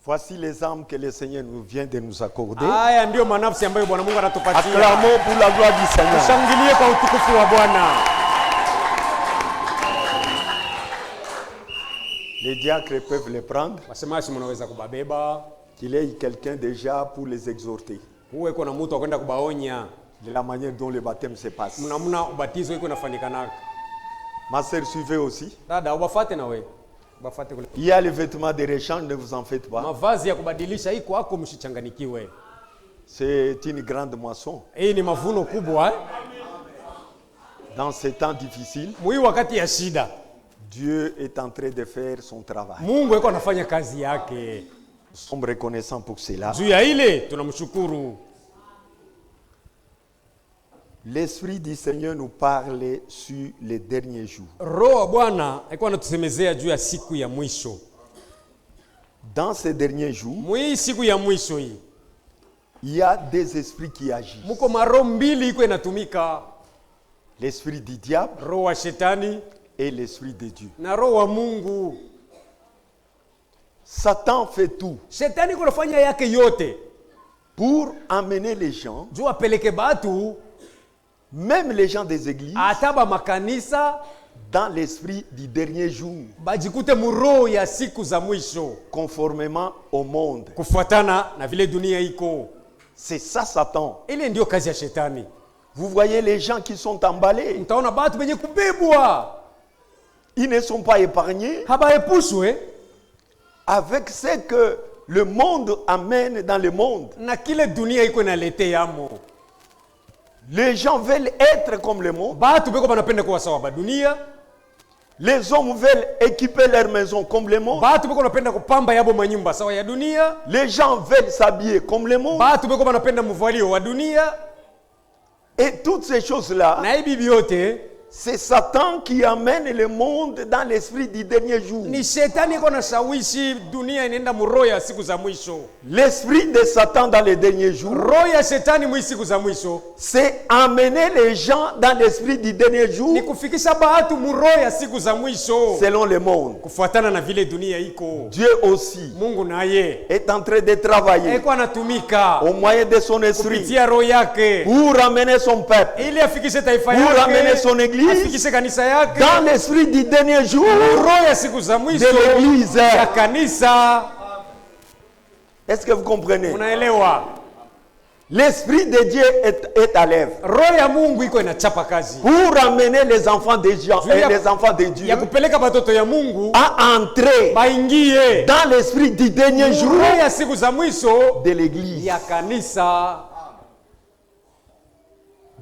Voici les âmes que le Seigneur nous vient de nous accorder. Haya ndio manafsi ambayo Bwana Mungu anatupatia. Acclamons pour la gloire du Seigneur. Tushangilie kwa utukufu wa Bwana. Les diacres peuvent les prendre. Wasemaji mnaweza kubabeba. Qu'il ait quelqu'un déjà pour les exhorter. Uwe kuna mtu akwenda kubaonya. De la manière dont le baptême se passe. Mnamna ubatizo iko nafanyikana. Ma sœur, suivez aussi. Dada ubafate na wewe. Ubafate kule. Il y a les vêtements de réchange, ne vous en faites pas. Mavazi ya kubadilisha iko hako msichanganikiwe. C'est une grande moisson. Hii ni mavuno kubwa eh? Dans ces temps difficiles, Mwi wakati ya shida. Dieu est en train de faire son travail. Mungu yuko anafanya kazi yake. Nous sommes reconnaissants pour cela. Juu ya ile tunamshukuru. L'Esprit du Seigneur nous parle sur les derniers jours. Roho wa Bwana alikuwa anatusemezea juu ya siku ya mwisho. Dans ces derniers jours, Mwi siku ya mwisho hii. il y a des esprits qui agissent. Muko maro mbili iko inatumika. L'esprit du diable Roho wa shetani et l'esprit de Dieu. na roho wa Mungu. Satan fait tout Shetani kunafanya yake yote pour amener les gens, juu apeleke batu même les gens des églises, ataba makanisa dans l'esprit du dernier jour, bajikute muroho ya siku za mwisho conformément au monde. kufuatana na vile dunia iko. C'est ça Satan. Ile ndio kazi ya shetani. Vous voyez les gens qui sont emballés, Mtaona batu benye kubebwa ils ne sont pas épargnés habaepushwe avec ce que le monde amène dans le monde. na kile dunia iko inalete yamo. Les gens veulent être comme le monde. Batu beko banapenda kuwa sawa ba dunia. Les hommes veulent équiper leur maison comme le monde. Batu beko banapenda kupamba yabo manyumba sawa ya dunia. Les gens veulent s'habiller comme le monde. Batu beko banapenda mvalio wa dunia. Et toutes ces choses-là, Na hivi vyote c'est Satan qui amène le monde dans l'esprit du dernier jour. ni shetani iko na shawishi dunia inaenda muroho ya siku za mwisho. L'esprit de Satan dans les derniers jours, Roho ya shetani mwi siku za mwisho c'est amener les gens dans l'esprit du dernier jour ni kufikisha batu muroho ya siku za mwisho selon le monde. kufuatana na vile dunia iko. Dieu aussi Mungu naye est en train de travailler eko anatumika au moyen de son esprit kupitia roho yake pour amener son peuple ili afikishe taifa pour amener yake, son église afikishe kanisa yake dans l'esprit du dernier jour roho ya siku za mwisho de l'église. ya kanisa. Est-ce que vous comprenez? Unaelewa? L'esprit de Dieu est à l'œuvre Roho ya Mungu iko inachapa kazi pour amener les enfants de Dieu, les enfants de Dieu ya kupeleka batoto ya Mungu à entrer baingie dans l'esprit du dernier jour roho ya siku za mwisho de l'église. ya kanisa.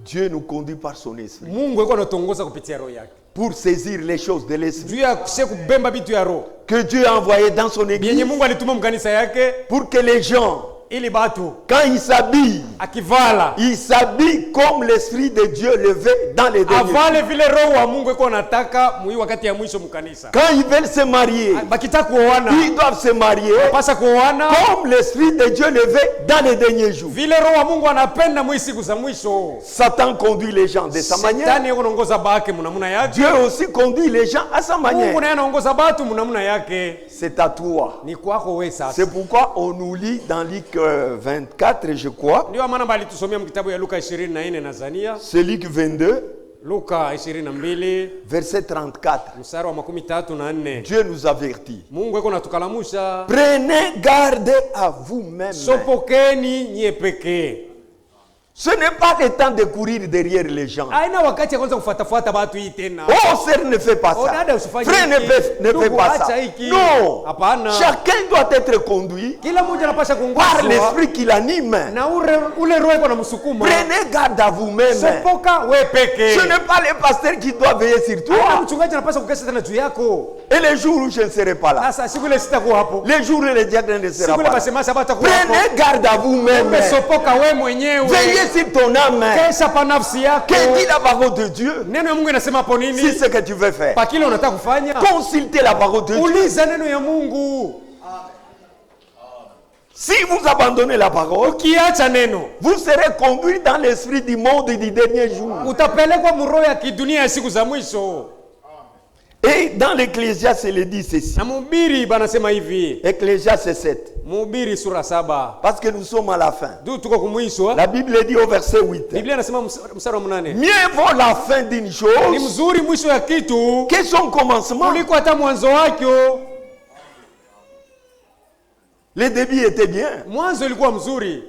Dieu nous conduit par son esprit Mungu iko anatongoza kupitia roho yake pour saisir les choses de l'esprit juu ya kushe kubemba bitu ya roho que Dieu a envoyé dans son yenye église Mungu alituma mkanisa yake pour que les gens, ili batu quand ils s'habillent, akivala ils s'habillent comme l'esprit de Dieu le veut dans les derniers jours. avale vile roho wa Mungu iko anataka mwi wakati ya mwisho mkanisa. Quand ils veulent se marier, Bakitaka kuoana ils doivent se marier pasa kuoana comme l'esprit de Dieu le veut dans les derniers jours. vile roho wa Mungu anapenda mwi siku za mwisho. Satan conduit les gens de sa manière. Shetani yuko anaongoza bake mnamuna yake. Dieu aussi conduit les gens à sa Mungu manière. naye anaongoza batu mnamuna yake. C'est à toi. Ni kwako wewe sasa. C'est pourquoi on nous lit dans Luc 24, je crois. Ndio maana bali tusomea mkitabu ya Luka 24 na Zania. C'est Luc 22, Luka 22 verset 34. mstari wa 34. Dieu nous avertit. Mungu yuko natukalamusha. Prenez garde à vous-même. Sopokeni nyie pekee. Ce n'est pas le temps de courir derrière les gens. Haina wakati ya kwanza kufuatafuata watu hii tena. Oh, sœur, ne fais pas Oh, ça. dada, usifanye Frère, ne hiki. fais Ndugu, pas ça. acha hiki. Non. Hapana. Chacun doit être conduit Kila mmoja anapasha par kuongozwa l'esprit qui l'anime. na ule roho iko namsukuma. Prenez garde à vous-même. Sopoka we peke. Ce n'est pas le pasteur qui doit veiller sur Haina toi. mchungaji anapasha kukesha tena juu yako. Et les jours où je ne serai pas là, Sasa siku ile sitakuwa hapo. les jours où le diacre ne sera Siku ile pas là, basemasa batakuwa hapo. prenez garde à vous-même. Sopoka we mwenyewe. Veillez sur ton âme. Kesha pa nafsi yako. Que dit la parole de Dieu? Neno ya Mungu inasema hapo Si nini? ce que tu veux faire, Pa kile unataka kufanya. consultez la parole de Dieu. Uliza neno ya Mungu. Si vous abandonnez la parole, Ukiacha neno, vous serez conduit dans l'esprit du monde du dernier jour. utapelekwa muroho ya kidunia ya siku za mwisho. Et dans l'Ecclésiaste, il dit ceci. Na Mhubiri banasema hivi. Ecclésiaste 7. Mhubiri sura 7. Parce que nous sommes à la fin. Du tuko kumwisho. La Bible dit au verset 8. Biblia inasema mstari wa 8. Mieux vaut la fin d'une Ni chose mzuri mwisho ya kitu que son commencement. kuliko hata mwanzo wake. Le début était bien. Mwanzo ilikuwa mzuri.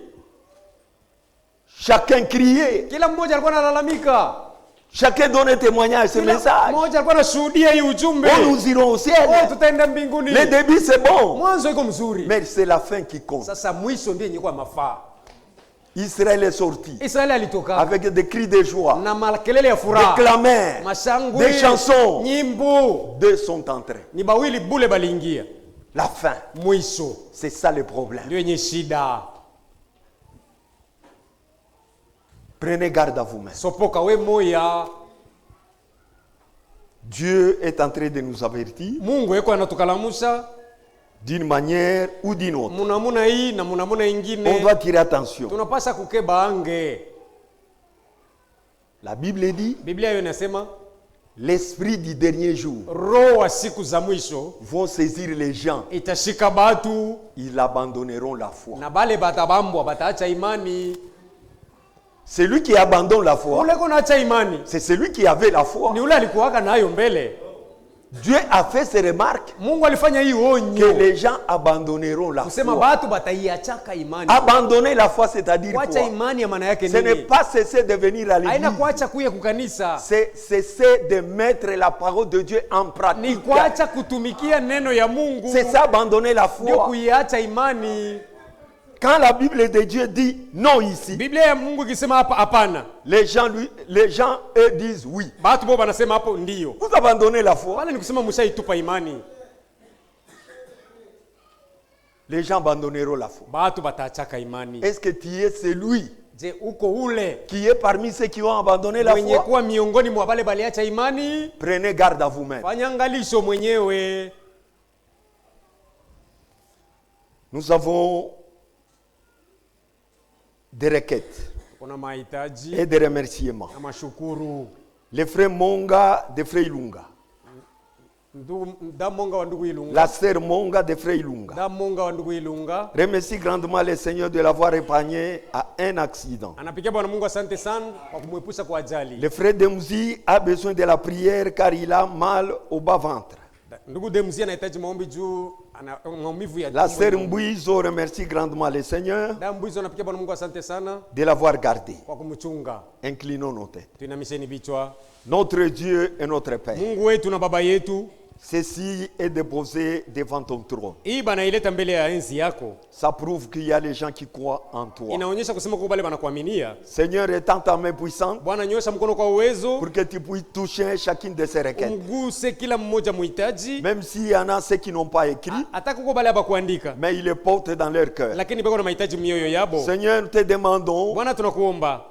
Chacun criait. Kila mmoja alikuwa analalamika. Chacun donnait témoignage ce Kila message. mmoja alikuwa anashuhudia hii ujumbe. Oh, nous irons au ciel. Oh, tutaenda mbinguni. Le début c'est bon. Mwanzo iko mzuri. Mais c'est la fin qui compte. Sasa mwisho ndio yenye kwa mafaa. Israël est sorti Israeli alitoka avec des cris de joie, na makelele ya des furaha. clameurs, Mashangwe, des chansons. nyimbo. Deux sont entrés. Ni bawili bule baliingia. La fin. Mwisho C'est ça le problème. ndio yenye shida. Prenez garde à vous-même. Sopoka we moya. Dieu est en train de nous avertir Mungu yeko anatukalamusha d'une manière ou d'une autre. munamuna hii na munamuna On ingine. doit tirer attention. Tunapasha kukeba ange. La Bible dit, Biblia hiyo inasema l'esprit du dernier jour roho wa siku za mwisho vont saisir les gens. itashika batu Ils abandonneront la foi. na bale batabambwa bataacha imani. Celui qui abandonne la foi, Ule kona acha imani c'est celui qui avait la foi. ni ule alikuwaka nayo mbele. Dieu a fait ces remarques Mungu alifanya hii que onyo les gens abandonneront la kusema foi. batu bataiachaka imani. Abandonner la foi, c'est-à-dire Kuacha quoi? imani ya maana yake Ce n'est nini? pas cesser de venir à Haina l'église. kuacha kuya kukanisa. C'est cesser de mettre la parole de Dieu en Ni pratique. kuacha kutumikia neno ya Mungu. C'est ça, abandonner la Ndio foi. kuiacha imani. Quand la Bible de Dieu dit non ici, Biblia ya Mungu ikisema hapa hapana, les gens eux disent oui. batu bo banasema hapo ndio. Vous abandonnez la foi. Wala ni kusema mshaitupa imani. Les gens abandonneront la foi. Batu bataachaka imani. Est-ce que tu es celui Je uko ule qui est parmi ceux qui ont abandonné la mwenye foi? kuwa miongoni mwa wale baliacha imani? Prenez garde à vous-même. Fanya angalisho mwenyewe. Nous avons des requêtes Kuna mahitaji et des remerciements. na mashukuru. Les frères Monga de Frère Ilunga. Da Monga wa ndugu Ilunga. La sœur Monga de Frère Ilunga. Da Monga wa ndugu Ilunga. Remercie grandement le Seigneur de l'avoir épargné à un accident. Anapigia Bwana Mungu asante sana kwa kumwepusha kwa ajali. Le frère Demzi a besoin de la prière car il a mal au bas-ventre. Ndugu Demzi anahitaji maombi juu ana maumivu ya La tumbo. sœur Mbouizo remercie grandement le Seigneur Da Mbuizo anapigia Bwana Mungu asante sana de l'avoir gardé. kwa kumchunga. Inclinons nos têtes. Tuinamisheni vichwa. Notre Dieu et notre Père, Mungu wetu na baba yetu, ceci est déposé devant ton trône. hii banaileta mbele ya enzi yako. Ça prouve qu'il y a les gens qui croient en toi. Inaonyesha kusema kwa wale wanakuaminia. Seigneur, étends ta main puissante Bwana, nyosha mkono kwa uwezo, pour que tu puisses toucher chacune de ces requêtes. umguse kila mmoja muhitaji. Même s'il y en a ceux qui n'ont pas écrit, Hata kuko bale hapa kuandika, mais ils les portent dans leur cœur. lakini bako na mahitaji mioyo yabo. Seigneur, nous te demandons Bwana, tunakuomba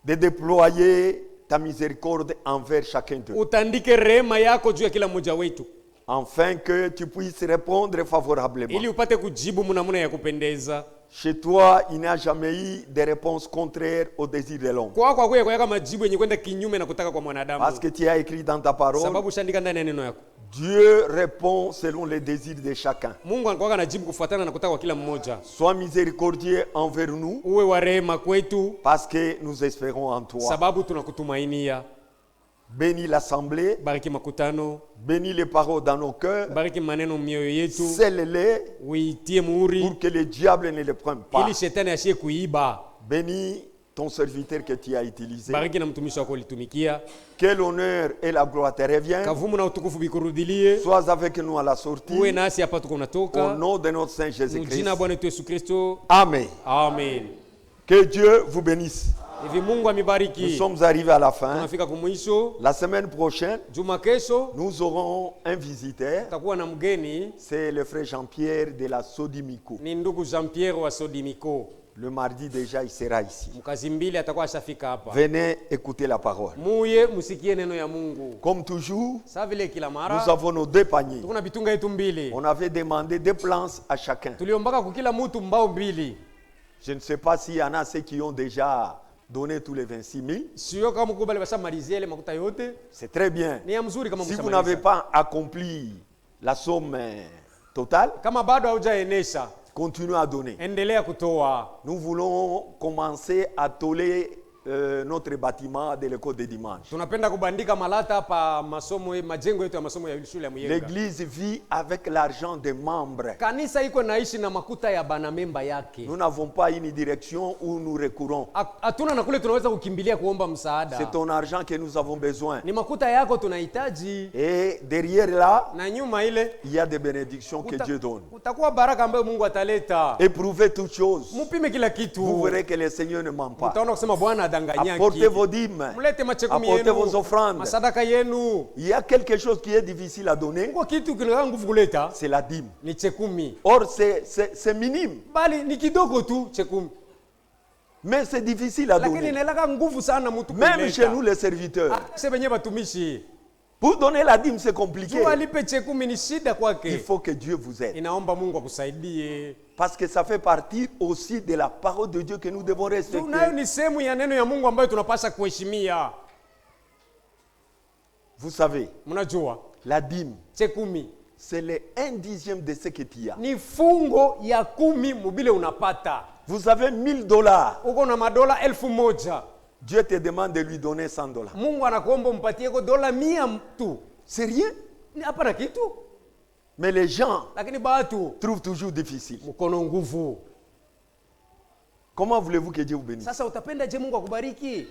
de déployer ta miséricorde envers chacun d'eux, utandike rehema yako juu ya kila mmoja wetu, afin que tu puisses répondre favorablement. ili upate kujibu munamuna ya kupendeza. Chez toi, il n'y a jamais eu de réponse contraire au désir de l'homme. Kwako hakuya kwa majibu yenye kwenda kinyume na kutaka kwa mwanadamu, Parce que tu as écrit dans ta parole, sababu ushaandika ndani ya neno yako. Dieu répond selon les désirs de chacun. Mungu anakuwa anajibu kufuatana na kutaka kwa kila mmoja. Sois miséricordieux envers nous, Uwe wa rehema kwetu, parce que nous espérons en toi. sababu tunakutumainia. Bénis l'assemblée, Bariki makutano, bénis les paroles dans nos cœurs, bariki maneno mioyo yetu, scelle-les uitie muhuri pour que le diable ne les prenne pas. ili shetani ashie kuiba. Bénis ton serviteur que tu as utilisé. Bariki na mtumishi wako ulitumikia. Que l'honneur et la gloire te reviennent. Kavumu na utukufu bikurudilie. Sois avec nous à la sortie. Uwe nasi hapa tuko Au natoka. nom de notre Saint Mjina Jésus-Christ. Bwana wetu Yesu Kristo. Amen. Amen. Que Dieu vous bénisse. Hivi Mungu Nous amibariki. sommes arrivés à la fin. Tunafika kumwisho. La semaine prochaine, Juma kesho nous aurons un visiteur. tutakuwa na mgeni, C'est le frère Jean-Pierre de la Sodimico. ni ndugu Jean-Pierre wa Sodimiko. Le mardi déjà, il sera ici. Mkazi mbili atakuwa ashafika hapa. Venez écouter la parole. Muye musikie neno ya Mungu. Comme toujours, Sa vile kila nous mara avons nos deux paniers. tuko na bitunga yetu mbili. On avait demandé deux plans à chacun. Tuliombaka kwa kila mtu mbao mbili. Je ne sais pas s'il y en a ceux qui ont déjà donné tous les 26 000. Sio kama mkubali bashamalizia ile makuta yote. C'est très bien. Ni ya mzuri kama Si vous n'avez mshamaliza. pas accompli la somme totale, Kama bado haujaenesha, continuez à donner. endelea kutoa. Nous voulons commencer à toller notre bâtiment de l'école de dimanche. Tunapenda kubandika malata hapa masomo majengo yetu ya masomo ya shule ya Muyenga. L'église vit avec l'argent des membres. Kanisa iko naishi na makuta ya bana memba yake. Nous n'avons pas une direction où nous recourons. Hatuna na kule tunaweza kukimbilia kuomba msaada. C'est ton argent que nous avons besoin. Ni makuta yako tunahitaji. Et derrière là, Na nyuma ile il y a des bénédictions que Dieu donne. utakuwa baraka ambayo Mungu ataleta. Éprouvez toutes choses. Mupime kila kitu. Vous verrez que le Seigneur ne ment pas. Utaona kusema Bwana adanganyaki. Apportez vos dîmes. Mlete machekumi Apportez yenu. vos offrandes. Masadaka yenu. Il y a quelque chose qui est difficile à donner, Kwa kitu kinataka nguvu kuleta c'est la dîme. ni chekumi. Or, c'est minime, Bali ni kidogo tu chekumi. mais c'est difficile à Lakini donner. inalaka nguvu sana mtu Même kuleta. chez nous, les serviteurs. Sasa wenyewe watumishi. Pour donner la dîme, c'est compliqué. Jua alipe chekumi ni shida Il kwake. faut que Dieu vous aide. Inaomba Mungu akusaidie. Parce que ça fait partie aussi de la parole de Dieu que nous devons Tunayo respecter. ni sehemu ya neno ya Mungu ambayo tunapaswa kuheshimia. Vous savez, Mnajua la dîme, chekumi c'est le 1/10 de ce que tu as. ni fungo ya 10 mubile unapata. Vous avez $1000. Uko na madola 1000. Dieu te demande de lui donner $100. Mungu anakuomba umpatie ko dola 100 tu. C'est rien. Ni hapana kitu. Mais les gens Lakini batu trouvent toujours difficile. mkono nguvu. Comment voulez-vous que Dieu vous bénisse? Sasa utapenda je Mungu akubariki?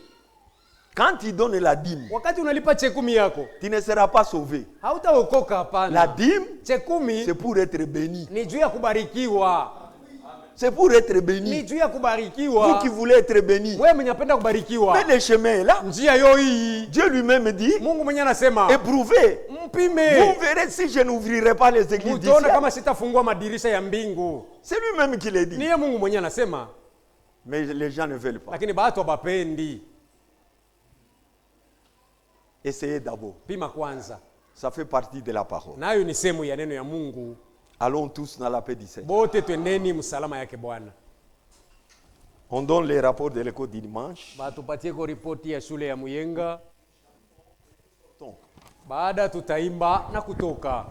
Quand tu donnes la dîme, Wakati unalipa chekumi yako, tu ne seras pas sauvé. hautaokoka La hapana. dîme, Chekumi c'est pour être béni. ni juu ya kubarikiwa. C'est pour être Ni béni. juu ya Vous kubarikiwa. qui voulez être béni. Wewe mwenye unapenda kubarikiwa. Mais le chemin est là. Njia yo hii. Dieu lui-même dit, Mungu mwenyewe anasema, éprouvez. mpime. Vous verrez si je n'ouvrirai pas les églises du Utaona ciel. kama sitafungua madirisha ya mbingu. C'est lui-même qui le dit. Ni yeye Mungu mwenyewe anasema, Mais les gens ne veulent pas. lakini watu hawapendi. Essayez d'abord. Pima kwanza. Ça fait partie de la parole. Nayo ni sehemu ya neno ya Mungu. Allons tous dans la paix du Seigneur. Bote twendeni msalama yake Bwana. On donne les rapports de l'école du dimanche. Batupatie ko ripoti ya shule ya Muyenga. Donc, Baada tutaimba na kutoka.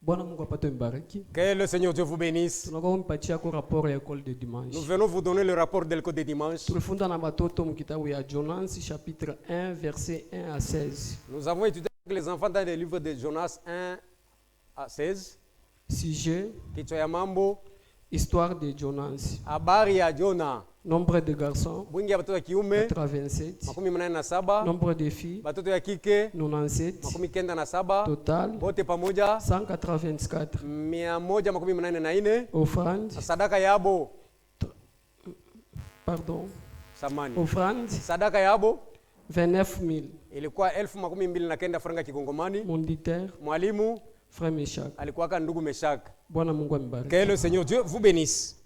Bwana Mungu apate mbariki. Que le Seigneur Dieu vous bénisse. Tunakuwa mpatia kwa rapport ya école de dimanche. Nous venons vous donner le rapport de l'école de dimanche. Tulifunda na batoto mkitabu ya Jonas chapitre 1 verset 1 à 16. Nous avons étudié avec les enfants dans le livre de Jonas 1 à 16. Sujet, Kichwa ya mambo, histoire de Jonas. habari ya Jona. Nombre de garçons, Wingi ya batoto ya kiume 87. 87, Nombre de filles, batoto ya kike 97. 97, Total, bote pamoja 184. 184. Offrande, Sadaka yabo, pardon, samani. offrande, Sadaka yabo 29 000. ilikuwa 1029 franga kikongomani. Monditeur, Mwalimu frère Meshach. alikuwa ndugu Meshak. Bwana Mungu ambariki. Que le Seigneur Dieu vous bénisse.